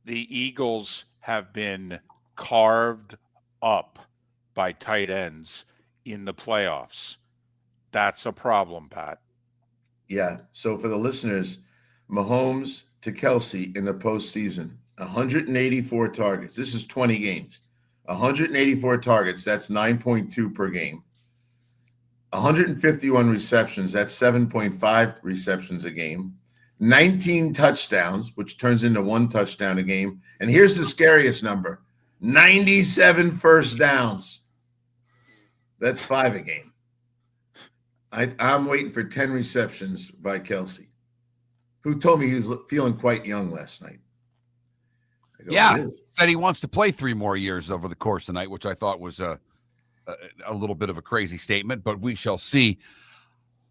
The Eagles have been carved up by tight ends in the playoffs. That's a problem, Pat.
Yeah. So for the listeners, Mahomes to Kelsey in the postseason, 184 targets. This is 20 games. 184 targets. That's 9.2 per game. 151 receptions. That's 7.5 receptions a game. 19 touchdowns, which turns into 1 touchdown a game. And here's the scariest number: 97 first downs. That's 5 a game. I'm waiting for 10 receptions by Kelsey, who told me he was feeling quite young last night.
Yeah, said he wants to play 3 more years over the course of the night, which I thought was a little bit of a crazy statement, but we shall see.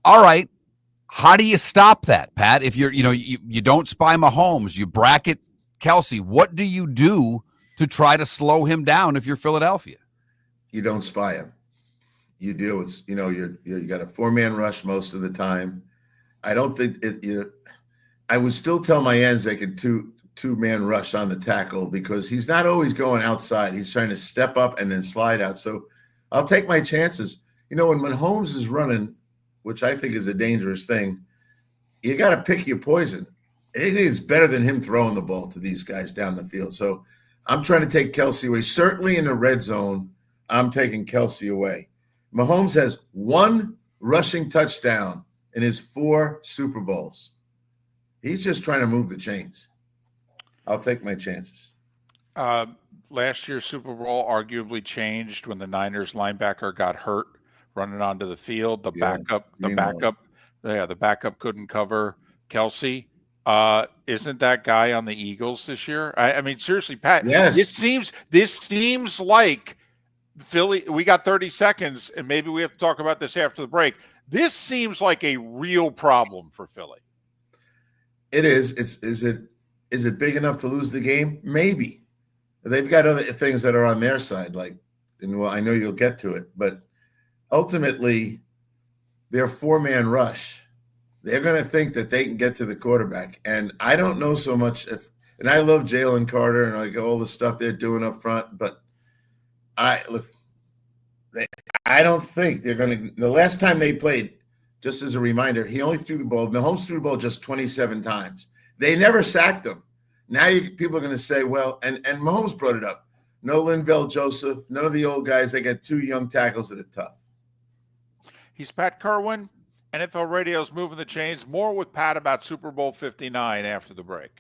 All right, how do you stop that, Pat? If you don't spy Mahomes, you bracket Kelsey. What do you do to try to slow him down if you're Philadelphia?
You don't spy him. You deal with, you got a 4-man rush most of the time. I don't think I would still tell my ends they could two-man rush on the tackle, because he's not always going outside. He's trying to step up and then slide out. So I'll take my chances. When Mahomes is running, which I think is a dangerous thing, you got to pick your poison. It is better than him throwing the ball to these guys down the field. So I'm trying to take Kelsey away. Certainly in the red zone, I'm taking Kelsey away. Mahomes has 1 rushing touchdown in his 4 Super Bowls. He's just trying to move the chains. I'll take my chances.
Last year's Super Bowl arguably changed when the Niners linebacker got hurt running onto the field. The backup couldn't cover Kelsey. Isn't that guy on the Eagles this year? I mean, seriously, Pat.
Yes.
This seems like Philly. We got 30 seconds, and maybe we have to talk about this after the break. This seems like a real problem for Philly.
It is. Is it big enough to lose the game? Maybe. They've got other things that are on their side, I know you'll get to it, but ultimately, their 4-man rush, they're going to think that they can get to the quarterback. And I don't know so much and I love Jalen Carter and all the stuff they're doing up front, but I don't think they're going to. The last time they played, just as a reminder, he only threw the ball. Mahomes threw the ball just 27 times. They never sacked him. Now people are going to say, well, and Mahomes brought it up. No Linval Joseph, none of the old guys. They got 2 young tackles that are tough.
He's Pat Kirwan. NFL Radio's Moving the Chains. More with Pat about Super Bowl 59 after the break.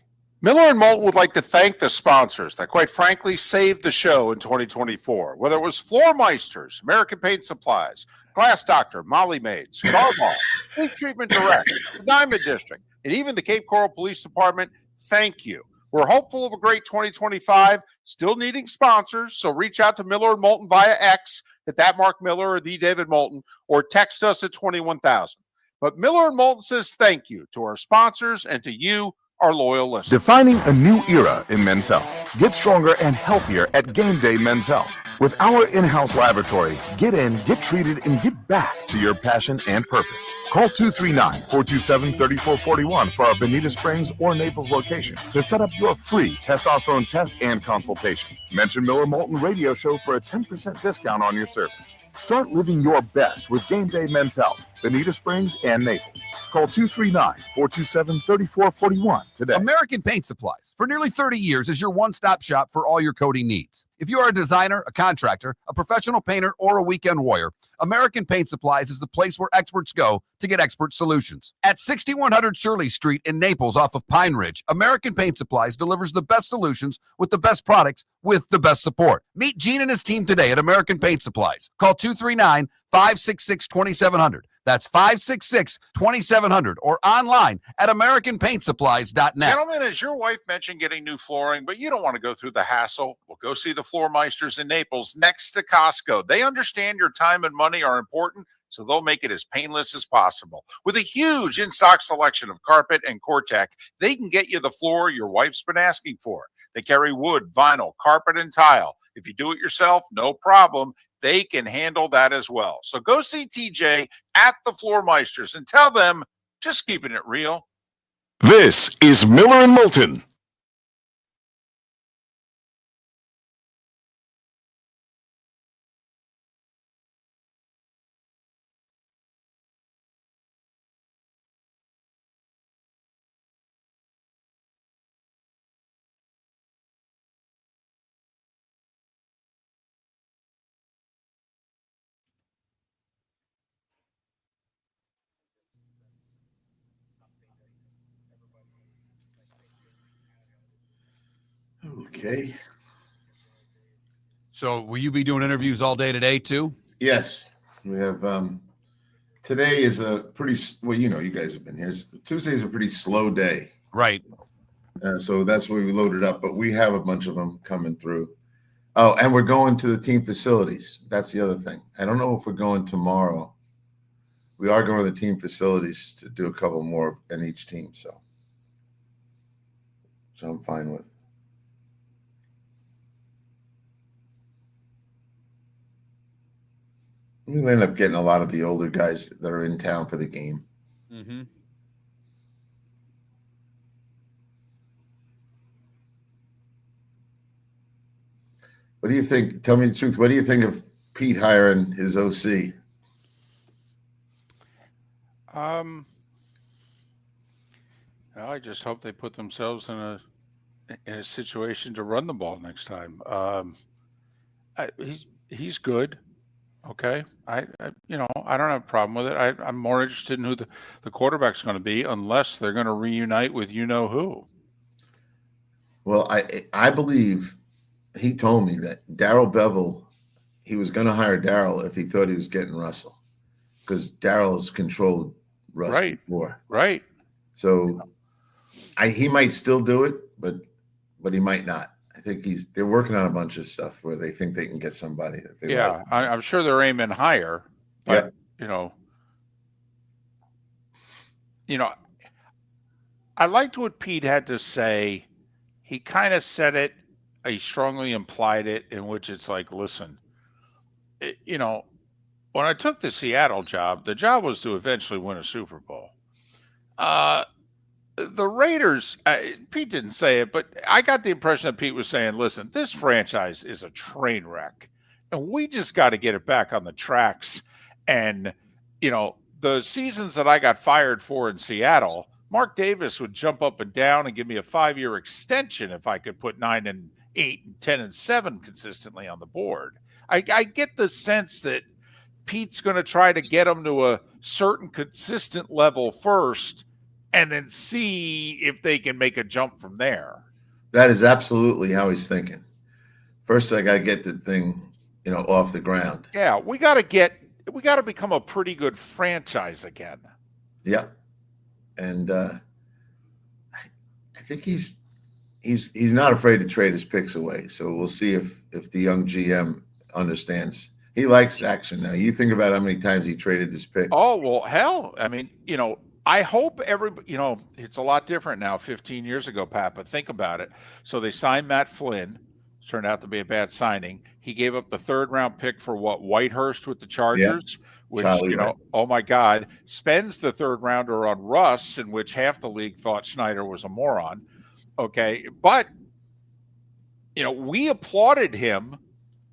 Miller and Moulton would like to thank the sponsors that, quite frankly, saved the show in 2024. Whether it was Floor Meisters, American Paint Supplies, Glass Doctor, Molly Maids, Starball, Sleep Treatment Direct, the Diamond District, and even the Cape Coral Police Department, thank you. We're hopeful of a great 2025, still needing sponsors, so reach out to Miller and Moulton via X at that Mark Miller or the David Moulton, or text us at 21,000. But Miller and Moulton says thank you to our sponsors and to you, our loyal listeners.
Defining a new era in men's health. Get stronger and healthier at Game Day Men's Health. With our in-house laboratory, get in, get treated, and get back to your passion and purpose. Call 239-427-3441 for our Bonita Springs or Naples location to set up your free testosterone test and consultation. Mention Miller Moulton Radio Show for a 10% discount on your service. Start living your best with Game Day Men's Health, Bonita Springs and Naples. Call 239-427-3441 today.
American Paint Supplies, for nearly 30 years, is your one-stop shop for all your coating needs. If you are a designer, a contractor, a professional painter, or a weekend warrior, American Paint Supplies is the place where experts go to get expert solutions. At 6100 Shirley Street in Naples off of Pine Ridge, American Paint Supplies delivers the best solutions with the best products with the best support. Meet Gene and his team today at American Paint Supplies. Call 239-566-2700. That's 566-2700 or online at AmericanPaintSupplies.net.
Gentlemen, as your wife mentioned getting new flooring, but you don't want to go through the hassle, well, go see the Floor Meisters in Naples next to Costco. They understand your time and money are important, so they'll make it as painless as possible. With a huge in-stock selection of carpet and Cortec, they can get you the floor your wife's been asking for. They carry wood, vinyl, carpet, and tile. If you do it yourself, no problem. They can handle that as well. So go see TJ at the Floor Meisters and tell them, just keeping it real.
This is Miller and Moulton.
Okay.
So will you be doing interviews all day today too?
Yes, we have. Today is a pretty well. You know, you guys have been here. Tuesday's a pretty slow day,
Right.
so that's why we loaded up. But we have a bunch of them coming through. Oh, and we're going to the team facilities. That's the other thing. I don't know if we're going tomorrow. We are going to the team facilities to do a couple more in each team. So I'm fine with. We end up getting a lot of the older guys that are in town for the game.
Mm-hmm.
What do you think? Tell me the truth. What do you think of Pete hiring his OC?
I just hope they put themselves in a situation to run the ball next time. He's good. Okay. I don't have a problem with it. I'm more interested in who the quarterback's going to be, unless they're going to reunite with who.
Well, I believe he told me that Darrell Bevel, he was going to hire Darrell if he thought he was getting Russell, because Darrell's controlled Russ before.
Right.
So he might still do it, but he might not. I think they're working on a bunch of stuff where they think they can get somebody. That they like.
I'm sure they're aiming higher, but I liked what Pete had to say. He kind of said it. He strongly implied it, in which it's like, listen, when I took the Seattle job, the job was to eventually win a Super Bowl. The Raiders, Pete didn't say it, but I got the impression that Pete was saying, listen, this franchise is a train wreck, and we just got to get it back on the tracks. And, the seasons that I got fired for in Seattle, Mark Davis would jump up and down and give me a 5-year extension if I could put 9-8 and 10-7 consistently on the board. I get the sense that Pete's going to try to get them to a certain consistent level first, and then see if they can make a jump from there.
That is absolutely how he's thinking. First, I got to get the thing, off the ground.
Yeah, we got to become a pretty good franchise again.
Yeah, and I think he's not afraid to trade his picks away. So we'll see if the young GM understands. He likes action now. You think about how many times he traded his picks.
Oh well, hell, I mean, I hope everybody, it's a lot different now 15 years ago, Pat, but think about it. So they signed Matt Flynn. Turned out to be a bad signing. He gave up the 3rd-round pick for Whitehurst with the Chargers, which, oh my God, spends the 3rd-rounder on Russ, in which half the league thought Schneider was a moron. Okay. But, we applauded him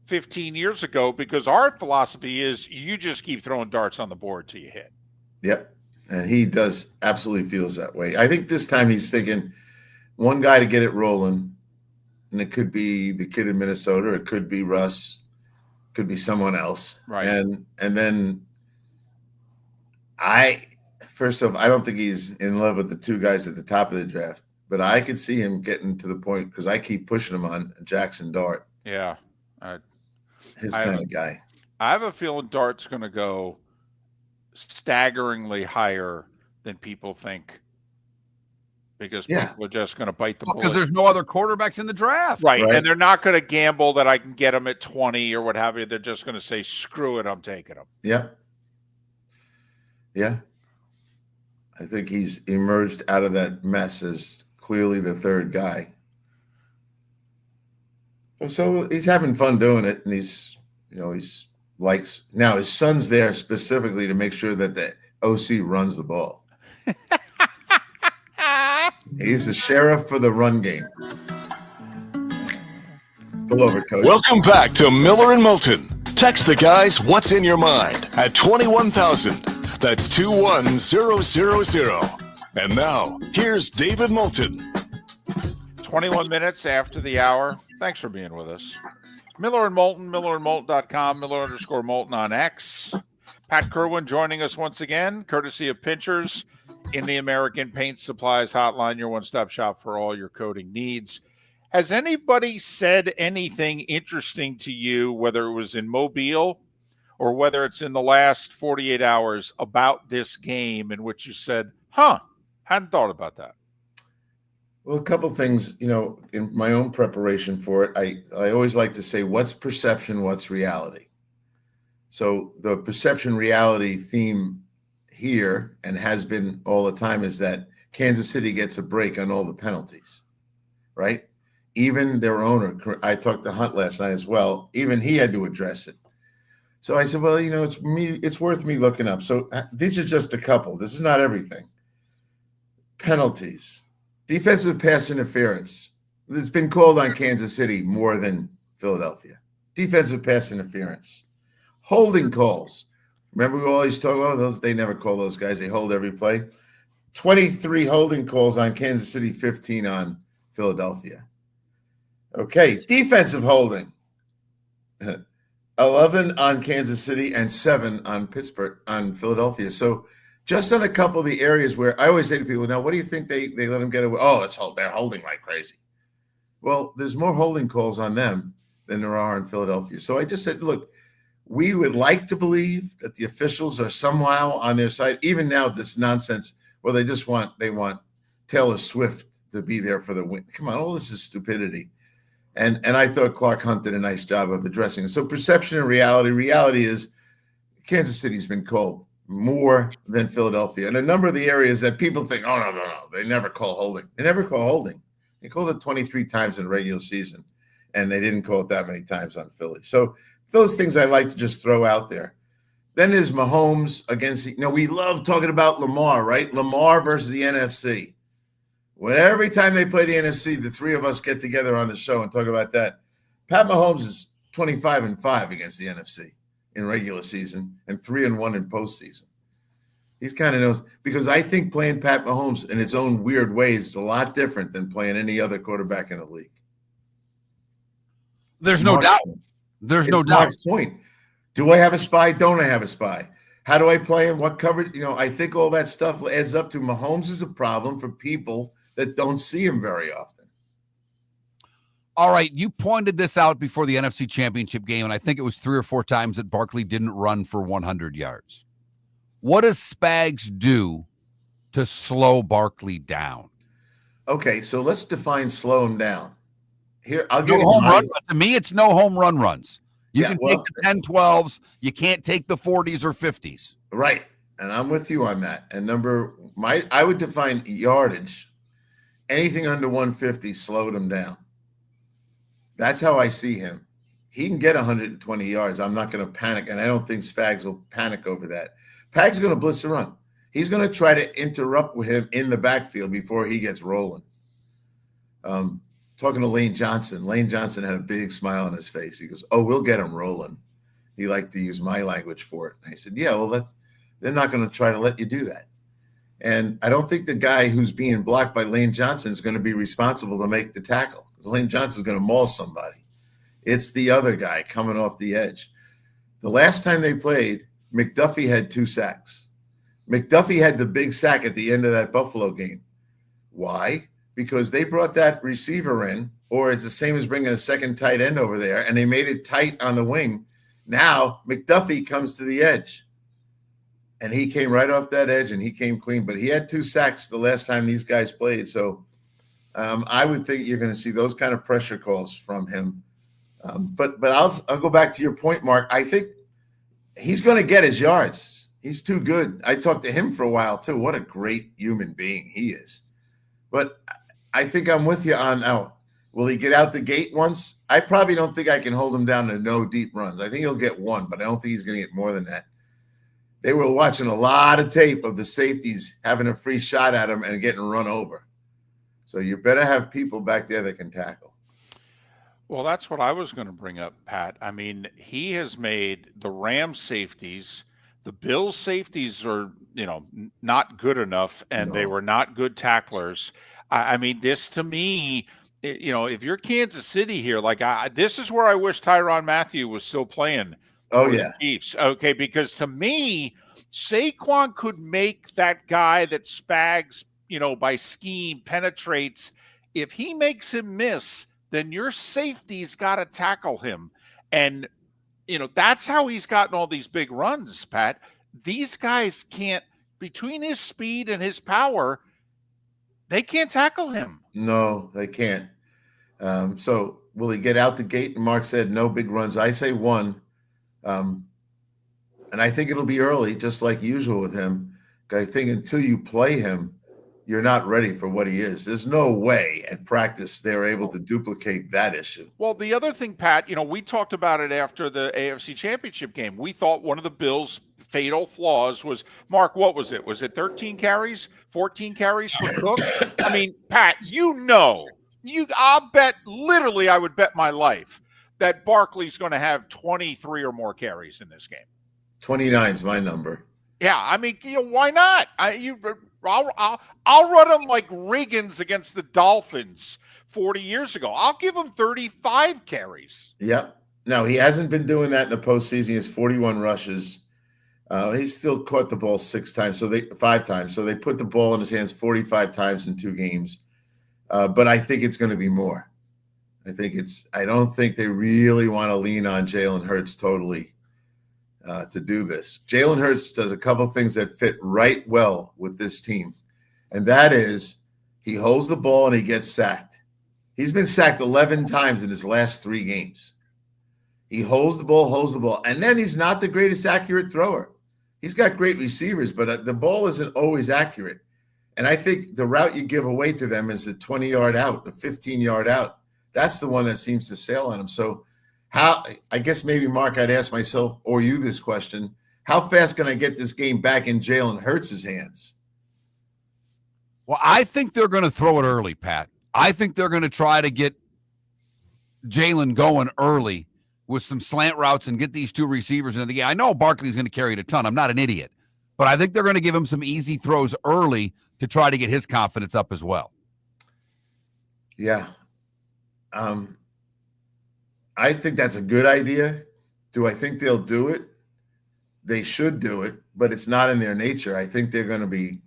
15 years ago because our philosophy is you just keep throwing darts on the board till you hit.
Yep. And he does absolutely feels that way. I think this time he's thinking one guy to get it rolling, and it could be the kid in Minnesota, it could be Russ, could be someone else.
Right.
And then first off, I don't think he's in love with the 2 guys at the top of the draft, but I could see him getting to the point, because I keep pushing him on Jackson Dart.
Yeah.
His kind of guy.
I have a feeling Dart's going to go staggeringly higher than people think, because people are just going to bite the bullet.
Because there's no other quarterbacks in the draft.
Right. And they're not going to gamble that I can get them at 20 or what have you. They're just going to say, screw it, I'm taking them.
Yeah. I think he's emerged out of that mess as clearly the third guy. So he's having fun doing it, and he's likes. Now his son's there specifically to make sure that the OC runs the ball. He's the sheriff for the run game. Pull over, coach.
Welcome back to Miller and Moulton. Text the guys what's in your mind at 21,000. That's 21000. And now, here's David Moulton.
21 minutes after the hour. Thanks for being with us. Miller and Moulton, millerandmoulton.com, Miller_Moulton on X. Pat Kirwan joining us once again, courtesy of Pinchers in the American Paint Supplies Hotline, your one-stop shop for all your coating needs. Has anybody said anything interesting to you, whether it was in Mobile or whether it's in the last 48 hours, about this game in which you said, hadn't thought about that?
Well, a couple things, in my own preparation for it, I always like to say, what's perception, what's reality? So the perception reality theme here, and has been all the time, is that Kansas City gets a break on all the penalties, right? Even their owner, I talked to Hunt last night as well, even he had to address it. So I said, well, it's worth me looking up. So these are just a couple. This is not everything. Penalties. Defensive pass interference. It's been called on Kansas City more than Philadelphia. Defensive pass interference. Holding calls. Remember we always talk about those? They never call those guys. They hold every play. 23 holding calls on Kansas City, 15 on Philadelphia. Okay, defensive holding. 11 on Kansas City and 7 on Philadelphia. So just on a couple of the areas where I always say to people, now, what do you think they let them get away? Oh, they're holding like crazy. Well, there's more holding calls on them than there are in Philadelphia. So I just said, look, we would like to believe that the officials are somehow on their side. Even now, this nonsense, well, they want Taylor Swift to be there for the win. Come on, all this is stupidity. And I thought Clark Hunt did a nice job of addressing it. So perception and reality. Reality is Kansas City's been called more than Philadelphia. And a number of the areas that people think, oh, no, they never call holding. They never call holding. They called it 23 times in regular season, and they didn't call it that many times on Philly. So those things I like to just throw out there. Then there's Mahomes against we love talking about Lamar, right? Lamar versus the NFC. Well, every time they play the NFC, the three of us get together on the show and talk about that. Pat Mahomes is 25-5 against the NFC in regular season and 3-1 in postseason. He's kind of knows, because I think playing Pat Mahomes in its own weird ways is a lot different than playing any other quarterback in the league.
There's no doubt. There's no doubt.
Mark's point. Do I have a spy? Don't I have a spy? How do I play him? What coverage? I think all that stuff adds up to Mahomes is a problem for people that don't see him very often.
All right, you pointed this out before the NFC Championship game, and I think it was 3 or 4 times that Barkley didn't run for 100 yards. What does Spags do to slow Barkley down?
Okay, so let's define slow him down. Here, I'll
give you home run. To me, it's no home run runs. You can take the 10, 12s. You can't take the 40s or 50s.
Right, and I'm with you on that. And I would define yardage. Anything under 150 slowed him down. That's how I see him. He can get 120 yards. I'm not going to panic, and I don't think Spags will panic over that. Spags is going to blitz the run. He's going to try to interrupt with him in the backfield before he gets rolling. Talking to Lane Johnson. Lane Johnson had a big smile on his face. He goes, "Oh, we'll get him rolling." He liked to use my language for it. And I said, "Yeah, well, they're not going to try to let you do that." And I don't think the guy who's being blocked by Lane Johnson is going to be responsible to make the tackle. Lane Johnson is going to maul somebody. It's the other guy coming off the edge. The last time they played, McDuffie had 2 sacks. McDuffie had the big sack at the end of that Buffalo game. Why? Because they brought that receiver in, or it's the same as bringing a second tight end over there, and they made it tight on the wing. Now McDuffie comes to the edge. and he came right off that edge, and he came clean. But he had 2 sacks the last time these guys played. So I would think you're going to see those kind of pressure calls from him. But I'll go back to your point, Mark. I think he's going to get his yards. He's too good. I talked to him for a while too. What a great human being he is. But I think I'm with you on will he get out the gate once? I probably don't think I can hold him down to no deep runs. I think he'll get 1, but I don't think he's going to get more than that. They were watching a lot of tape of the safeties having a free shot at him and getting run over. So you better have people back there that can tackle.
Well, that's what I was going to bring up, Pat. I mean, he has made the Rams safeties, the Bills safeties are, not good enough, and they were not good tacklers. I mean, this to me, if you're Kansas City here, this is where I wish Tyrann Mathieu was still playing for the Chiefs. Okay, because to me, Saquon could make that guy that Spags, by scheme penetrates. If he makes him miss, then your safety's got to tackle him. And, that's how he's gotten all these big runs, Pat. These guys can't, between his speed and his power, they can't tackle him.
No, they can't. So will he get out the gate? And Mark said no big runs. I say 1. And I think it'll be early, just like usual with him. I think until you play him, you're not ready for what he is. There's no way at practice they're able to duplicate that issue.
Well, the other thing, Pat, we talked about it after the AFC Championship game. We thought one of the Bills' fatal flaws was, Mark, what was it? Was it 13 carries, 14 carries for Cook? I mean, Pat, I'll bet, literally, I would bet my life that Barkley's going to have 23 or more carries in this game.
29 is my number.
Yeah, I mean, why not? I'll run him like Riggins against the Dolphins 40 years ago. I'll give him 35 carries.
Yep. No, he hasn't been doing that in the postseason. He has 41 rushes. He's still caught the ball 5 times. So they put the ball in his hands 45 times in 2 games. But I think it's going to be more. I don't think they really want to lean on Jalen Hurts totally to do this. Jalen Hurts does a couple things that fit right well with this team. And that is he holds the ball and he gets sacked. He's been sacked 11 times in his last 3 games. He holds the ball. And then he's not the greatest accurate thrower. He's got great receivers, but the ball isn't always accurate. And I think the route you give away to them is the 20-yard out, the 15-yard out. That's the one that seems to sail on him. So I guess maybe, Mark, I'd ask myself or you this question. How fast can I get this game back in Jalen Hurts' hands?
Well, I think they're going to throw it early, Pat. I think they're going to try to get Jalen going early with some slant routes and get these 2 receivers into the game. I know Barkley's going to carry it a ton. I'm not an idiot. But I think they're going to give him some easy throws early to try to get his confidence up as well.
Yeah. I think that's a good idea. Do I think they'll do it? They should do it, but it's not in their nature. I think they're going to be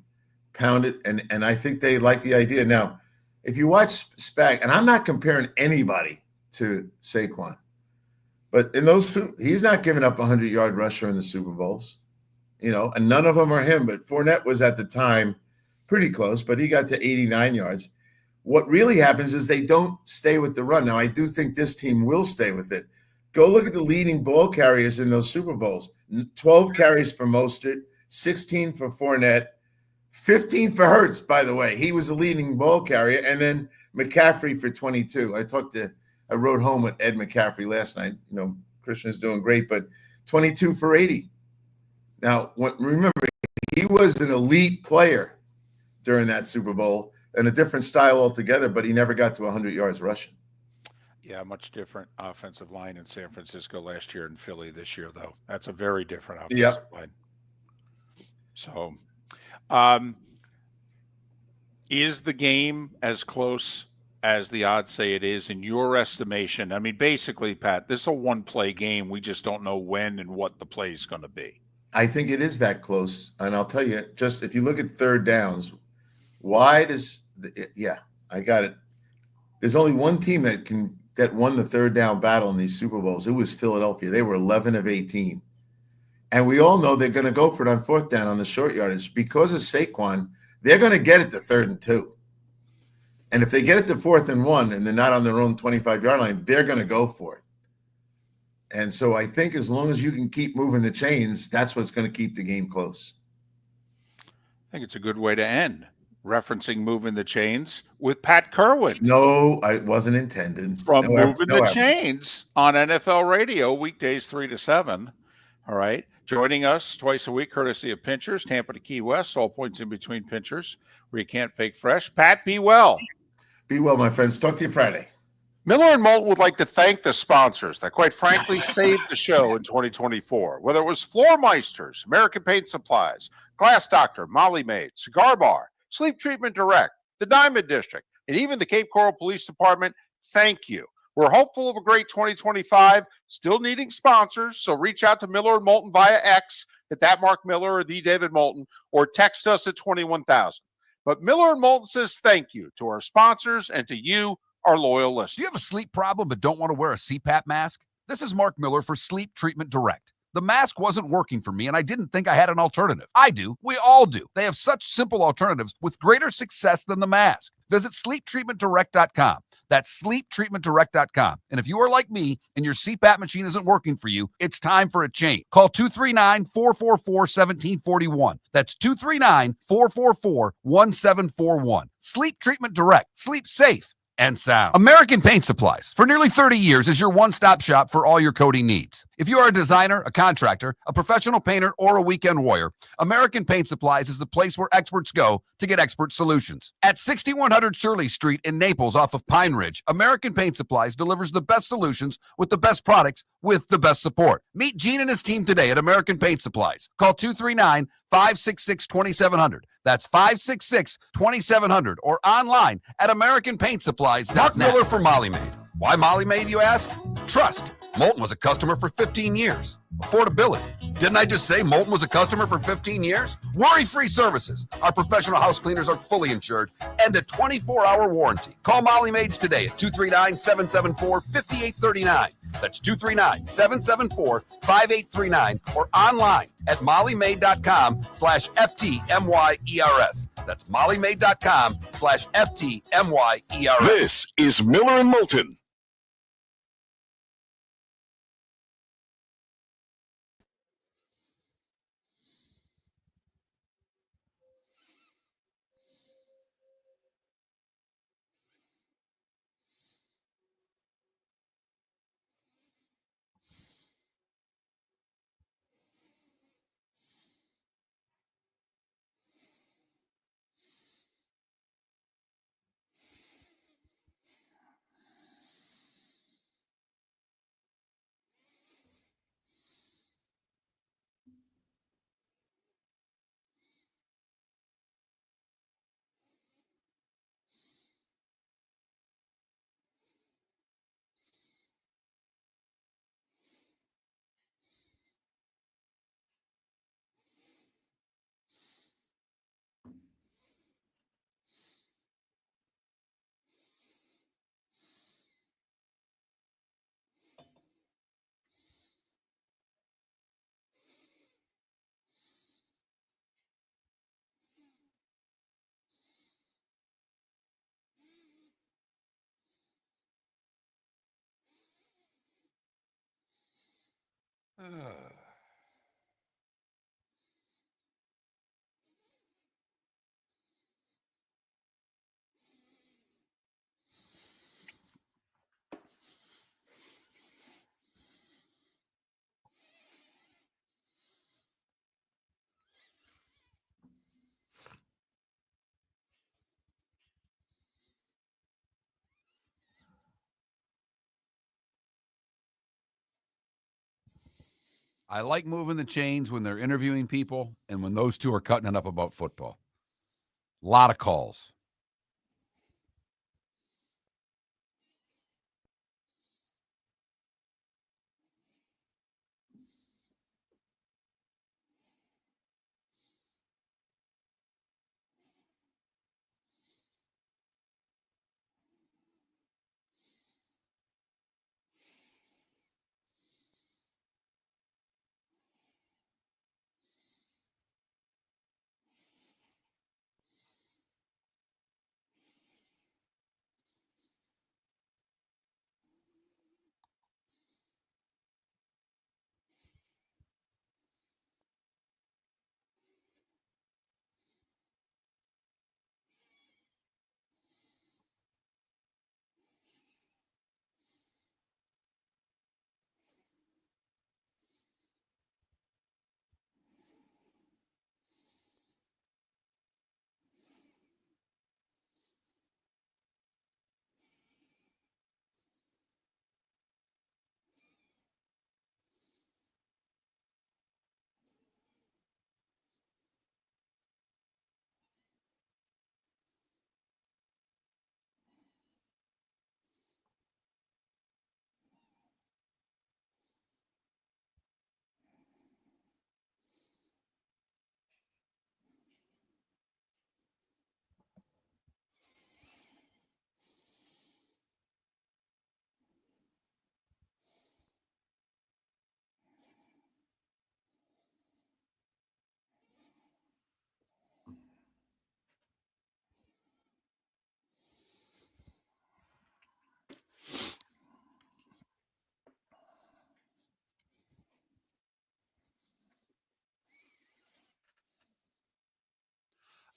pounded, and I think they like the idea. Now, if you watch Spag, and I'm not comparing anybody to Saquon, but in those 2, he's not giving up a 100-yard rusher in the Super Bowls, and none of them are him. But Fournette was at the time pretty close, but he got to 89 yards. What really happens is they don't stay with the run. Now, I do think this team will stay with it. Go look at the leading ball carriers in those Super Bowls. 12 carries for Mostert, 16 for Fournette, 15 for Hurts, by the way. He was the leading ball carrier. And then McCaffrey for 22. I rode home with Ed McCaffrey last night. Christian is doing great, but 22 for 80. Now, remember, he was an elite player during that Super Bowl. And a different style altogether, but he never got to 100 yards rushing.
Yeah, much different offensive line in San Francisco last year and Philly this year, though. That's a very different offensive line. So, is the game as close as the odds say it is in your estimation? I mean, basically, Pat, this is a one-play game. We just don't know when and what the play is going to be.
I think it is that close. And I'll tell you, just if you look at third downs, why does I got it. There's only one team that won the third down battle in these Super Bowls. It was Philadelphia. They were 11 of 18. And we all know they're going to go for it on fourth down on the short yardage. Because of Saquon, they're going to get it to 3rd and 2. And if they get it to 4th and 1 and they're not on their own 25-yard line, they're going to go for it. And so I think as long as you can keep moving the chains, that's what's going to keep the game close.
I think it's a good way to end, referencing moving the chains with Pat Kirwan.
No, I wasn't intended.
From
No,
Moving
no,
the Chains on NFL Radio, weekdays 3 to 7. All right. Joining us twice a week, courtesy of Pinchers, Tampa to Key West, all points in between Pinchers, where you can't fake fresh. Pat, be well.
Be well, my friends. Talk to you Friday.
Miller and Moulton would like to thank the sponsors that, quite frankly, saved the show in 2024. Whether it was Floor Meisters, American Paint Supplies, Glass Doctor, Molly Maid, Cigar Bar, Sleep Treatment Direct, the Diamond District, and even the Cape Coral Police Department, thank you. We're hopeful of a great 2025, still needing sponsors, so reach out to Miller and Moulton via X at that Mark Miller or the David Moulton, or text us at 21,000. But Miller and Moulton says thank you to our sponsors and to you, our loyal listeners.
Do you have a sleep problem but don't want to wear a CPAP mask? This is Mark Miller for Sleep Treatment Direct. The mask wasn't working for me, and I didn't think I had an alternative. I do. We all do. They have such simple alternatives with greater success than the mask. Visit sleeptreatmentdirect.com. That's sleeptreatmentdirect.com. And if you are like me and your CPAP machine isn't working for you, it's time for a change. Call 239-444-1741. That's 239-444-1741. Sleep Treatment Direct. Sleep safe and sound. American Paint Supplies, for nearly 30 years, is your one-stop shop for all your coating needs. If you are a designer, a contractor, a professional painter, or a weekend warrior, American Paint Supplies is the place where experts go to get expert solutions. At 6100 Shirley Street in Naples off of Pine Ridge, American Paint Supplies delivers the best solutions with the best products with the best support. Meet Gene and his team today at American Paint Supplies. Call 239-566-2700. That's 566-2700 or online at AmericanPaintSupplies.net. Mark Miller for Molly Maid. Why Molly Maid, you ask? Trust. Moulton was a customer for 15 years. Affordability. Didn't I just say Moulton was a customer for 15 years? Worry-free services. Our professional house cleaners are fully insured and a 24-hour warranty. Call Molly Maids today at 239-774-5839. That's 239-774-5839 or online at mollymaid.com/FTMYERS. That's mollymaid.com/FTMYERS.
This is Miller and Moulton.
I like moving the chains when they're interviewing people and when those two are cutting it up about football. A lot of calls.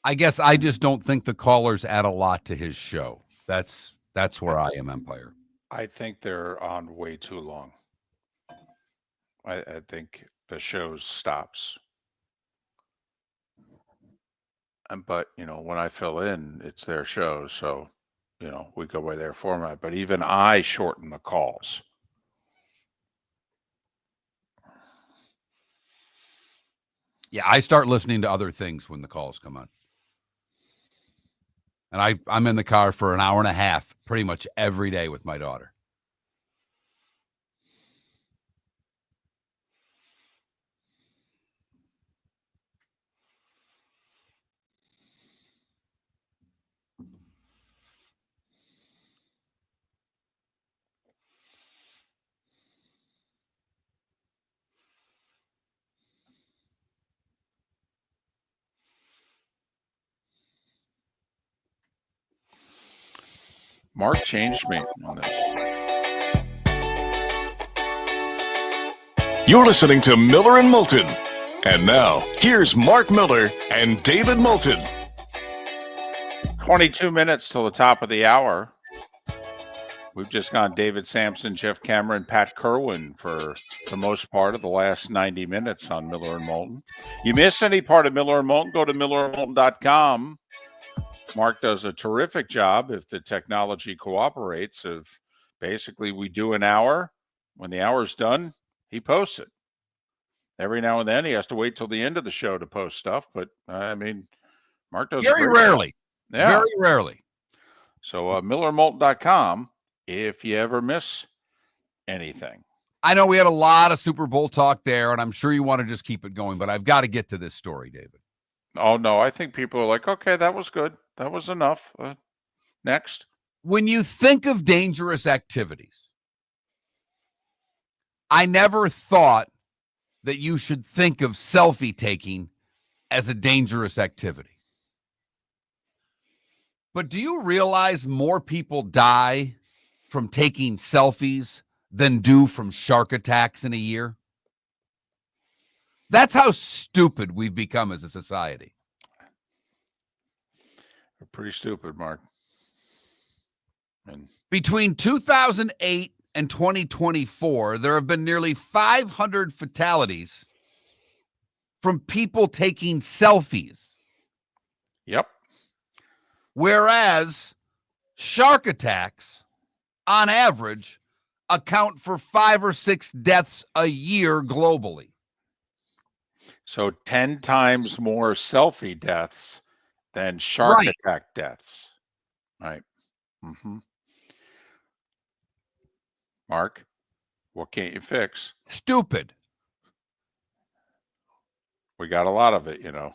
I guess I just don't think the callers add a lot to his show. That's where I am, Empire.
I think they're on way too long. I think the show stops. But, when I fill in, it's their show. So, we go by their format. But even I shorten the calls.
Yeah, I start listening to other things when the calls come on. And I'm in the car for an hour and a half pretty much every day with my daughter.
Mark changed me on this.
You're listening to Miller and Moulton. And now, here's Mark Miller and David Moulton.
22 minutes till the top of the hour. We've just gone David Samson, Jeff Cameron, Pat Kirwan for the most part of the last 90 minutes on Miller and Moulton. You miss any part of Miller and Moulton, go to millerandmoulton.com. Mark does a terrific job, if the technology cooperates, of basically we do an hour. When the hour's done, he posts it. Every now and then he has to wait till the end of the show to post stuff. But, Mark does
Very rarely.
Yeah.
Very rarely.
So millerandmoulton.com if you ever miss anything.
I know we had a lot of Super Bowl talk there, and I'm sure you want to just keep it going, but I've got to get to this story, David.
Oh, no, I think people are like, okay, that was good. That was enough. Next.
When you think of dangerous activities, I never thought that you should think of selfie taking as a dangerous activity. But do you realize more people die from taking selfies than do from shark attacks in a year? That's how stupid we've become as a society.
We're pretty stupid, Mark. And
between 2008 and 2024, there have been nearly 500 fatalities from people taking selfies.
Yep.
Whereas shark attacks, on average, account for 5 or 6 deaths a year globally.
So 10 times more selfie deaths than shark attack deaths. Right. Mm-hmm. Mark, what can't you fix?
Stupid.
We got a lot of it,
And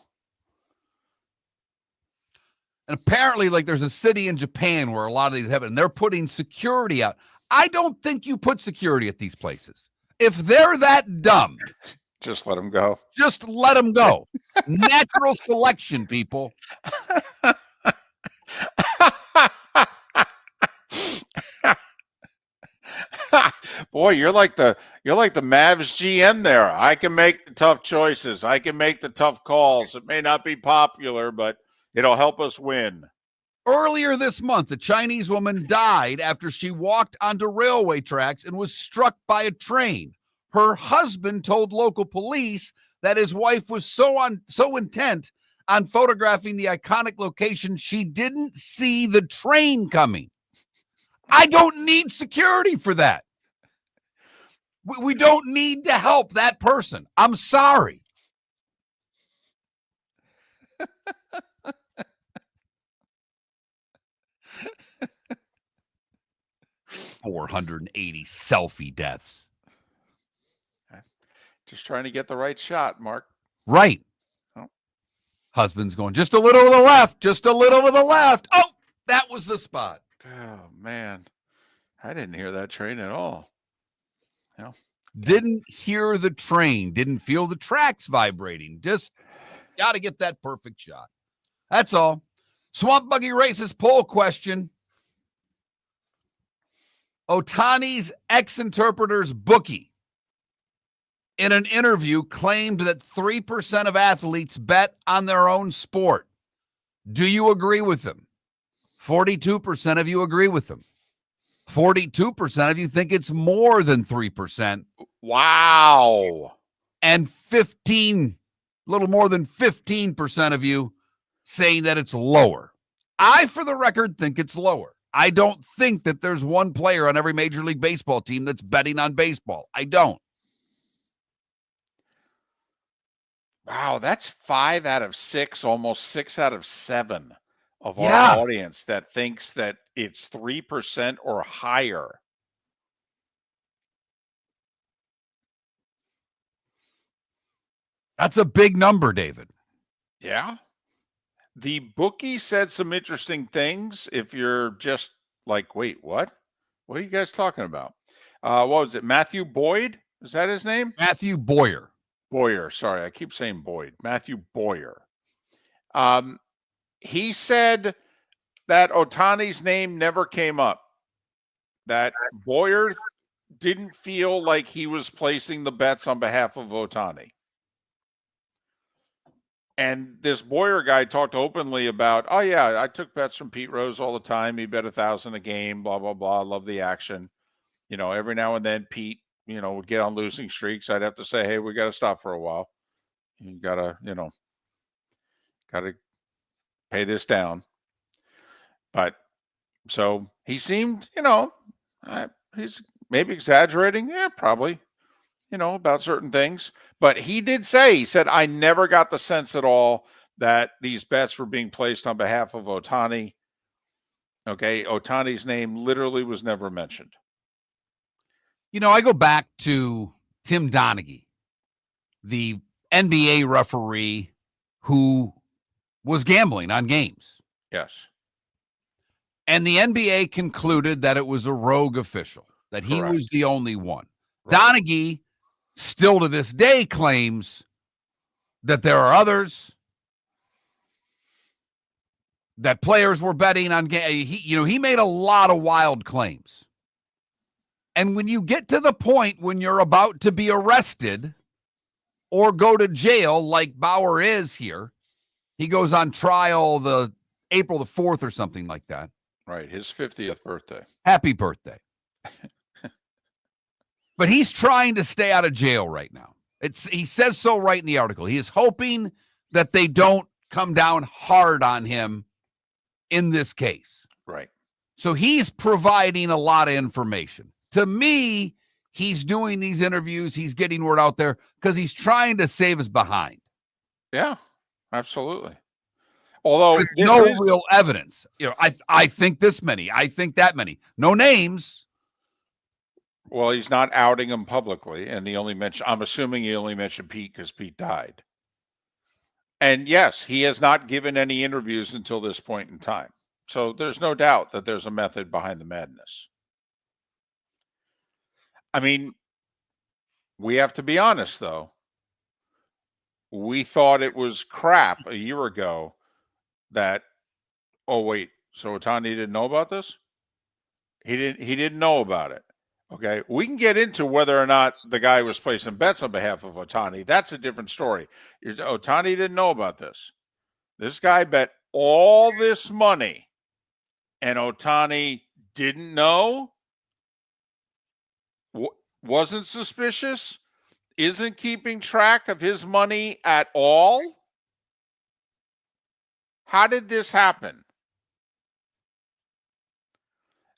apparently, there's a city in Japan where a lot of these happen, and they're putting security out. I don't think you put security at these places. If they're that dumb,
just let them go.
Just let them go. Natural selection, people.
Boy, you're like the Mavs GM there. I can make the tough choices. I can make the tough calls. It may not be popular, but it'll help us win.
Earlier this month, a Chinese woman died after she walked onto railway tracks and was struck by a train. Her husband told local police that his wife was so intent on photographing the iconic location, she didn't see the train coming. I don't need security for that. We don't need to help that person. I'm sorry. $480 selfie deaths.
Just trying to get the right shot, Mark.
Right.
Oh.
Husband's going, just a little to the left, just a little to the left. Oh, that was the spot.
Oh, man. I didn't hear that train at all. No.
Didn't hear the train, didn't feel the tracks vibrating. Just got to get that perfect shot. That's all. Swamp Buggy Races poll question. Otani's ex-interpreter's bookie in an interview claimed that 3% of athletes bet on their own sport. Do you agree with him? 42% of you agree with him. 42% of you think it's more than 3%.
Wow.
And little more than 15% of you saying that it's lower. I, for the record, think it's lower. I don't think that there's one player on every Major League Baseball team that's betting on baseball. I don't.
Wow, that's 5 out of 6, almost 6 out of 7 of our
Yeah.
audience that thinks that it's 3% or higher.
That's a big number, David.
Yeah. The bookie said some interesting things. If you're just like, wait, what? What are you guys talking about? What was it? Matthew Boyd? Is that his name?
Matthew Boyer.
Boyer. Sorry, I keep saying Boyd. Matthew Boyer. He said that Ohtani's name never came up. That Boyer didn't feel like he was placing the bets on behalf of Ohtani. And this Boyer guy talked openly about, oh, yeah, I took bets from Pete Rose all the time. He bet 1,000 a game, blah, blah, blah. Love the action. You know, every now and then Pete, would get on losing streaks. I'd have to say, hey, we got to stop for a while. You got to pay this down. But so he seemed, he's maybe exaggerating. Yeah, probably, about certain things. But he said, I never got the sense at all that these bets were being placed on behalf of Ohtani. Okay. Ohtani's name literally was never mentioned.
I go back to Tim Donaghy, the NBA referee who was gambling on games.
Yes.
And the NBA concluded that it was a rogue official, that he
Correct.
was the only one.
Right.
Donaghy still to this day claims that there are others, that players were betting on games. He made a lot of wild claims. And when you get to the point when you're about to be arrested or go to jail like Bauer is here, he goes on trial the April the 4th or something like that.
Right. His 50th birthday.
Happy birthday. But he's trying to stay out of jail right now. He says so right in the article. He is hoping that they don't come down hard on him in this case.
Right.
So he's providing a lot of information. To me, he's doing these interviews. He's getting word out there because he's trying to save his behind.
Yeah, absolutely. Although
with no real evidence. I think this many. I think that many. No names.
Well, he's not outing them publicly. And I'm assuming he only mentioned Pete because Pete died. And yes, he has not given any interviews until this point in time. So there's no doubt that there's a method behind the madness. I mean, we have to be honest, though. We thought it was crap a year ago that, oh, wait, so Ohtani didn't know about this? He didn't know about it. Okay, we can get into whether or not the guy was placing bets on behalf of Ohtani. That's a different story. Ohtani didn't know about this. This guy bet all this money, and Ohtani didn't know, wasn't suspicious, isn't keeping track of his money at all. How did this happen?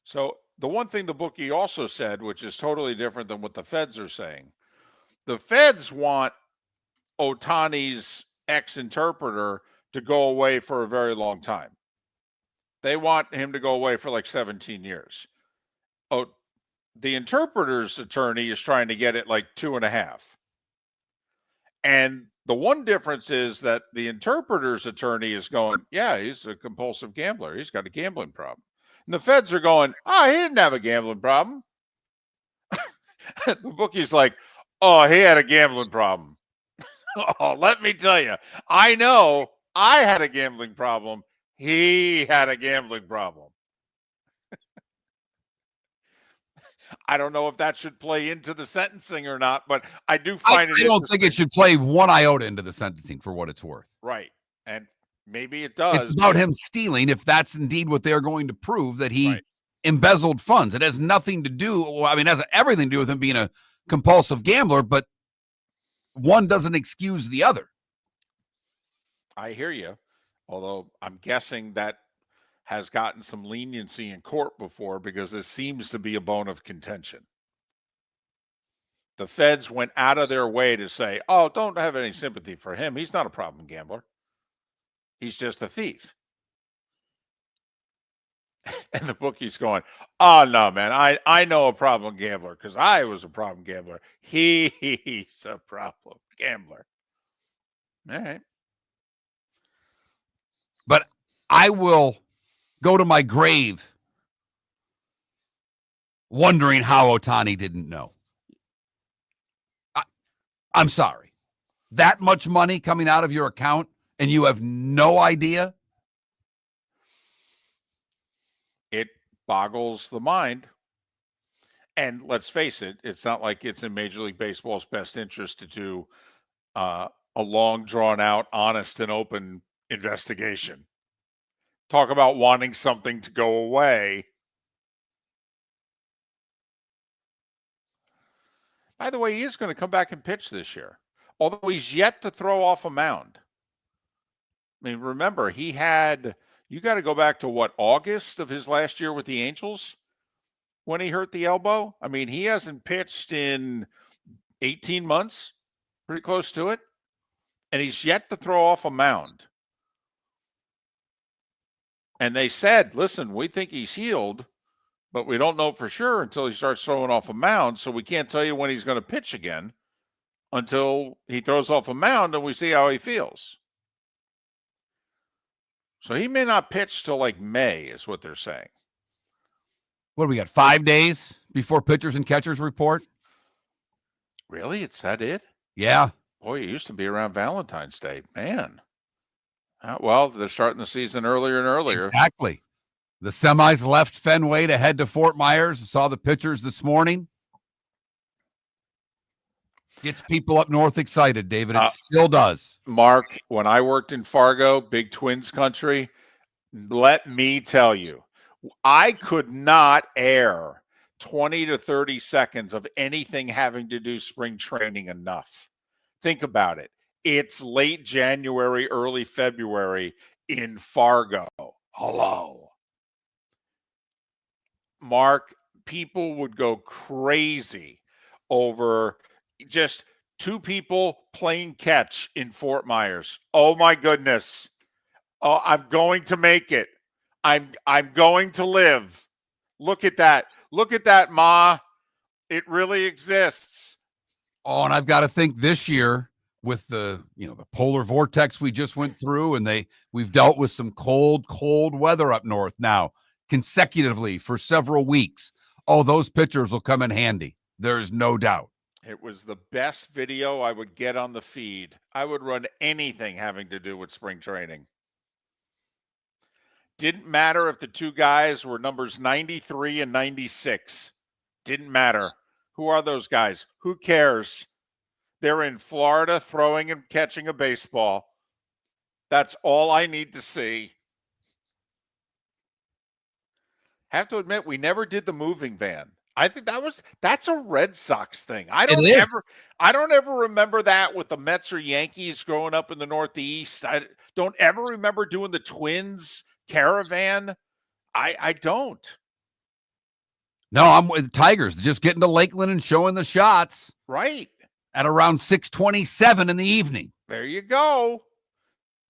So the one thing the bookie also said, which is totally different than what the feds are saying, the feds want Ohtani's ex-interpreter to go away for a very long time. They want him to go away for like 17 years. The interpreter's attorney is trying to get it like 2.5. And the one difference is that the interpreter's attorney is going, yeah, he's a compulsive gambler. He's got a gambling problem. And the feds are going, oh, he didn't have a gambling problem. The bookie's like, oh, he had a gambling problem. Oh, let me tell you, I know I had a gambling problem. He had a gambling problem. I don't know if that should play into the sentencing or not, but I do find
I don't think it should play one iota into the sentencing for what it's worth.
Right. And Maybe it does.
It's about him stealing, if that's indeed what they're going to prove, that he
Right.
embezzled funds. It has nothing to do, it has everything to do with him being a compulsive gambler, but one doesn't excuse the other.
I hear you. Although I'm guessing that has gotten some leniency in court before, because this seems to be a bone of contention. The feds went out of their way to say, oh, don't have any sympathy for him. He's not a problem gambler. He's just a thief. And the bookie's going, oh, no, man, I know a problem gambler because I was a problem gambler. He's a problem gambler. All right.
But I will go to my grave wondering how Ohtani didn't know. I'm sorry. That much money coming out of your account and you have no idea?
It boggles the mind. And let's face it, it's not like it's in Major League Baseball's best interest to do a long, drawn-out, honest, and open investigation. Talk about wanting something to go away. By the way, he is going to come back and pitch this year, although he's yet to throw off a mound. I mean, remember, you got to go back to what, August of his last year with the Angels when he hurt the elbow? I mean, he hasn't pitched in 18 months, pretty close to it, and he's yet to throw off a mound. And they said, listen, we think he's healed, but we don't know for sure until he starts throwing off a mound, so we can't tell you when he's going to pitch again until he throws off a mound and we see how he feels. So he may not pitch till like May is what they're saying.
What do we got, 5 days before pitchers and catchers report?
Really? It's that it?
Yeah.
Boy, it used to be around Valentine's Day. Man. Well, they're starting the season earlier and earlier.
Exactly. The semis left Fenway to head to Fort Myers. I saw the pictures this morning. Gets people up north excited, David. It still does.
Mark, when I worked in Fargo, big Twins country, let me tell you, I could not air 20 to 30 seconds of anything having to do spring training enough. Think about it. It's late January, early February in Fargo. Hello. Mark, people would go crazy over just two people playing catch in Fort Myers. Oh my goodness. Oh, I'm going to make it. I'm going to live. Look at that. Look at that, Ma. It really exists.
Oh, and I've got to think this year with the polar vortex we just went through, and we've dealt with some cold weather up north now consecutively for several weeks. Oh, those pitchers will come in handy. There's no doubt.
It was the best video I would get on the feed. I would run anything having to do with spring training. Didn't matter if the two guys were numbers 93 and 96. Didn't matter. Who are those guys? Who cares? They're in Florida throwing and catching a baseball. That's all I need to see. Have to admit, we never did the moving van. I think that's a Red Sox thing. I don't ever remember that with the Mets or Yankees growing up in the Northeast. I don't ever remember doing the Twins caravan. I don't.
No, I'm with the Tigers, just getting to Lakeland and showing the shots.
Right.
At around 6:27 in the evening.
There you go.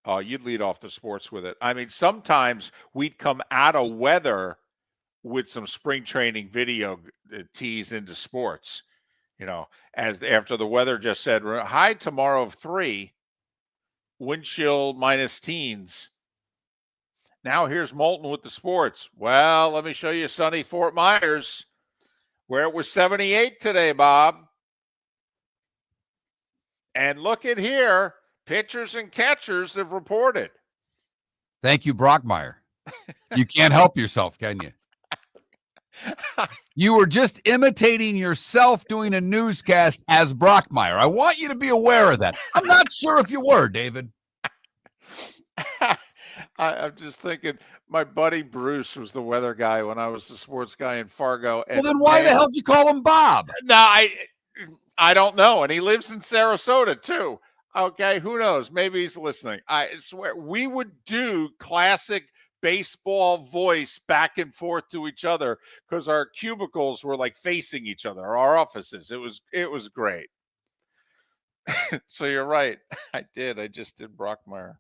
Oh, you'd lead off the sports with it. I mean, sometimes we'd come out of weather with some spring training video tease into sports, as after the weather just said, high tomorrow of 3, wind chill minus teens. Now here's Moulton with the sports. Well, let me show you sunny Fort Myers, where it was 78 today, Bob. And look at here, pitchers and catchers have reported.
Thank you, Brockmeyer. You can't help yourself, can you? You were just imitating yourself doing a newscast as Brockmeyer. I want you to be aware of that. I'm not sure if you were, David.
I'm just thinking my buddy Bruce was the weather guy when I was the sports guy in Fargo.
Well,
And
then why the hell did you call him Bob?
No, I don't know. And he lives in Sarasota too. Okay, who knows? Maybe he's listening. I swear we would do classic baseball voice back and forth to each other because our cubicles were like facing each other, our offices. It was great. So you're right. I just did Brockmeyer.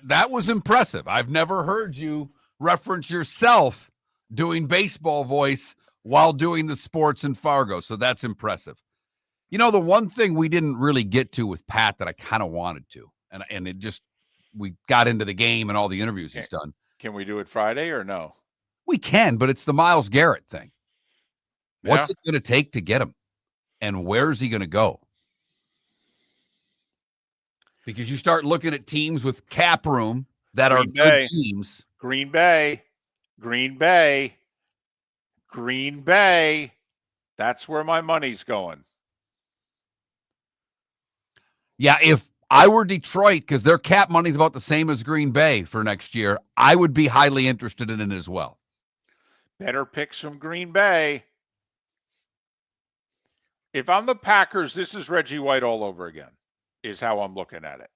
That was impressive. I've never heard you reference yourself doing baseball voice while doing the sports in Fargo. So that's impressive. You know, the one thing we didn't really get to with Pat that I kind of wanted to, and it just, we got into the game and all the interviews he's done.
Can we do it Friday or no?
We can, but it's the Myles Garrett thing. What's
Yeah.
it going to take to get him? And where's he going to go? Because you start looking at teams with cap room that are good teams.
Green Bay. That's where my money's going.
Yeah, if I were Detroit, because their cap money's about the same as Green Bay for next year, I would be highly interested in it as well.
Better picks from Green Bay. If I'm the Packers, this is Reggie White all over again, is how I'm looking at it.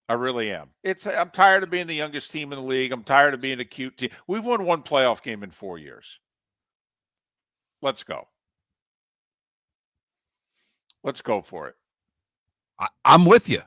I really am. I'm tired of being the youngest team in the league. I'm tired of being a cute team. We've won one playoff game in 4 years. Let's go. Let's go for it.
I'm with you.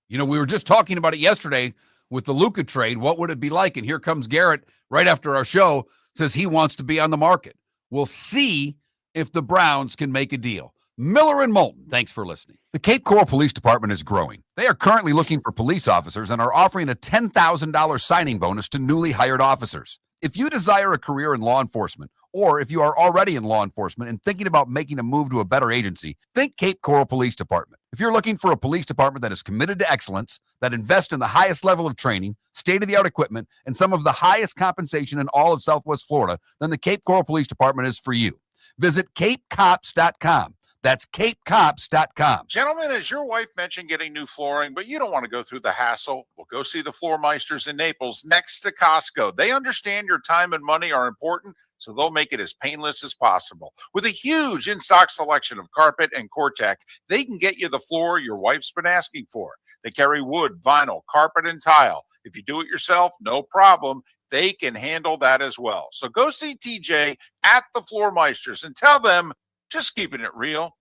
You know, we were just talking about it yesterday with the Luka trade. What would it be like? And here comes Garrett right after our show, says he wants to be on the market. We'll see if the Browns can make a deal. Miller and Moulton, thanks for listening. The Cape Coral Police Department is growing. They are currently looking for police officers and are offering a $10,000 signing bonus to newly hired officers. If you desire a career in law enforcement, or if you are already in law enforcement and thinking about making a move to a better agency, think Cape Coral Police Department. If you're looking for a police department that is committed to excellence, that invests in the highest level of training, state-of-the-art equipment, and some of the highest compensation in all of Southwest Florida, then the Cape Coral Police Department is for you. Visit capecops.com. That's capecops.com.
Gentlemen, as your wife mentioned getting new flooring, but you don't want to go through the hassle, well, go see the Floor Meisters in Naples next to Costco. They understand your time and money are important, so they'll make it as painless as possible. With a huge in-stock selection of carpet and Cortec, they can get you the floor your wife's been asking for. They carry wood, vinyl, carpet, and tile. If you do it yourself, no problem. They can handle that as well. So go see TJ at the Floor Meisters and tell them, just keeping it real.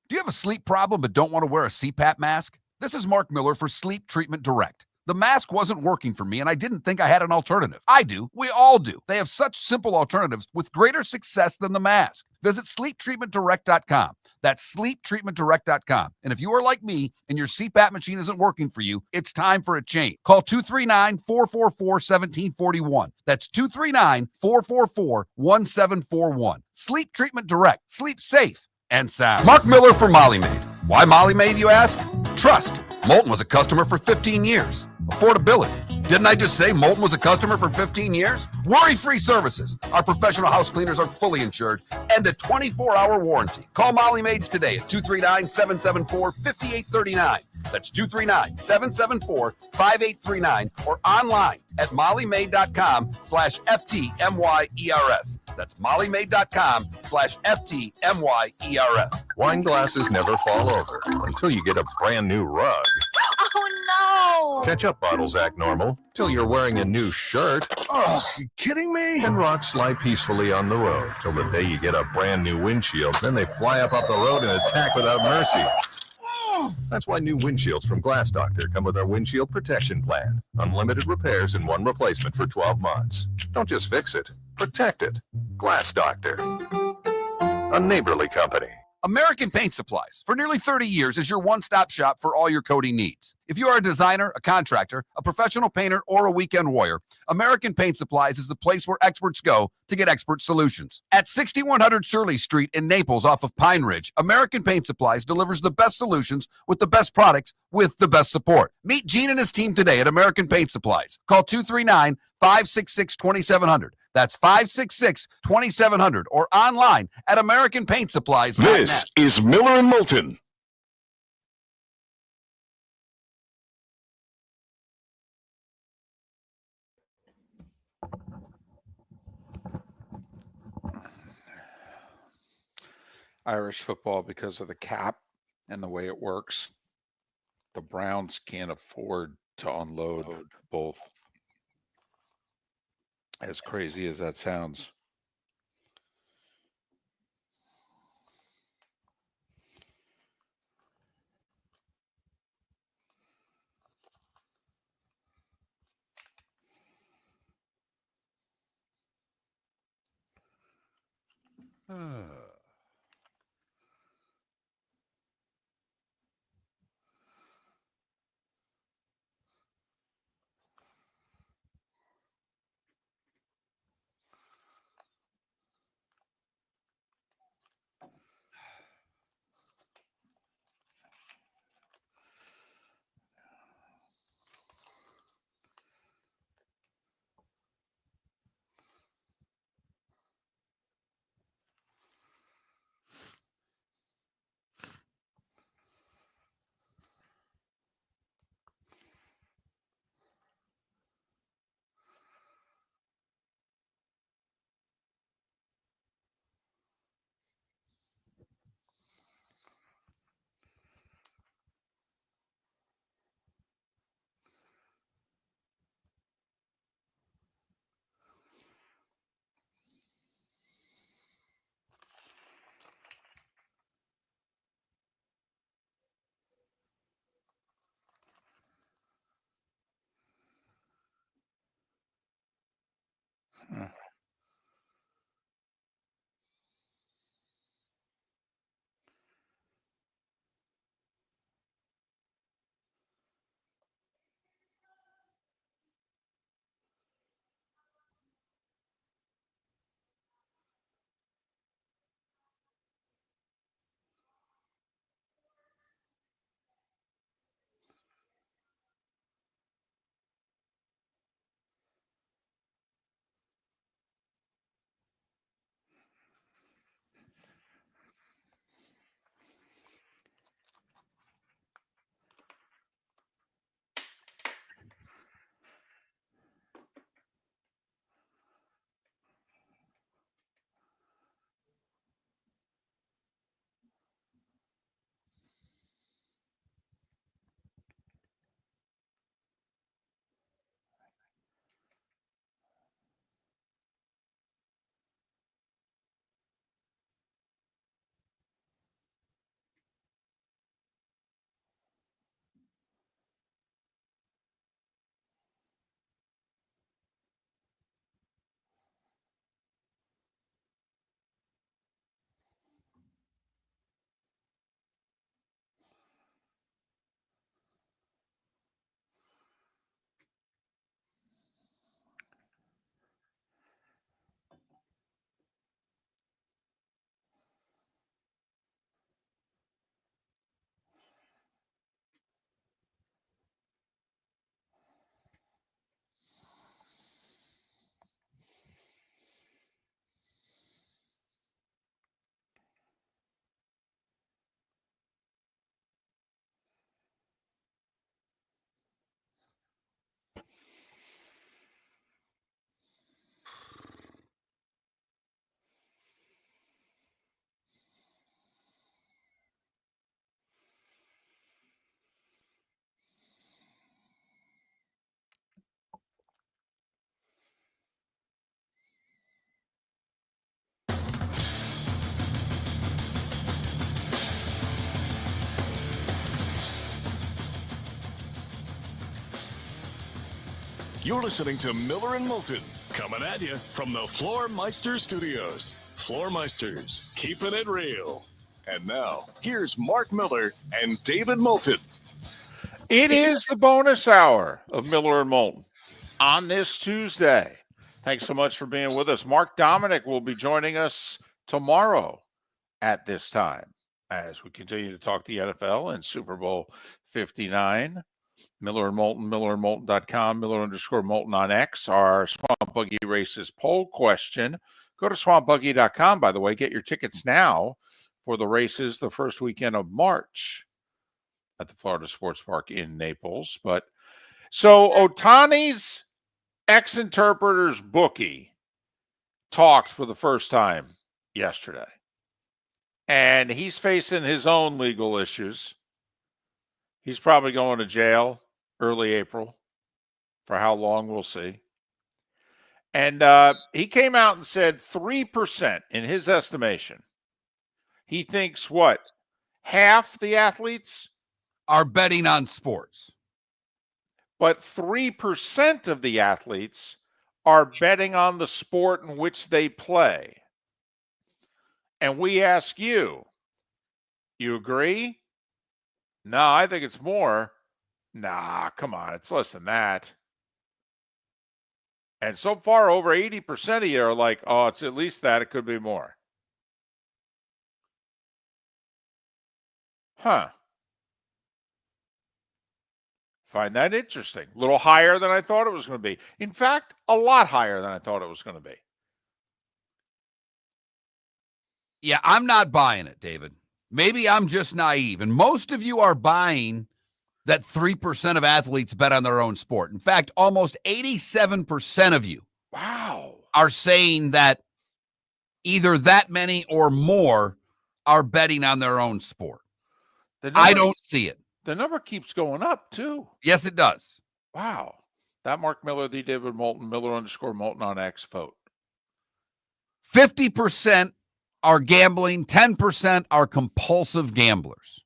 Do you have a sleep problem but don't want to wear a CPAP mask? This is Mark Miller for Sleep Treatment Direct. The mask wasn't working for me, and I didn't think I had an alternative. I do. We all do. They have such simple alternatives with greater success than the mask. Visit sleeptreatmentdirect.com. That's sleeptreatmentdirect.com. And if you are like me and your CPAP machine isn't working for you, it's time for a change. Call 239-444-1741. That's 239-444-1741. Sleep Treatment Direct. Sleep safe and sound. Mark Miller for Molly Maid. Why Molly Maid, you ask? Trust. Moulton was a customer for 15 years. Affordability. Didn't I just say Moulton was a customer for 15 years? Worry-free services. Our professional house cleaners are fully insured and a 24-hour warranty. Call Molly Maids today at 239-774-5839. That's 239-774-5839 or online at mollymaid.com/FTMYERS. That's mollymaid.com/FTMYERS.
Wine glasses never fall over until you get a brand new rug.
Oh, no.
Ketchup bottles act normal till you're wearing a new shirt.
Oh, you kidding me?
And rocks slide peacefully on the road till the day you get a brand new windshield. Then they fly up off the road and attack without mercy. That's why new windshields from Glass Doctor come with our windshield protection plan. Unlimited repairs and one replacement for 12 months. Don't just fix it, protect it. Glass Doctor. A neighborly company.
American Paint Supplies, for nearly 30 years, is your one-stop shop for all your coating needs. If you are a designer, a contractor, a professional painter, or a weekend warrior, American Paint Supplies is the place where experts go to get expert solutions. At 6100 Shirley Street in Naples off of Pine Ridge, American Paint Supplies delivers the best solutions with the best products with the best support. Meet Gene and his team today at American Paint Supplies. Call 239-566-2700. That's 566-2700 or online at AmericanPaintSupplies.net.
This is Miller and Moulton.
Irish football because of the cap and the way it works. The Browns can't afford to unload both. As crazy as that sounds.
You're listening to Miller and Moulton, coming at you from the Floor Meister Studios. Floor Meisters, keeping it real. And now, here's Mark Miller and David Moulton.
It is the bonus hour of Miller and Moulton on this Tuesday. Thanks so much for being with us. Mark Dominic will be joining us tomorrow at this time as we continue to talk the NFL and Super Bowl 59. Miller and Moulton, millerandmoulton.com, Miller_Moulton on X, our Swamp Buggy Races poll question. Go to swampbuggy.com, by the way. Get your tickets now for the races the first weekend of March at the Florida Sports Park in Naples. But so Ohtani's ex-interpreter's bookie talked for the first time yesterday. And he's facing his own legal issues. He's probably going to jail early April. For how long, we'll see. And he came out and said 3% in his estimation. He thinks what? Half the athletes
are betting on sports.
But 3% of the athletes are betting on the sport in which they play. And we ask you, you agree? No, I think it's more. Nah, come on, it's less than that. And so far, over 80% of you are like, oh, it's at least that. It could be more. Huh. Find that interesting. A little higher than I thought it was going to be. In fact, a lot higher than I thought it was going to be.
Yeah, I'm not buying it, David. Maybe I'm just naive. And most of you are buying that 3% of athletes bet on their own sport. In fact, almost 87% of you are saying that either that many or more are betting on their own sport. I don't see it.
The number keeps going up, too.
Yes, it does.
Wow. That Mark Miller, the David Moulton, Miller_Moulton on X vote.
50% are gambling. 10% are compulsive gamblers.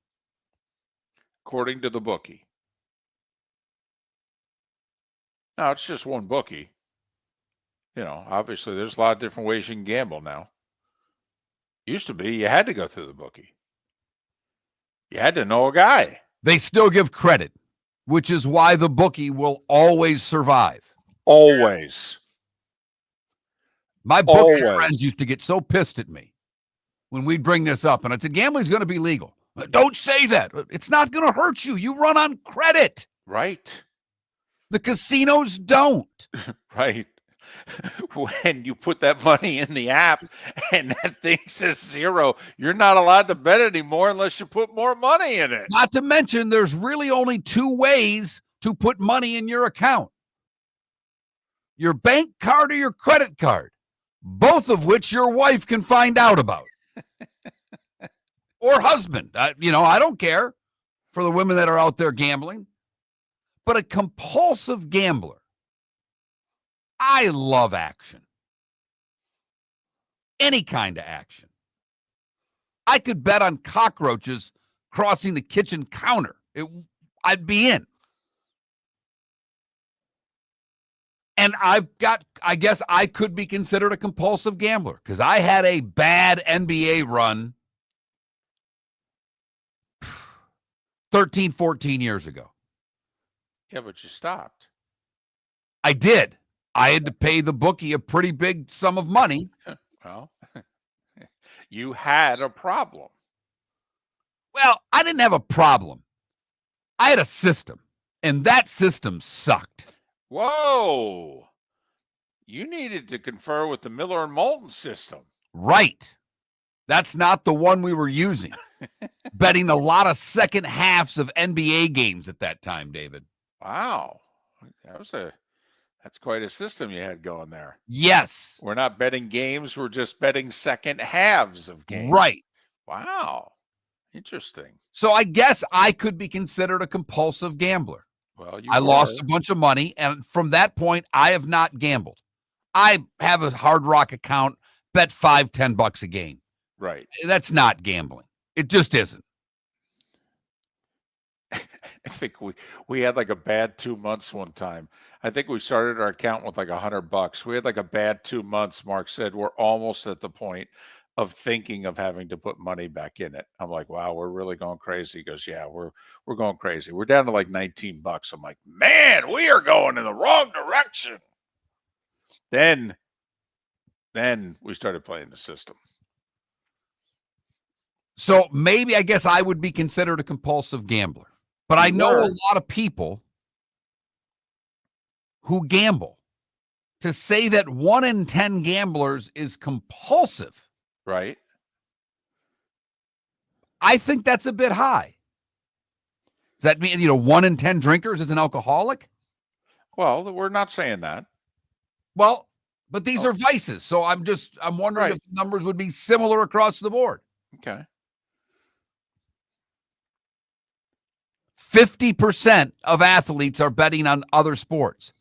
According to the bookie. Now, it's just one bookie. You know, obviously, there's a lot of different ways you can gamble now. Used to be, you had to go through the bookie. You had to know a guy.
They still give credit, which is why the bookie will always survive.
Always.
My bookie friends used to get so pissed at me when we'd bring this up. And I said, gambling's going to be legal. Don't say that. It's not going to hurt you. You run on credit.
Right.
The casinos don't.
Right. When you put that money in the app and that thing says 0, you're not allowed to bet anymore unless you put more money in it.
Not to mention, there's really only 2 ways to put money in your account. Your bank card or your credit card, both of which your wife can find out about. Or husband. I don't care for the women that are out there gambling. But a compulsive gambler, I love action. Any kind of action. I could bet on cockroaches crossing the kitchen counter. I'd be in. And I guess I could be considered a compulsive gambler because I had a bad NBA run 13, 14 years ago.
Yeah, but you stopped.
I did. I had to pay the bookie a pretty big sum of money.
Well, you had a problem.
Well, I didn't have a problem. I had a system, and that system sucked.
Whoa. You needed to confer with the Miller and Moulton system.
Right. That's not the one we were using. Betting a lot of second halves of NBA games at that time, David.
Wow. That's quite a system you had going there.
Yes.
We're not betting games. We're just betting second halves of games.
Right.
Wow. Interesting.
So I guess I could be considered a compulsive gambler.
Well,
I lost a bunch of money, and from that point, I have not gambled. I have a Hard Rock account, bet $5-10 a game.
Right.
That's not gambling. It just isn't.
I think we had like a bad 2 months one time. I think we started our account with like $100. We had like a bad 2 months. Mark said we're almost at the point of thinking of having to put money back in it. I'm like, wow, we're really going crazy. He goes, yeah, we're going crazy. We're down to like $19. I'm like, man, we are going in the wrong direction. Then we started playing the system.
So maybe I guess I would be considered a compulsive gambler. But I know a lot of people who gamble. To say that 1 in 10 gamblers is compulsive.
Right.
I think that's a bit high. Does that mean, 1 in 10 drinkers is an alcoholic?
Well, we're not saying that.
Well, but these are vices. So I'm wondering if the numbers would be similar across the board.
Okay.
50% of athletes are betting on other sports.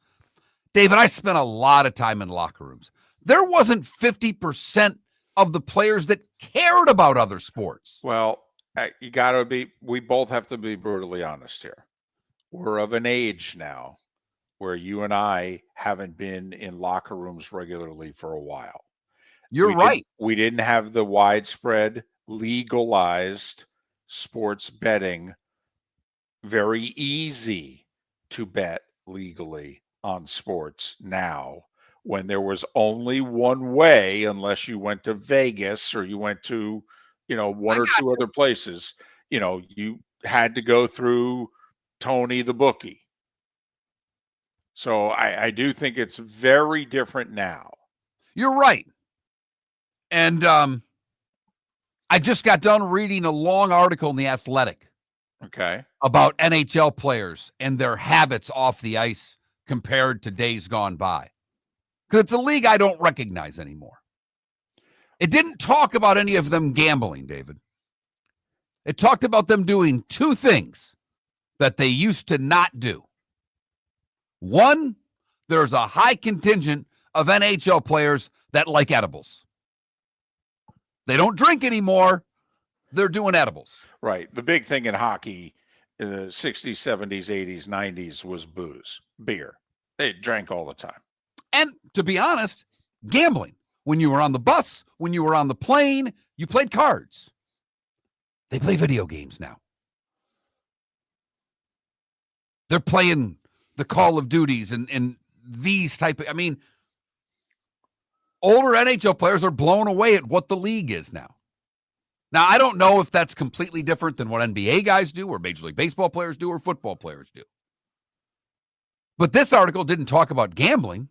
David, I spent a lot of time in locker rooms. There wasn't 50% of the players that cared about other sports.
Well, we both have to be brutally honest here. We're of an age now where you and I haven't been in locker rooms regularly for a while.
You're right.
We didn't have the widespread legalized sports betting, very easy to bet legally on sports now, when there was only one way, unless you went to Vegas or you went to, one or two other places, you had to go through Tony the bookie. So I do think it's very different now.
You're right. And I just got done reading a long article in The Athletic.
Okay.
About NHL players and their habits off the ice compared to days gone by. Because it's a league I don't recognize anymore. It didn't talk about any of them gambling, David. It talked about them doing two things that they used to not do. One, there's a high contingent of NHL players that like edibles. They don't drink anymore. They're doing edibles.
Right. The big thing in hockey in the 60s, 70s, 80s, 90s was booze, beer. They drank all the time.
And to be honest, gambling. When you were on the bus, when you were on the plane, you played cards. They play video games now. They're playing the Call of Duties and these type of, older NHL players are blown away at what the league is now. Now, I don't know if that's completely different than what NBA guys do or Major League Baseball players do or football players do. But this article didn't talk about gambling.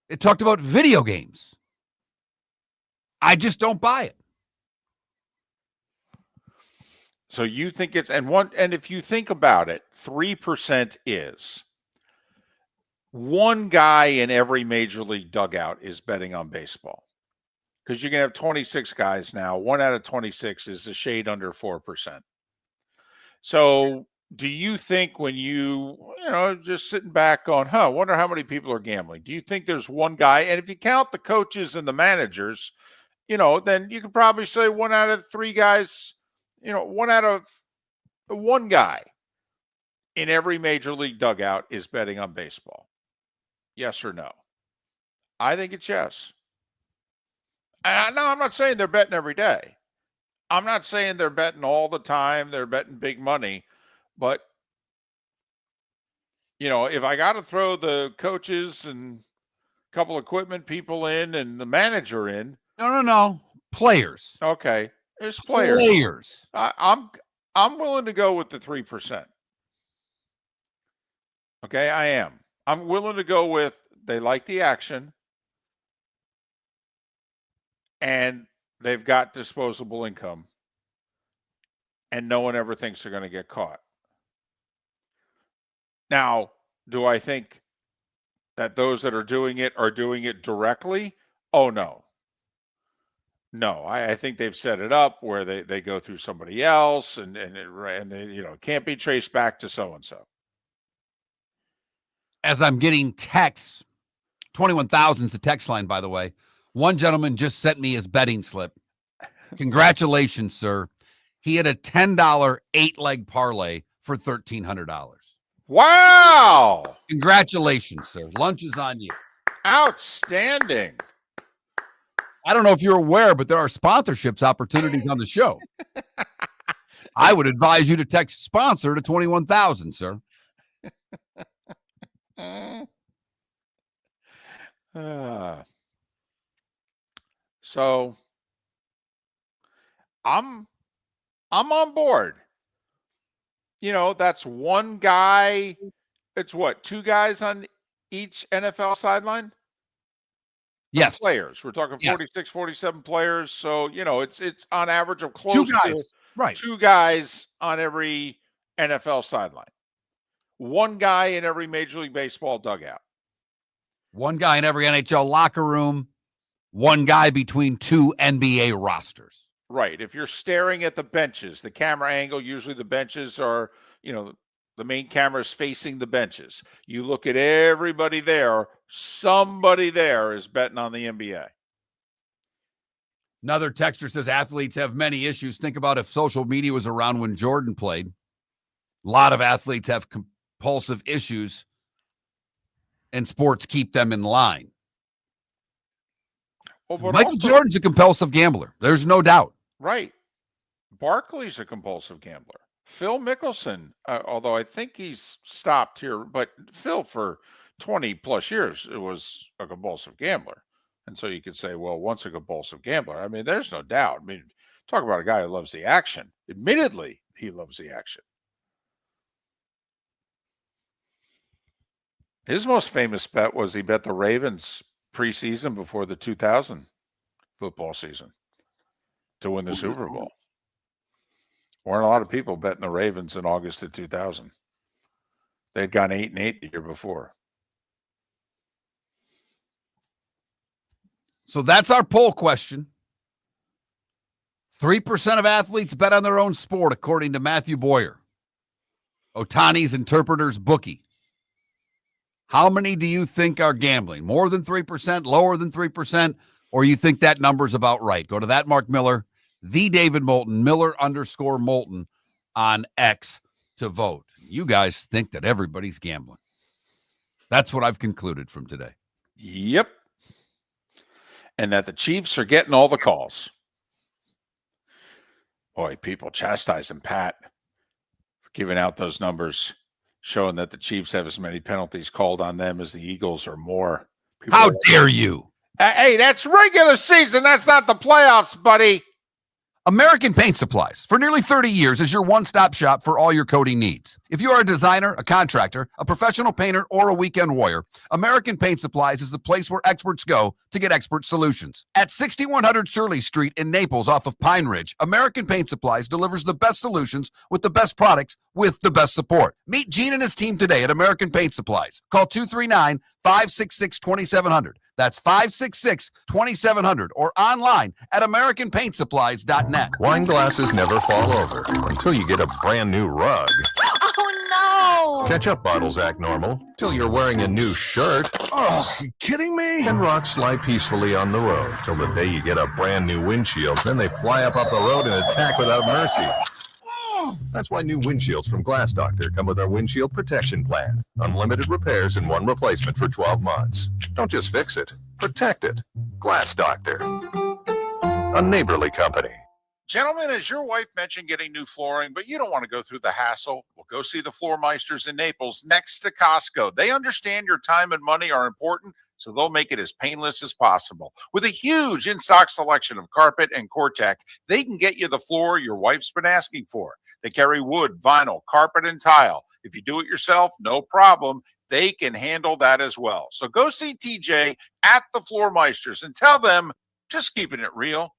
It talked about video games. I just don't buy it.
So you think it's, and if you think about it, 3% is one guy in every major league dugout is betting on baseball. Because you can have 26 guys now. 1 out of 26 is a shade under 4%. So do you think when just sitting back going, wonder how many people are gambling? Do you think there's one guy? And if you count the coaches and the managers, then you could probably say 1 out of 3 guys, 1 out of 1 guy in every major league dugout is betting on baseball. Yes or no? I think it's yes. No, I'm not saying they're betting every day. I'm not saying they're betting all the time. They're betting big money. But, if I got to throw the coaches and a couple equipment people in and the manager in.
No. Players.
Okay. It's players. I'm willing to go with the 3%. Okay, I am. I'm willing to go with they like the action. And they've got disposable income. And no one ever thinks they're going to get caught. Now, do I think that those that are doing it directly? Oh, no. No, I think they've set it up where they go through somebody else and they, can't be traced back to so-and-so.
As I'm getting texts, 21,000 is the text line, by the way. One gentleman just sent me his betting slip. Congratulations, sir. He had a $10 8-leg parlay for $1,300.
Wow.
Congratulations, sir. Lunch is on you.
Outstanding.
I don't know if you're aware, but there are sponsorships opportunities on the show. I would advise you to text sponsor to 21,000, sir.
So I'm on board. That's one guy. It's what, 2 guys on each NFL sideline?
Yes.
Players. We're talking 46, 47 players. So, it's on average of close
2 guys.
to
Right.
2 guys on every NFL sideline. 1 guy in every Major League Baseball dugout.
1 guy in every NHL locker room. 1 guy between 2 NBA rosters.
Right. If you're staring at the benches, the camera angle, usually the benches are, the main camera is facing the benches. You look at everybody there, somebody there is betting on the NBA.
Another texter says athletes have many issues. Think about if social media was around when Jordan played. A lot of athletes have compulsive issues, and sports keep them in line.
Well, but
Michael
also,
Jordan's a compulsive gambler. There's no doubt.
right. Barkley's a compulsive gambler. Phil Mickelson, although I think he's stopped here, but Phil for 20 plus years was a compulsive gambler. And so you could say, well, once a compulsive gambler. I mean, there's no doubt. I mean, talk about a guy who loves the action. Admittedly, he loves the action. His most famous bet was he bet the Ravens preseason before the 2000 football season to win the Super Bowl. Weren't a lot of people betting the Ravens in August of 2000. They'd gone 8-8 the year before.
So that's our poll question. 3% of athletes bet on their own sport, according to Matthew Boyer, Otani's Interpreter's bookie. How many do you think are gambling? More than 3%, lower than 3%, or you think that number's about right? Go to that Mark Miller, the David Moulton, Miller_Moulton on X to vote. You guys think that everybody's gambling. That's what I've concluded from today.
Yep. And that the Chiefs are getting all the calls. Boy, people chastising Pat for giving out those numbers, showing that the Chiefs have as many penalties called on them as the Eagles or more.
How dare you?
Hey, that's regular season. That's not the playoffs, buddy.
American Paint Supplies, for nearly 30 years, is your one-stop shop for all your coating needs. If you are a designer, a contractor, a professional painter, or a weekend warrior, American Paint Supplies is the place where experts go to get expert solutions. At 6100 Shirley Street in Naples off of Pine Ridge, American Paint Supplies delivers the best solutions with the best products with the best support. Meet Gene and his team today at American Paint Supplies. Call 239-566-2700. That's 566-2700 or online at AmericanPaintSupplies.net.
Wine glasses never fall over until you get a brand new rug.
Oh, no.
Ketchup bottles act normal till you're wearing a new shirt.
Oh, you kidding me?
And rocks slide peacefully on the road till the day you get a brand new windshield. Then they fly up off the road and attack without mercy. That's why new windshields from Glass Doctor come with our windshield protection plan. Unlimited repairs and one replacement for 12 months. Don't just fix it, protect it. Glass Doctor, a neighborly company.
Gentlemen, as your wife mentioned getting new flooring, but you don't want to go through the hassle, well, go see the Floor Meisters in Naples next to Costco. They understand your time and money are important, so they'll make it as painless as possible. With a huge in-stock selection of carpet and Cortec, they can get you the floor your wife's been asking for. They carry wood, vinyl, carpet, and tile. If you do it yourself, no problem. They can handle that as well. So go see TJ at the Floor Meisters and tell them, just keeping it real.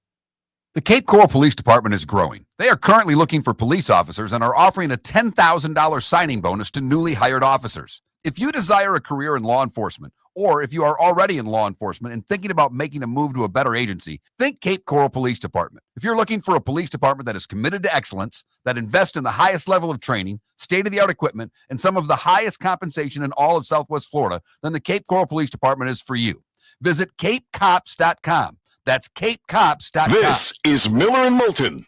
The Cape Coral Police Department is growing. They are currently looking for police officers and are offering a $10,000 signing bonus to newly hired officers. If you desire a career in law enforcement, or if you are already in law enforcement and thinking about making a move to a better agency, think Cape Coral Police Department. If you're looking for a police department that is committed to excellence, that invests in the highest level of training, state-of-the-art equipment, and some of the highest compensation in all of Southwest Florida, then the Cape Coral Police Department is for you. Visit capecops.com. That's capecops.com.
This is Miller and Moulton.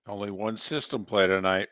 Only one system play tonight.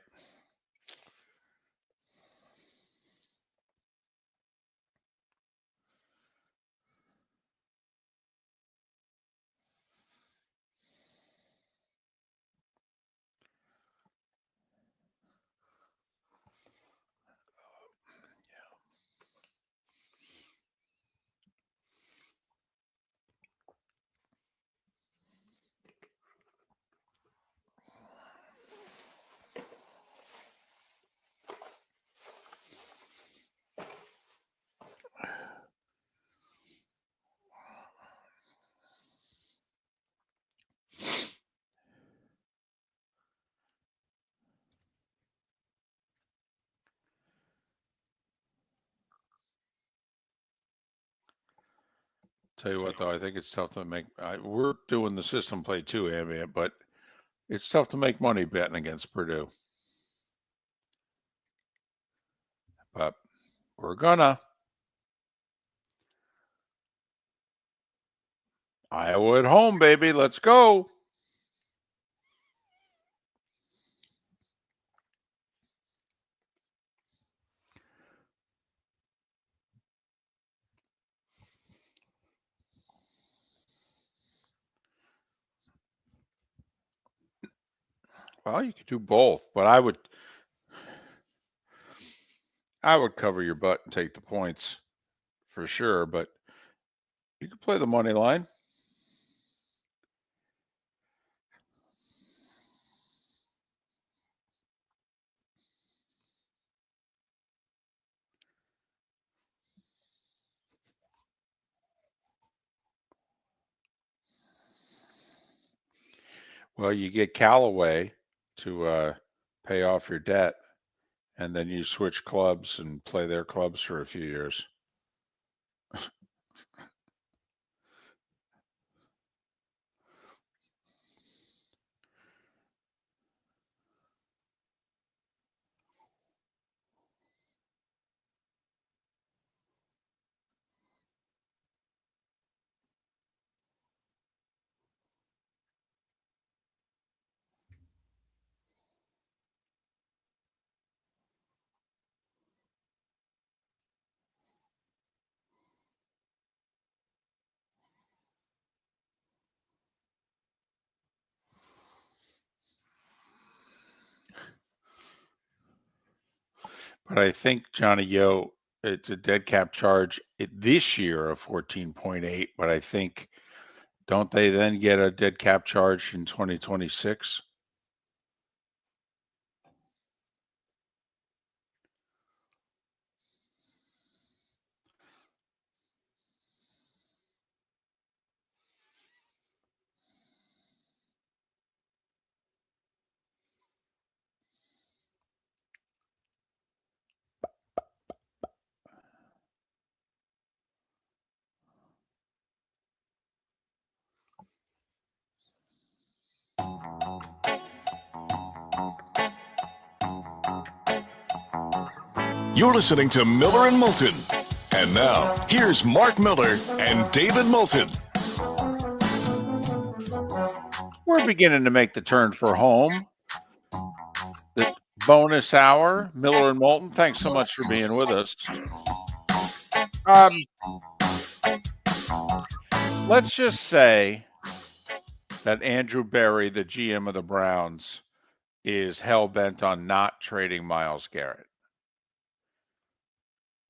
Tell you what, though, I think it's tough to make. We're doing the system play too, ambient, but it's tough to make money betting against Purdue. But we're gonna. Iowa at home, baby. Let's go. Well, you could do both, but I would cover your butt and take the points for sure, but you could play the money line. Well, you get Callaway to pay off your debt, and then you switch clubs and play their clubs for a few years. But I think, Johnny Yo, it's a dead cap charge this year of 14.8, but I think, don't they then get a dead cap charge in 2026?
You're listening to Miller and Moulton. And now, here's Mark Miller and David Moulton.
We're beginning to make the turn for home. The bonus hour, Miller and Moulton. Thanks so much for being with us. Let's just say that Andrew Berry, the GM of the Browns, is hell-bent on not trading Myles Garrett.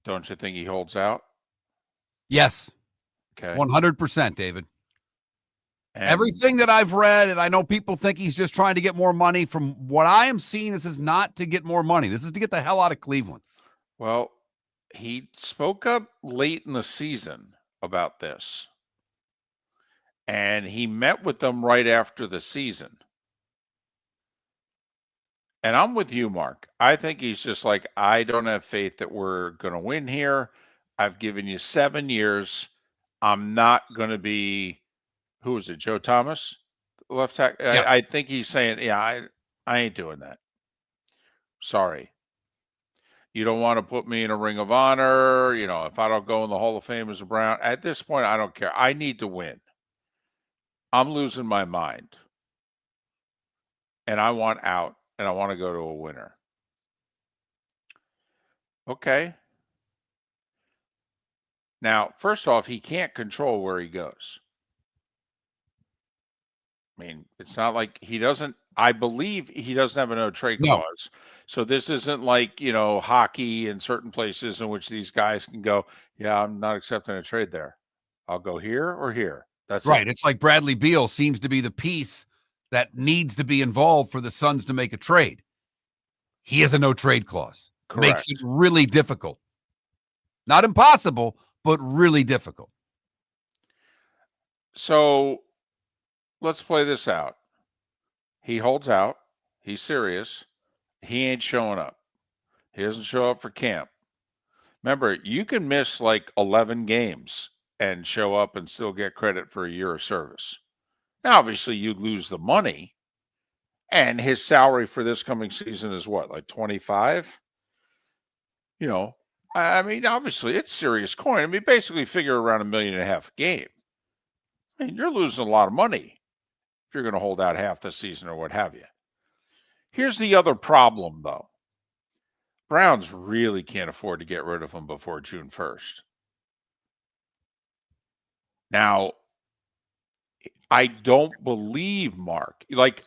Don't you think he holds out?
Yes.
Okay.
100%, David.
And
Everything that I've read, and I know people think he's just trying to get more money. From what I am seeing, this is not to get more money. This is to get the hell out of Cleveland.
Well, he spoke up late in the season about this. And he met with them right after the season. And I'm with you, Mark. I think he's just like, I don't have faith that we're going to win here. I've given you 7 years. I'm not going to be, who is it, Joe Thomas? Left tackle?
Yes.
I think he's saying, yeah, I ain't doing that. Sorry. You don't want to put me in a ring of honor. You know, if I don't go in the Hall of Fame as a Brown, at this point, I don't care. I need to win. I'm losing my mind. and I want out, and I want to go to a winner. Okay. Now, first off, he can't control where he goes. I mean, it's not like he doesn't. I believe he doesn't have a no trade clause. So this isn't like, hockey in certain places in which these guys can go, yeah, I'm not accepting a trade there. I'll go here or here. That's
right.
it.
It's like Bradley Beal seems to be the piece that needs to be involved for the Suns to make a trade. He has a no trade clause.
Correct.
Makes it really difficult. Not impossible, but really difficult.
So let's play this out. He holds out. He's serious. He ain't showing up. He doesn't show up for camp. Remember, you can miss like 11 games and show up and still get credit for a year of service. Now, obviously, you lose the money. And his salary for this coming season is what, like 25? I mean, obviously, it's serious coin. I mean, basically figure around $1.5 million a game. I mean, you're losing a lot of money if you're going to hold out half the season or what have you. Here's the other problem, though. Browns really can't afford to get rid of him before June 1st. Now, I don't believe, Mark, like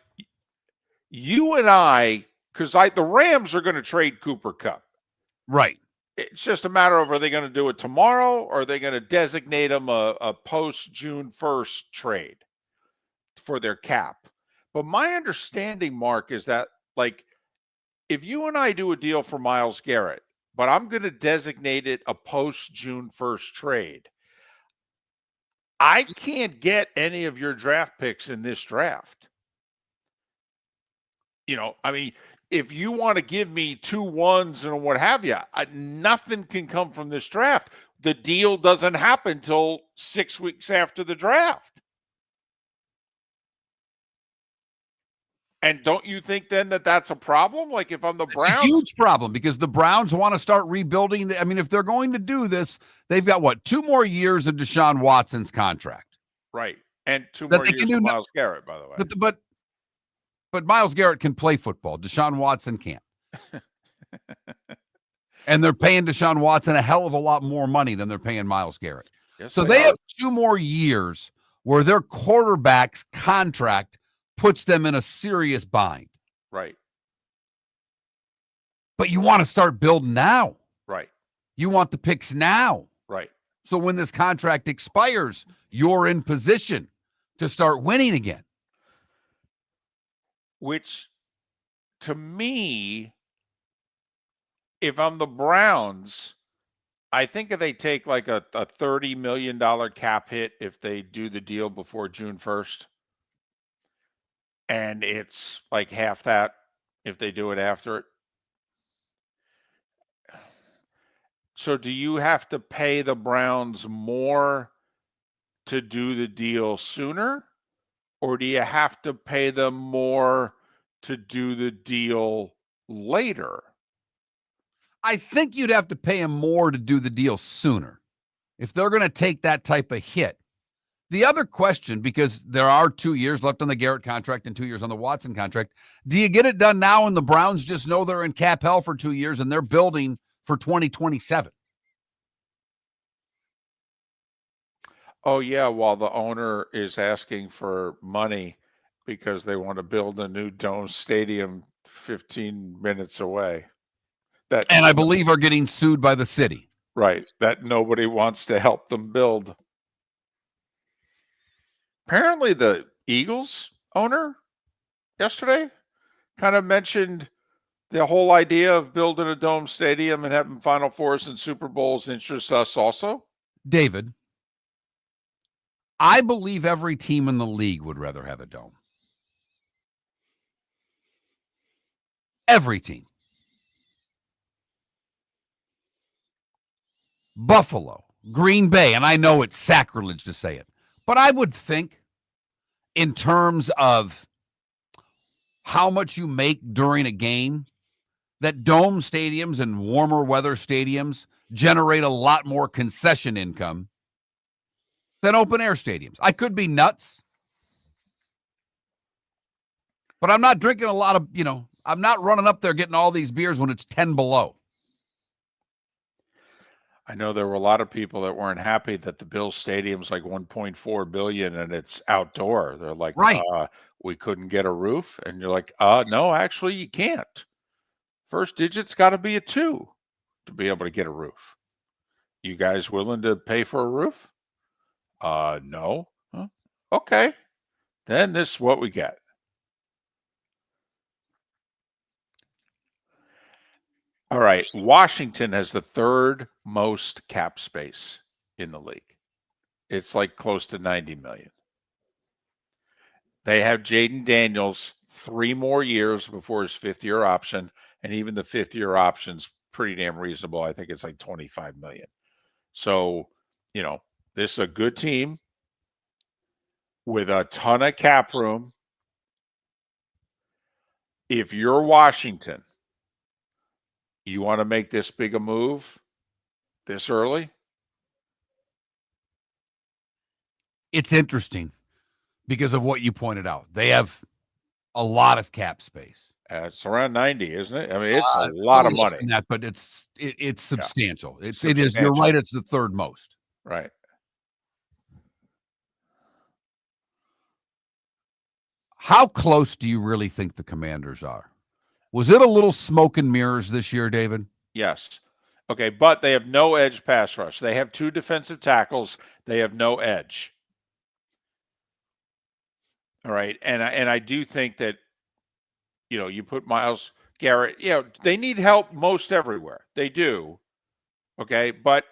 you and I, because the Rams are going to trade Cooper Kupp.
Right.
It's just a matter of, are they going to do it tomorrow, or are they going to designate him a post-June 1st trade for their cap? But my understanding, Mark, is that, like, if you and I do a deal for Myles Garrett, but I'm going to designate it a post-June 1st trade, I can't get any of your draft picks in this draft. I mean, if you want to give me 2 1s and what have you, nothing can come from this draft. The deal doesn't happen till 6 weeks after the draft. And don't you think then that that's a problem? Like if I'm the Browns,
it's a huge problem because the Browns want to start rebuilding. I mean, if they're going to do this, they've got 2 more years of Deshaun Watson's contract,
right? And 2 more years of Myles Garrett, by the way.
But Myles Garrett can play football. Deshaun Watson can't. And they're paying Deshaun Watson a hell of a lot more money than they're paying Myles Garrett.
Yes,
so they have 2 more years where their quarterback's contract puts them in a serious bind.
Right.
But you want to start building now.
Right.
You want the picks now.
Right.
So when this contract expires, you're in position to start winning again.
Which, to me, if I'm the Browns, I think if they take like a $30 million cap hit if they do the deal before June 1st, and it's like half that if they do it after it. So do you have to pay the Browns more to do the deal sooner? Or do you have to pay them more to do the deal later?
I think you'd have to pay them more to do the deal sooner if they're going to take that type of hit. The other question, because there are 2 years left on the Garrett contract and 2 years on the Watson contract, do you get it done now and the Browns just know they're in cap hell for 2 years and they're building for 2027?
Oh, yeah, while the owner is asking for money because they want to build a new dome stadium 15 minutes away.
And I believe are getting sued by the city.
Right, that nobody wants to help them build. Apparently the Eagles owner yesterday kind of mentioned the whole idea of building a dome stadium and having Final Fours and Super Bowls interests us also.
David, I believe every team in the league would rather have a dome. Every team. Buffalo, Green Bay, and I know it's sacrilege to say it, but I would think in terms of how much you make during a game, that dome stadiums and warmer weather stadiums generate a lot more concession income than open air stadiums. I could be nuts. But I'm not drinking a lot of, I'm not running up there getting all these beers when it's 10 below.
I know there were a lot of people that weren't happy that the Bills stadium's like $1.4 billion and it's outdoor. They're like,
Right.
We couldn't get a roof. And you're like, no, actually you can't. First digit's got to be a 2 to be able to get a roof. You guys willing to pay for a roof? No. Huh? Okay. Then this is what we get. All right. Washington has the third most cap space in the league. It's like close to 90 million. They have Jaden Daniels 3 more years before his 5th-year option, and even the 5th-year option's pretty damn reasonable. I think it's like 25 million. So, this is a good team with a ton of cap room. If you're Washington, you want to make this big a move this early?
It's interesting because of what you pointed out. They have a lot of cap space.
It's around 90, isn't it? I mean, it's a lot of money.
That, but it's substantial.
Yeah.
It is. You're right. It's the third most.
Right.
How close do you really think the Commanders are? Was it a little smoke and mirrors this year, David?
Yes. Okay, but they have no edge pass rush. They have 2 defensive tackles. They have no edge. All right, and I do think that, you put Myles Garrett, they need help most everywhere. They do. Okay, but,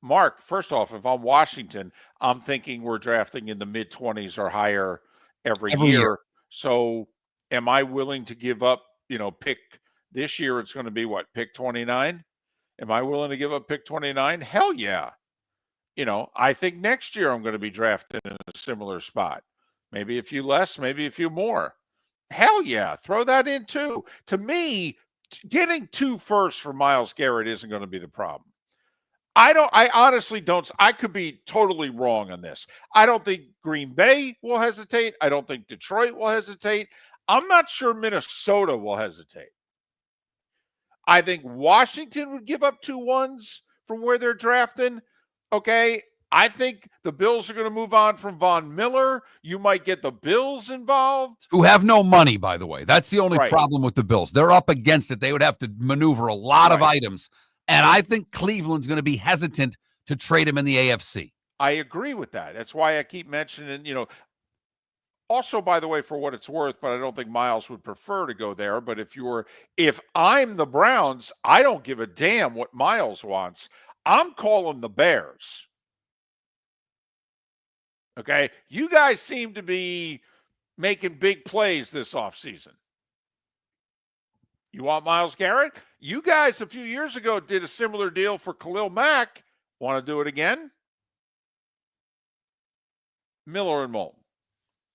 Mark, first off, if I'm Washington, I'm thinking we're drafting in the mid-20s or higher every year. So am I willing to give up, pick this year? It's going to be what, pick 29? Am I willing to give up pick 29? Hell yeah. I think next year I'm going to be drafted in a similar spot. Maybe a few less, maybe a few more. Hell yeah. Throw that in too. To me, getting 2 firsts for Myles Garrett isn't going to be the problem. I honestly don't. I could be totally wrong on this. I don't think Green Bay will hesitate. I don't think Detroit will hesitate. I'm not sure Minnesota will hesitate. I think Washington would give up 2 1s from where they're drafting. Okay. I think the Bills are going to move on from Von Miller. You might get the Bills involved.
Who have no money, by the way. That's the only problem with the Bills. They're up against it. They would have to maneuver a lot of items. And I think Cleveland's going to be hesitant to trade him in the AFC.
I agree with that. That's why I keep mentioning, also, by the way, for what it's worth, but I don't think Myles would prefer to go there. But if I'm the Browns, I don't give a damn what Myles wants. I'm calling the Bears. Okay. You guys seem to be making big plays this offseason. You want Myles Garrett? You guys a few years ago did a similar deal for Khalil Mack. Want to do it again? Miller and Moulton.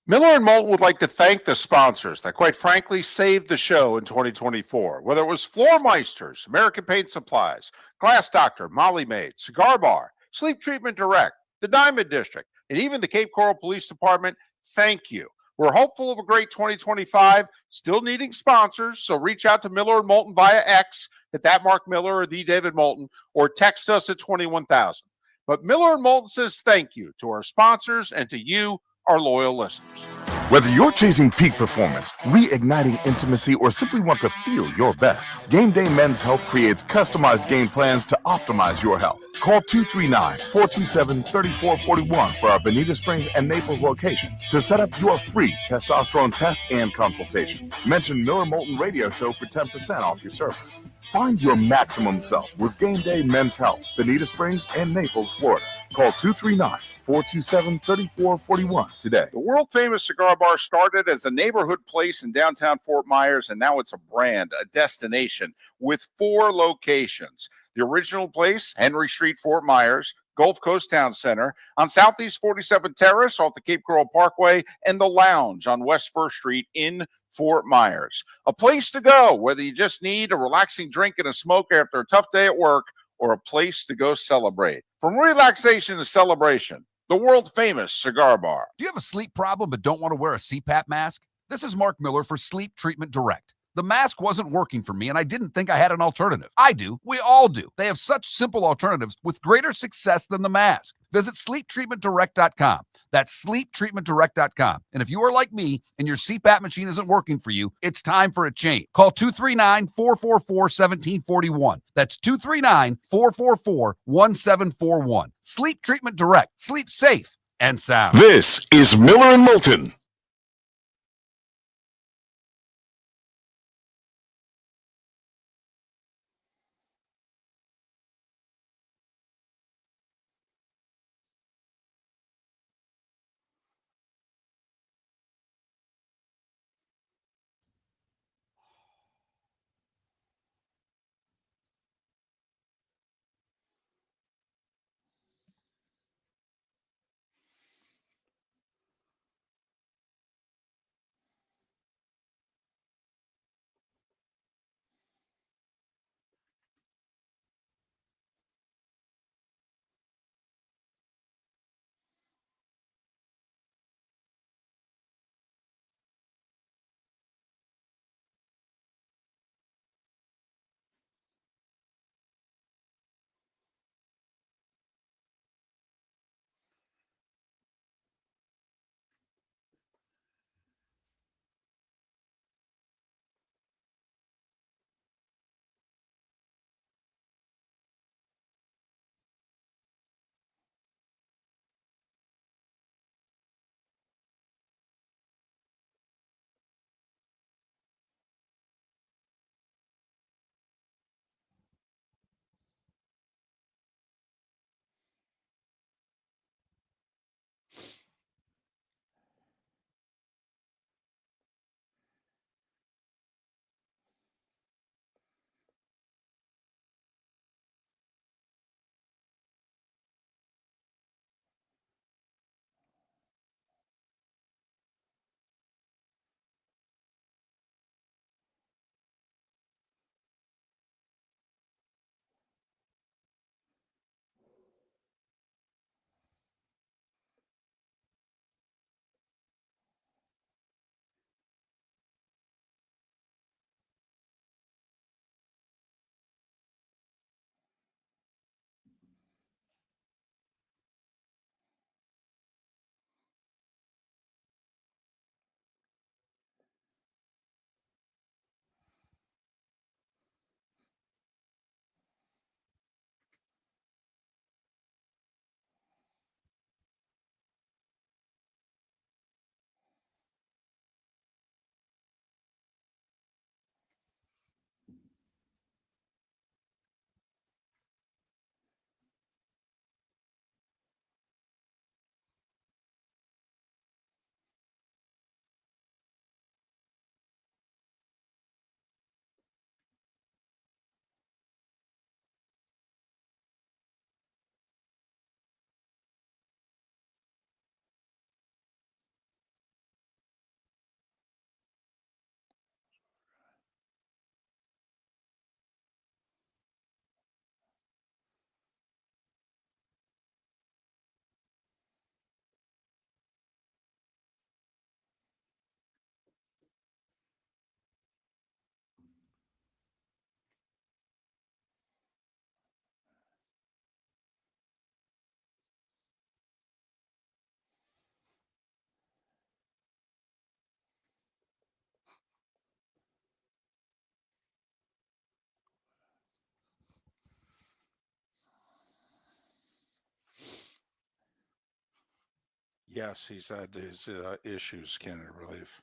Miller and Moulton would like to thank the sponsors that, quite frankly, saved the show in 2024. Whether it was Floor Meisters, American Paint Supplies, Glass Doctor, Molly Maid, Cigar Bar, Sleep Treatment Direct, the Diamond District, and even the Cape Coral Police Department, thank you. We're hopeful of a great 2025, still needing sponsors, so reach out to Miller and Moulton via X at that Mark Miller or the David Moulton, or text us at 21,000. But Miller and Moulton says thank you to our sponsors and to you, our loyal listeners.
Whether you're chasing peak performance, reigniting intimacy, or simply want to feel your best, Game Day Men's Health creates customized game plans to optimize your health. Call 239-427-3441 for our Bonita Springs and Naples location to set up your free testosterone test and consultation. Mention Miller Moulton Radio Show for 10% off your service. Find your maximum self with Game Day Men's Health, Bonita Springs and Naples, Florida. Call 239-427-3441 today.
The world-famous cigar bar started as a neighborhood place in downtown Fort Myers, and now it's a brand, a destination, with 4 locations. The original place, Henry Street, Fort Myers, Gulf Coast Town Center, on Southeast 47th Terrace off the Cape Coral Parkway, and the Lounge on West 1st Street in Fort Myers. A place to go, whether you just need a relaxing drink and a smoke after a tough day at work, or a place to go celebrate. From relaxation to celebration, the world famous cigar bar.
Do you have a sleep problem but don't want to wear a CPAP mask? This is Mark Miller for Sleep Treatment Direct. The mask wasn't working for me, and I didn't think I had an alternative. I do. We all do. They have such simple alternatives with greater success than the mask. Visit sleeptreatmentdirect.com. That's sleeptreatmentdirect.com. And if you are like me and your CPAP machine isn't working for you, it's time for a change. Call 239-444-1741. That's 239-444-1741. Sleep Treatment Direct. Sleep safe and sound.
This is Miller and Moulton.
Yes, he's had his issues, Canada Relief.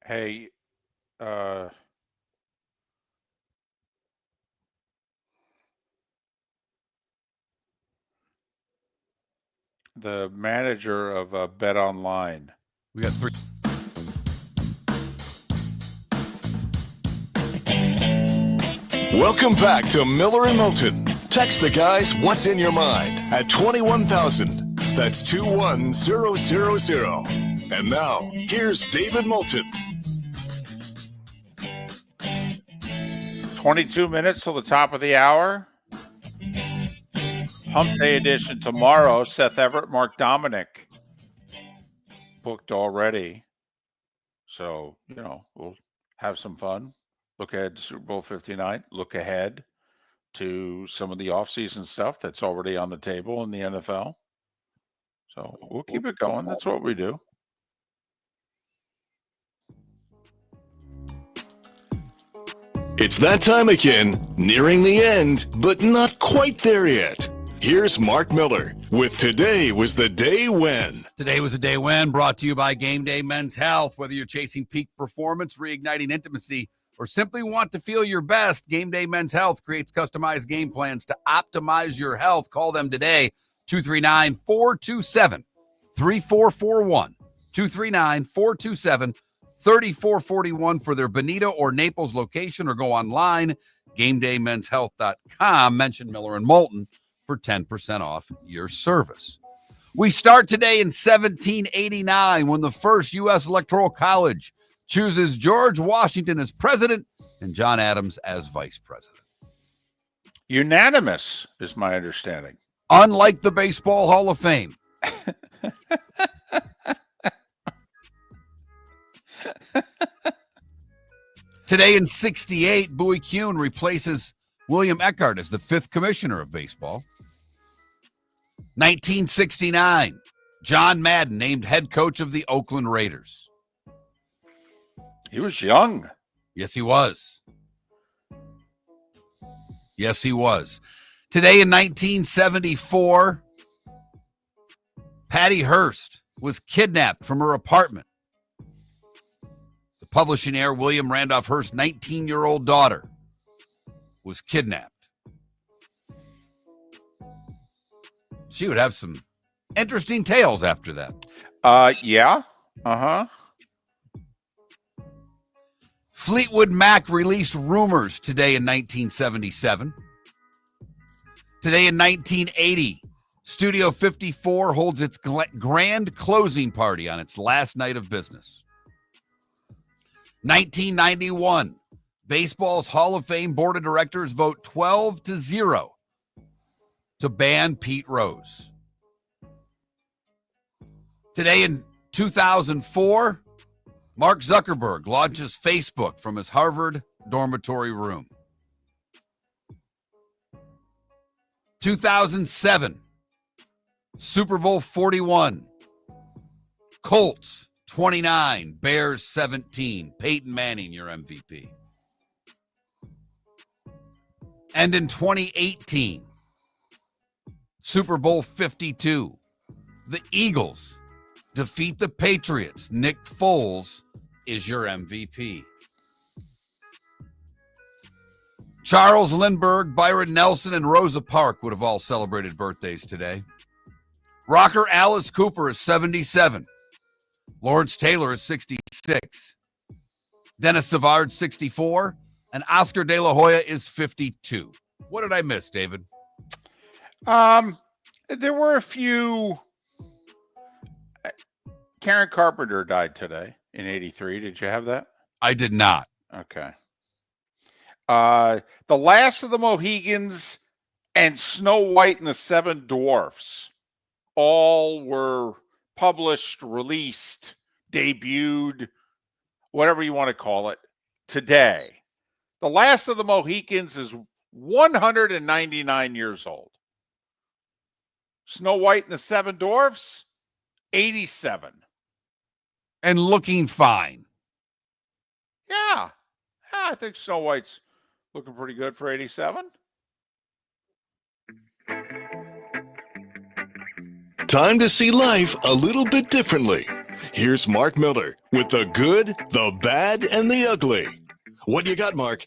Hey, the manager of Bet Online.
We got 3.
Welcome back to Miller and Moulton. Text the guys what's in your mind at 21,000. That's 21000. And now, here's David Moulton.
22 minutes till the top of the hour. Hump Day edition tomorrow. Seth Everett, Mark Dominic. Booked already. So, we'll have some fun. Look ahead to Super Bowl 59. Look ahead to some of the offseason stuff that's already on the table in the NFL. So we'll keep it going. That's what we do.
It's that time again, nearing the end, but not quite there yet. Here's Mark Miller with Today Was the Day When.
Today was a day when, brought to you by Game Day Men's Health. Whether you're chasing peak performance, reigniting intimacy, or simply want to feel your best, Game Day Men's Health creates customized game plans to optimize your health. Call them today, 239-427-3441. 239-427-3441 for their Bonita or Naples location, or go online, GameDayMen'sHealth.com. Mention Miller and Moulton for 10% off your service. We start today in 1789 when the first U.S. Electoral College chooses George Washington as president and John Adams as vice president.
Unanimous is my understanding.
Unlike the Baseball Hall of Fame. Today in 68, Bowie Kuhn replaces William Eckhart as the 5th commissioner of baseball. 1969, John Madden named head coach of the Oakland Raiders.
He was young.
Yes, he was. Yes, he was. Today in 1974, Patty Hearst was kidnapped from her apartment. The publishing heir, William Randolph Hearst's 19-year-old daughter, was kidnapped. She would have some interesting tales after that.
Yeah. Uh-huh.
Fleetwood Mac released Rumors today in 1977. Today in 1980, Studio 54 holds its grand closing party on its last night of business. 1991, baseball's Hall of Fame Board of Directors vote 12-0 to ban Pete Rose. Today in 2004, Mark Zuckerberg launches Facebook from his Harvard dormitory room. 2007, Super Bowl 41, Colts 29, Bears 17, Peyton Manning, your MVP. And in 2018, Super Bowl 52, the Eagles defeat the Patriots. Nick Foles is your MVP. Charles Lindbergh, Byron Nelson, and Rosa Parks would have all celebrated birthdays today. Rocker Alice Cooper is 77. Lawrence Taylor is 66. Dennis Savard, 64. And Oscar De La Hoya is 52. What did I miss, David?
There were a few. Karen Carpenter died today in 83. Did you have that?
I did not.
Okay. The Last of the Mohegans and Snow White and the Seven Dwarfs all were published, released, debuted, whatever you want to call it, today. The Last of the Mohegans is 199 years old. Snow White and the Seven Dwarfs, 87.
And looking fine.
Yeah, I think Snow White's looking pretty good for 87.
Time to see life a little bit differently. Here's Mark Miller with the good, the bad, and the ugly. What do you got, Mark?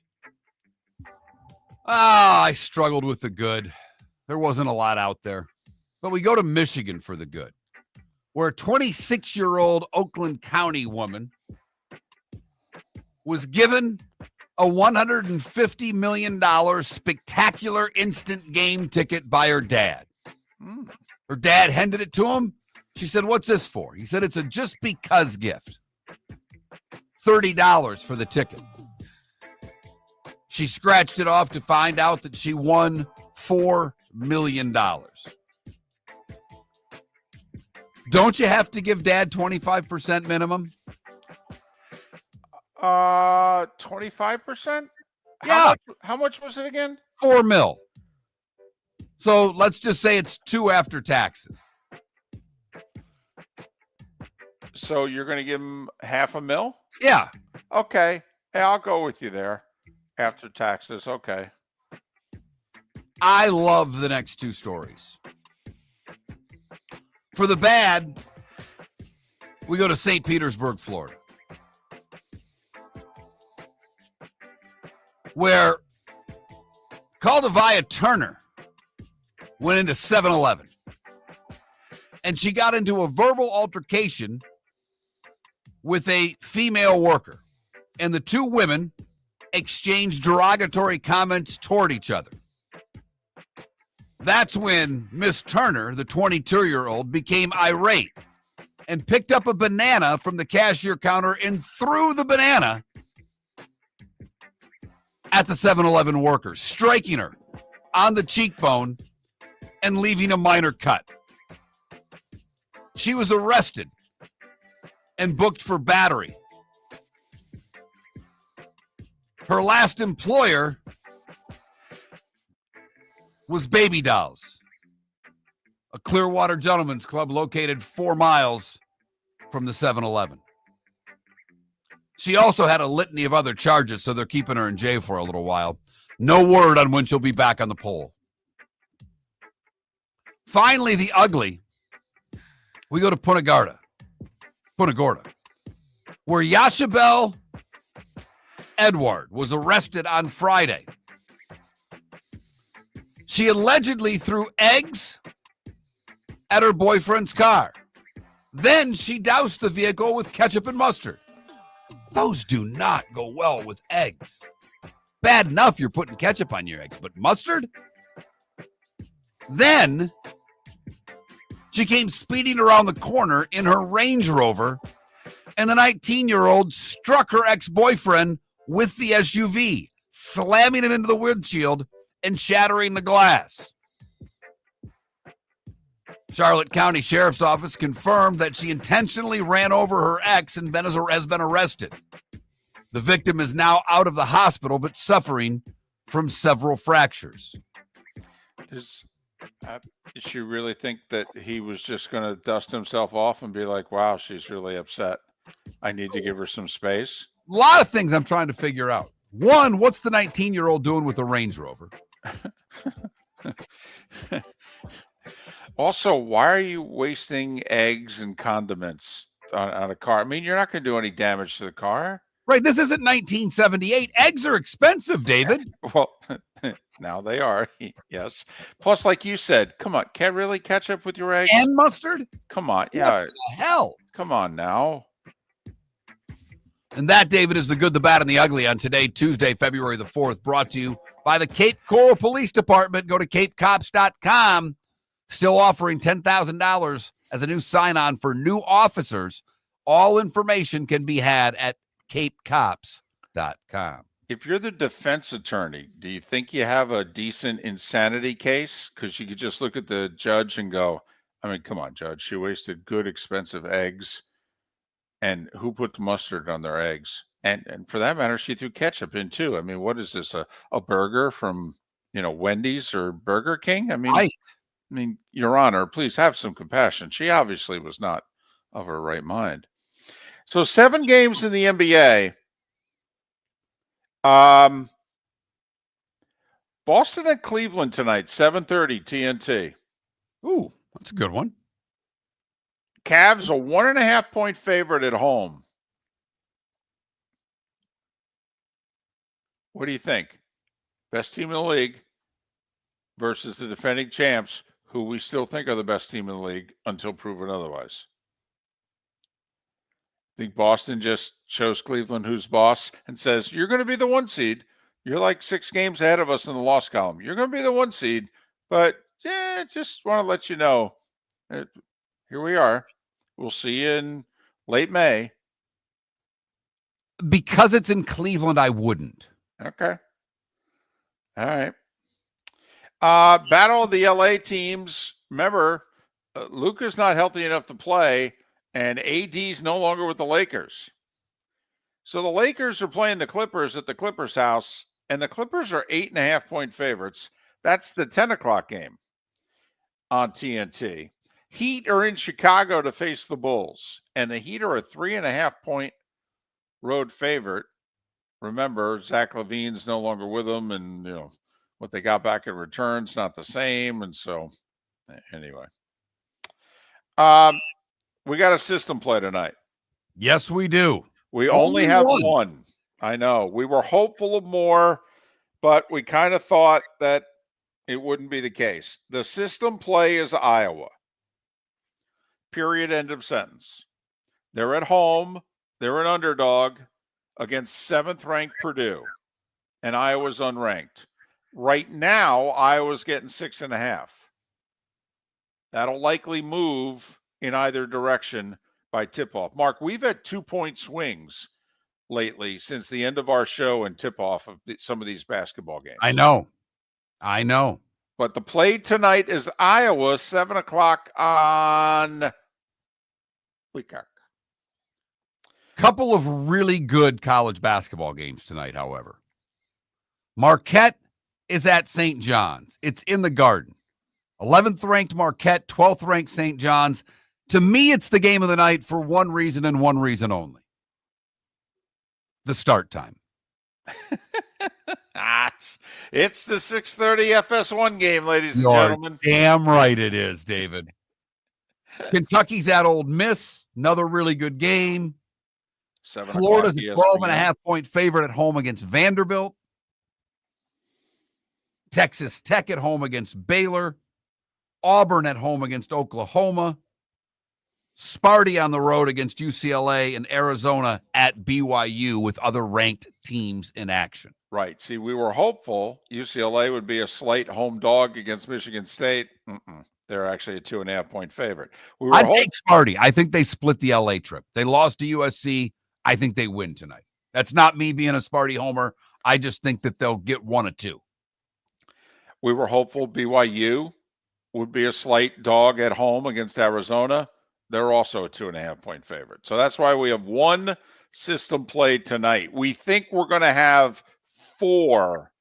I struggled with the good. There wasn't a lot out there. But we go to Michigan for the good, where a 26-year-old Oakland County woman was given a $150 million spectacular instant game ticket by her dad. Her dad handed it to him. She said, "What's this for?" He said, "It's a just because gift. $30 for the ticket." She scratched it off to find out that she won $4 million. Don't you have to give dad 25% minimum?
25%?
Yeah.
How much was it again?
$4 million. So let's just say it's 2 after taxes.
So you're going to give him $500,000?
Yeah.
Okay. Hey, I'll go with you there. After taxes. Okay.
I love the next 2 stories. For the bad, we go to St. Petersburg, Florida, where Caldavia Turner went into 7-Eleven, and she got into a verbal altercation with a female worker, and the 2 women exchanged derogatory comments toward each other. That's when Miss Turner, the 22-year-old, became irate and picked up a banana from the cashier counter and threw the banana at the 7-Eleven worker, striking her on the cheekbone and leaving a minor cut. She was arrested and booked for battery. Her last employer was Baby Dolls, a Clearwater Gentlemen's Club located 4 miles from the 7-Eleven. She also had a litany of other charges, so they're keeping her in jail for a little while. No word on when she'll be back on the pole. Finally, the ugly. We go to Punta Gorda, where Yashabel Edward was arrested on Friday. She allegedly threw eggs at her boyfriend's car. Then she doused the vehicle with ketchup and mustard. Those do not go well with eggs. Bad enough you're putting ketchup on your eggs, but mustard? Then she came speeding around the corner in her Range Rover, and the 19-year-old struck her ex-boyfriend with the SUV, slamming him into the windshield and shattering the glass. Charlotte County Sheriff's Office confirmed that she intentionally ran over her ex and has been arrested. The victim is now out of the hospital but suffering from several fractures.
Does she really think that he was just going to dust himself off and be like, wow, she's really upset. I need to give her some space?
A lot of things I'm trying to figure out. One, what's the 19-year-old doing with a Range Rover?
Also, why are you wasting eggs and condiments on a car? I mean, you're not going to do any damage to the car.
Right, this isn't 1978. Eggs are expensive, David.
Well, now they are, yes. Plus, like you said, come on, can't really catch up with your eggs?
And mustard?
Come on, yeah.
What the hell?
Come on now.
And that, David, is the good, the bad, and the ugly on today, Tuesday, February the 4th, brought to you by the Cape Coral Police Department. Go to capecops.com. Still offering $10,000 as a new sign-on for new officers. All information can be had at capecops.com.
If you're the defense attorney, do you think you have a decent insanity case? Because you could just look at the judge and go, I mean, come on, judge. She wasted good, expensive eggs. And who puts mustard on their eggs? And for that matter, she threw ketchup in too. I mean, what is this? A burger from, Wendy's or Burger King? I mean, Your Honor, please have some compassion. She obviously was not of her right mind. So 7 games in the NBA. Boston and Cleveland tonight, 7:30 TNT.
Ooh, that's a good one.
Cavs a 1.5-point favorite at home. What do you think? Best team in the league versus the defending champs, who we still think are the best team in the league until proven otherwise. I think Boston just shows Cleveland who's boss and says, you're going to be the 1 seed. You're like 6 games ahead of us in the loss column. You're going to be the 1 seed, but just want to let you know, here we are. We'll see you in late May.
Because it's in Cleveland, I wouldn't.
Okay. All right. Battle of the LA teams. Remember, Luka's not healthy enough to play, and AD's no longer with the Lakers. So the Lakers are playing the Clippers at the Clippers' house, and the Clippers are 8.5-point favorites. That's the 10 o'clock game on TNT. Heat are in Chicago to face the Bulls, and the Heat are a 3.5-point road favorite. Remember, Zach LaVine's no longer with them, and what they got back in return's not the same. And so, anyway, we got a system play tonight.
Yes, we do.
We only have one. I know. We were hopeful of more, but we kind of thought that it wouldn't be the case. The system play is Iowa. Period. End of sentence. They're at home. They're an underdog against 7th-ranked Purdue, and Iowa's unranked. Right now, Iowa's getting 6.5. That'll likely move in either direction by tip-off. Mark, we've had 2-point swings lately since the end of our show and tip-off of some of these basketball games.
I know.
But the play tonight is Iowa, 7 o'clock on Peacock.
Couple of really good college basketball games tonight, however. Marquette is at St. John's. It's in the Garden. 11th ranked Marquette, 12th ranked St. John's. To me, it's the game of the night for one reason and one reason only. The start time.
It's the 6:30 FS1 game, ladies and
You're
gentlemen.
Damn right it is, David. Kentucky's at Ole Miss. Another really good game. Florida's a 12.5-point favorite at home against Vanderbilt. Texas Tech at home against Baylor. Auburn at home against Oklahoma. Sparty on the road against UCLA, and Arizona at BYU with other ranked teams in action.
Right. See, we were hopeful UCLA would be a slight home dog against Michigan State. They're actually a 2.5-point favorite.
I'd take Sparty. I think they split the LA trip. They lost to USC. I think they win tonight. That's not me being a Sparty homer. I just think that they'll get 1 or 2.
We were hopeful BYU would be a slight dog at home against Arizona. They're also a 2.5-point favorite. So that's why we have one system play tonight. We think we're going to have 4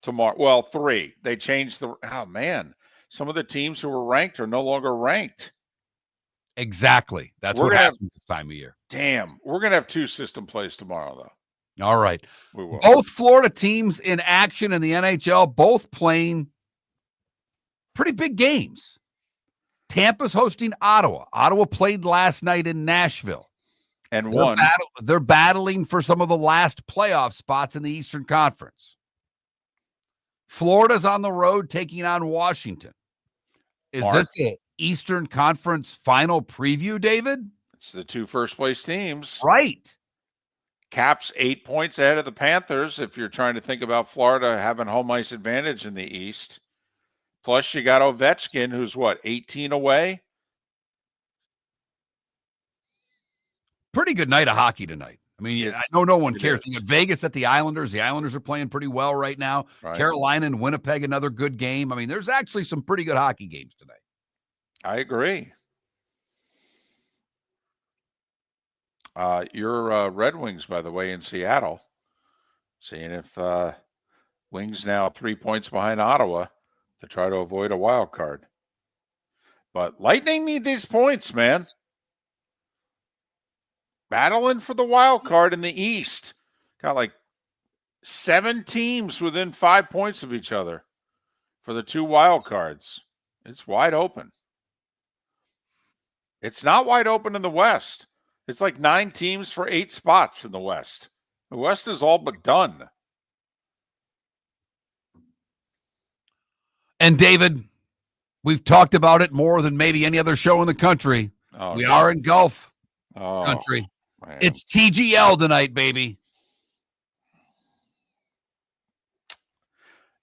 tomorrow. Well, 3. They changed some of the teams who were ranked are no longer ranked.
Exactly. That's what happens this time of year.
Damn. We're going to have 2 system plays tomorrow, though.
All right.
We will.
Both Florida teams in action in the NHL, both playing pretty big games. Tampa's hosting Ottawa. Ottawa played last night in Nashville.
And won.
They're battling for some of the last playoff spots in the Eastern Conference. Florida's on the road taking on Washington. Is this the Eastern Conference final preview, David?
It's the 2 first-place teams.
Right.
Caps 8 points ahead of the Panthers if you're trying to think about Florida having home ice advantage in the East. Plus, you got Ovechkin, who's 18 away?
Pretty good night of hockey tonight. I mean, I know no one cares.
Is.
You got Vegas at the Islanders. The Islanders are playing pretty well right now.
Right.
Carolina and Winnipeg, another good game. I mean, there's actually some pretty good hockey games tonight.
I agree. Your Red Wings, by the way, in Seattle. Seeing if Wings now 3 points behind Ottawa to try to avoid a wild card. But Lightning need these points, man. Battling for the wild card in the East. Got 7 teams within 5 points of each other for the 2 wild cards. It's wide open. It's not wide open in the West. It's like 9 teams for 8 spots in the West. The West is all but done.
And David, we've talked about it more than maybe any other show in the country. We are in golf country.
Man.
It's TGL tonight, baby.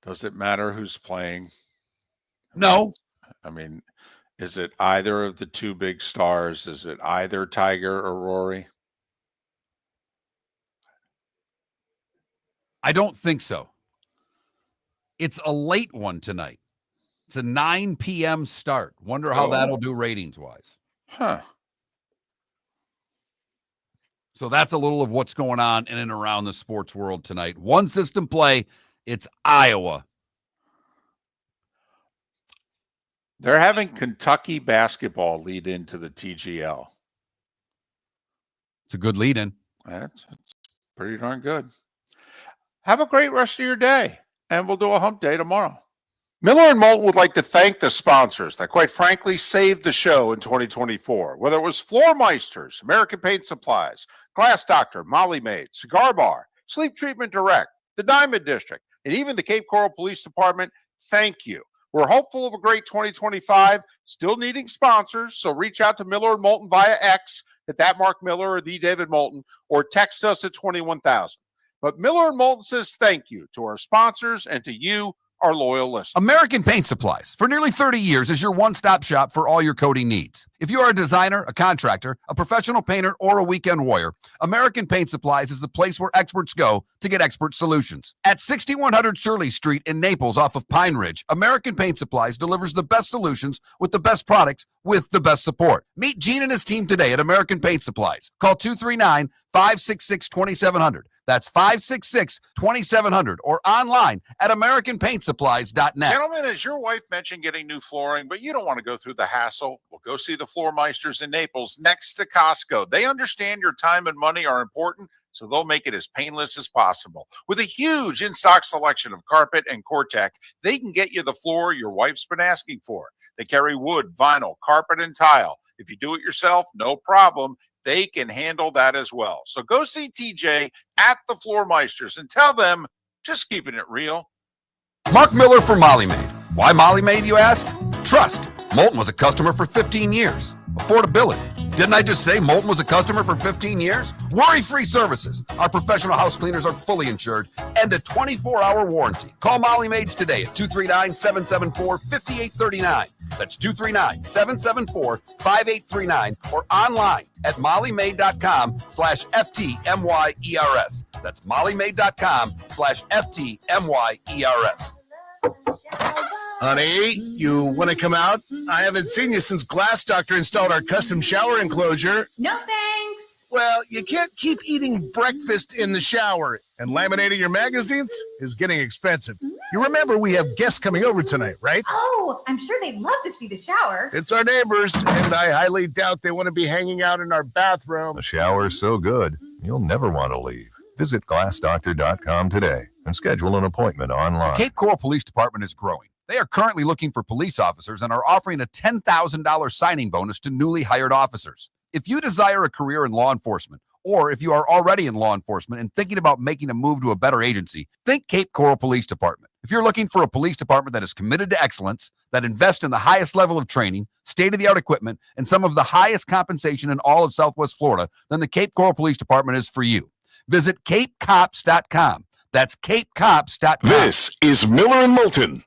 Does it matter who's playing?
No.
I mean, is it either of the 2 big stars? Is it either Tiger or Rory?
I don't think so. It's a late one tonight. It's a 9 p.m. start. Wonder how that'll do ratings-wise.
Huh.
So that's a little of what's going on in and around the sports world tonight. One system play, it's Iowa.
They're having Kentucky basketball lead into the TGL.
It's a good lead-in.
That's pretty darn good. Have a great rest of your day, and we'll do a hump day tomorrow. Miller and Moulton would like to thank the sponsors that, quite frankly, saved the show in 2024. Whether it was Floor Meisters, American Paint Supplies, Glass Doctor, Molly Maid, Cigar Bar, Sleep Treatment Direct, the Diamond District, and even the Cape Coral Police Department, thank you. We're hopeful of a great 2025, still needing sponsors, so reach out to Miller and Moulton via X at that Mark Miller or the David Moulton, or text us at 21,000. But Miller and Moulton says thank you to our sponsors and to you, our loyal listeners.
American Paint Supplies, for nearly 30 years, is your one-stop shop for all your coating needs. If you are a designer, a contractor, a professional painter, or a weekend warrior, American Paint Supplies is the place where experts go to get expert solutions. At 6100 Shirley Street in Naples off of Pine Ridge, American Paint Supplies delivers the best solutions with the best products with the best support. Meet Gene and his team today at American Paint Supplies. Call 239-566-2700. That's 566-2700 or online at AmericanPaintSupplies.net.
Gentlemen, as your wife mentioned getting new flooring, but you don't want to go through the hassle, well, go see the Floor Meisters in Naples next to Costco. They understand your time and money are important, so they'll make it as painless as possible. With a huge in-stock selection of carpet and Cortec, they can get you the floor your wife's been asking for. They carry wood, vinyl, carpet, and tile. If you do it yourself, no problem. They can handle that as well. So go see TJ at the Floor Meisters and tell them, just keeping it real.
Mark Miller for Molly Maid. Why Molly Maid, you ask? Trust. Moulton was a customer for 15 years. Affordability. Didn't I just say Moulton was a customer for 15 years? Worry-free services. Our professional house cleaners are fully insured and a 24-hour warranty. Call Molly Maids today at 239-774-5839. That's 239-774-5839 or online at mollymaid.com/FTMYERS. That's mollymaid.com/FTMYERS.
Honey, you want to come out? I haven't seen you since Glass Doctor installed our custom shower enclosure.
No thanks.
Well, you can't keep eating breakfast in the shower, and laminating your magazines is getting expensive. You remember we have guests coming over tonight, right?
Oh, I'm sure they'd love to see the shower.
It's our neighbors, and I highly doubt they want to be hanging out in our bathroom.
The shower's so good, you'll never want to leave. Visit glassdoctor.com today and schedule an appointment online.
Cape Coral Police Department is growing. They are currently looking for police officers and are offering a $10,000 signing bonus to newly hired officers. If you desire a career in law enforcement, or if you are already in law enforcement and thinking about making a move to a better agency, think Cape Coral Police Department. If you're looking for a police department that is committed to excellence, that invests in the highest level of training, state-of-the-art equipment, and some of the highest compensation in all of Southwest Florida, then the Cape Coral Police Department is for you. Visit capecops.com. That's capecops.com.
This is Miller and Moulton.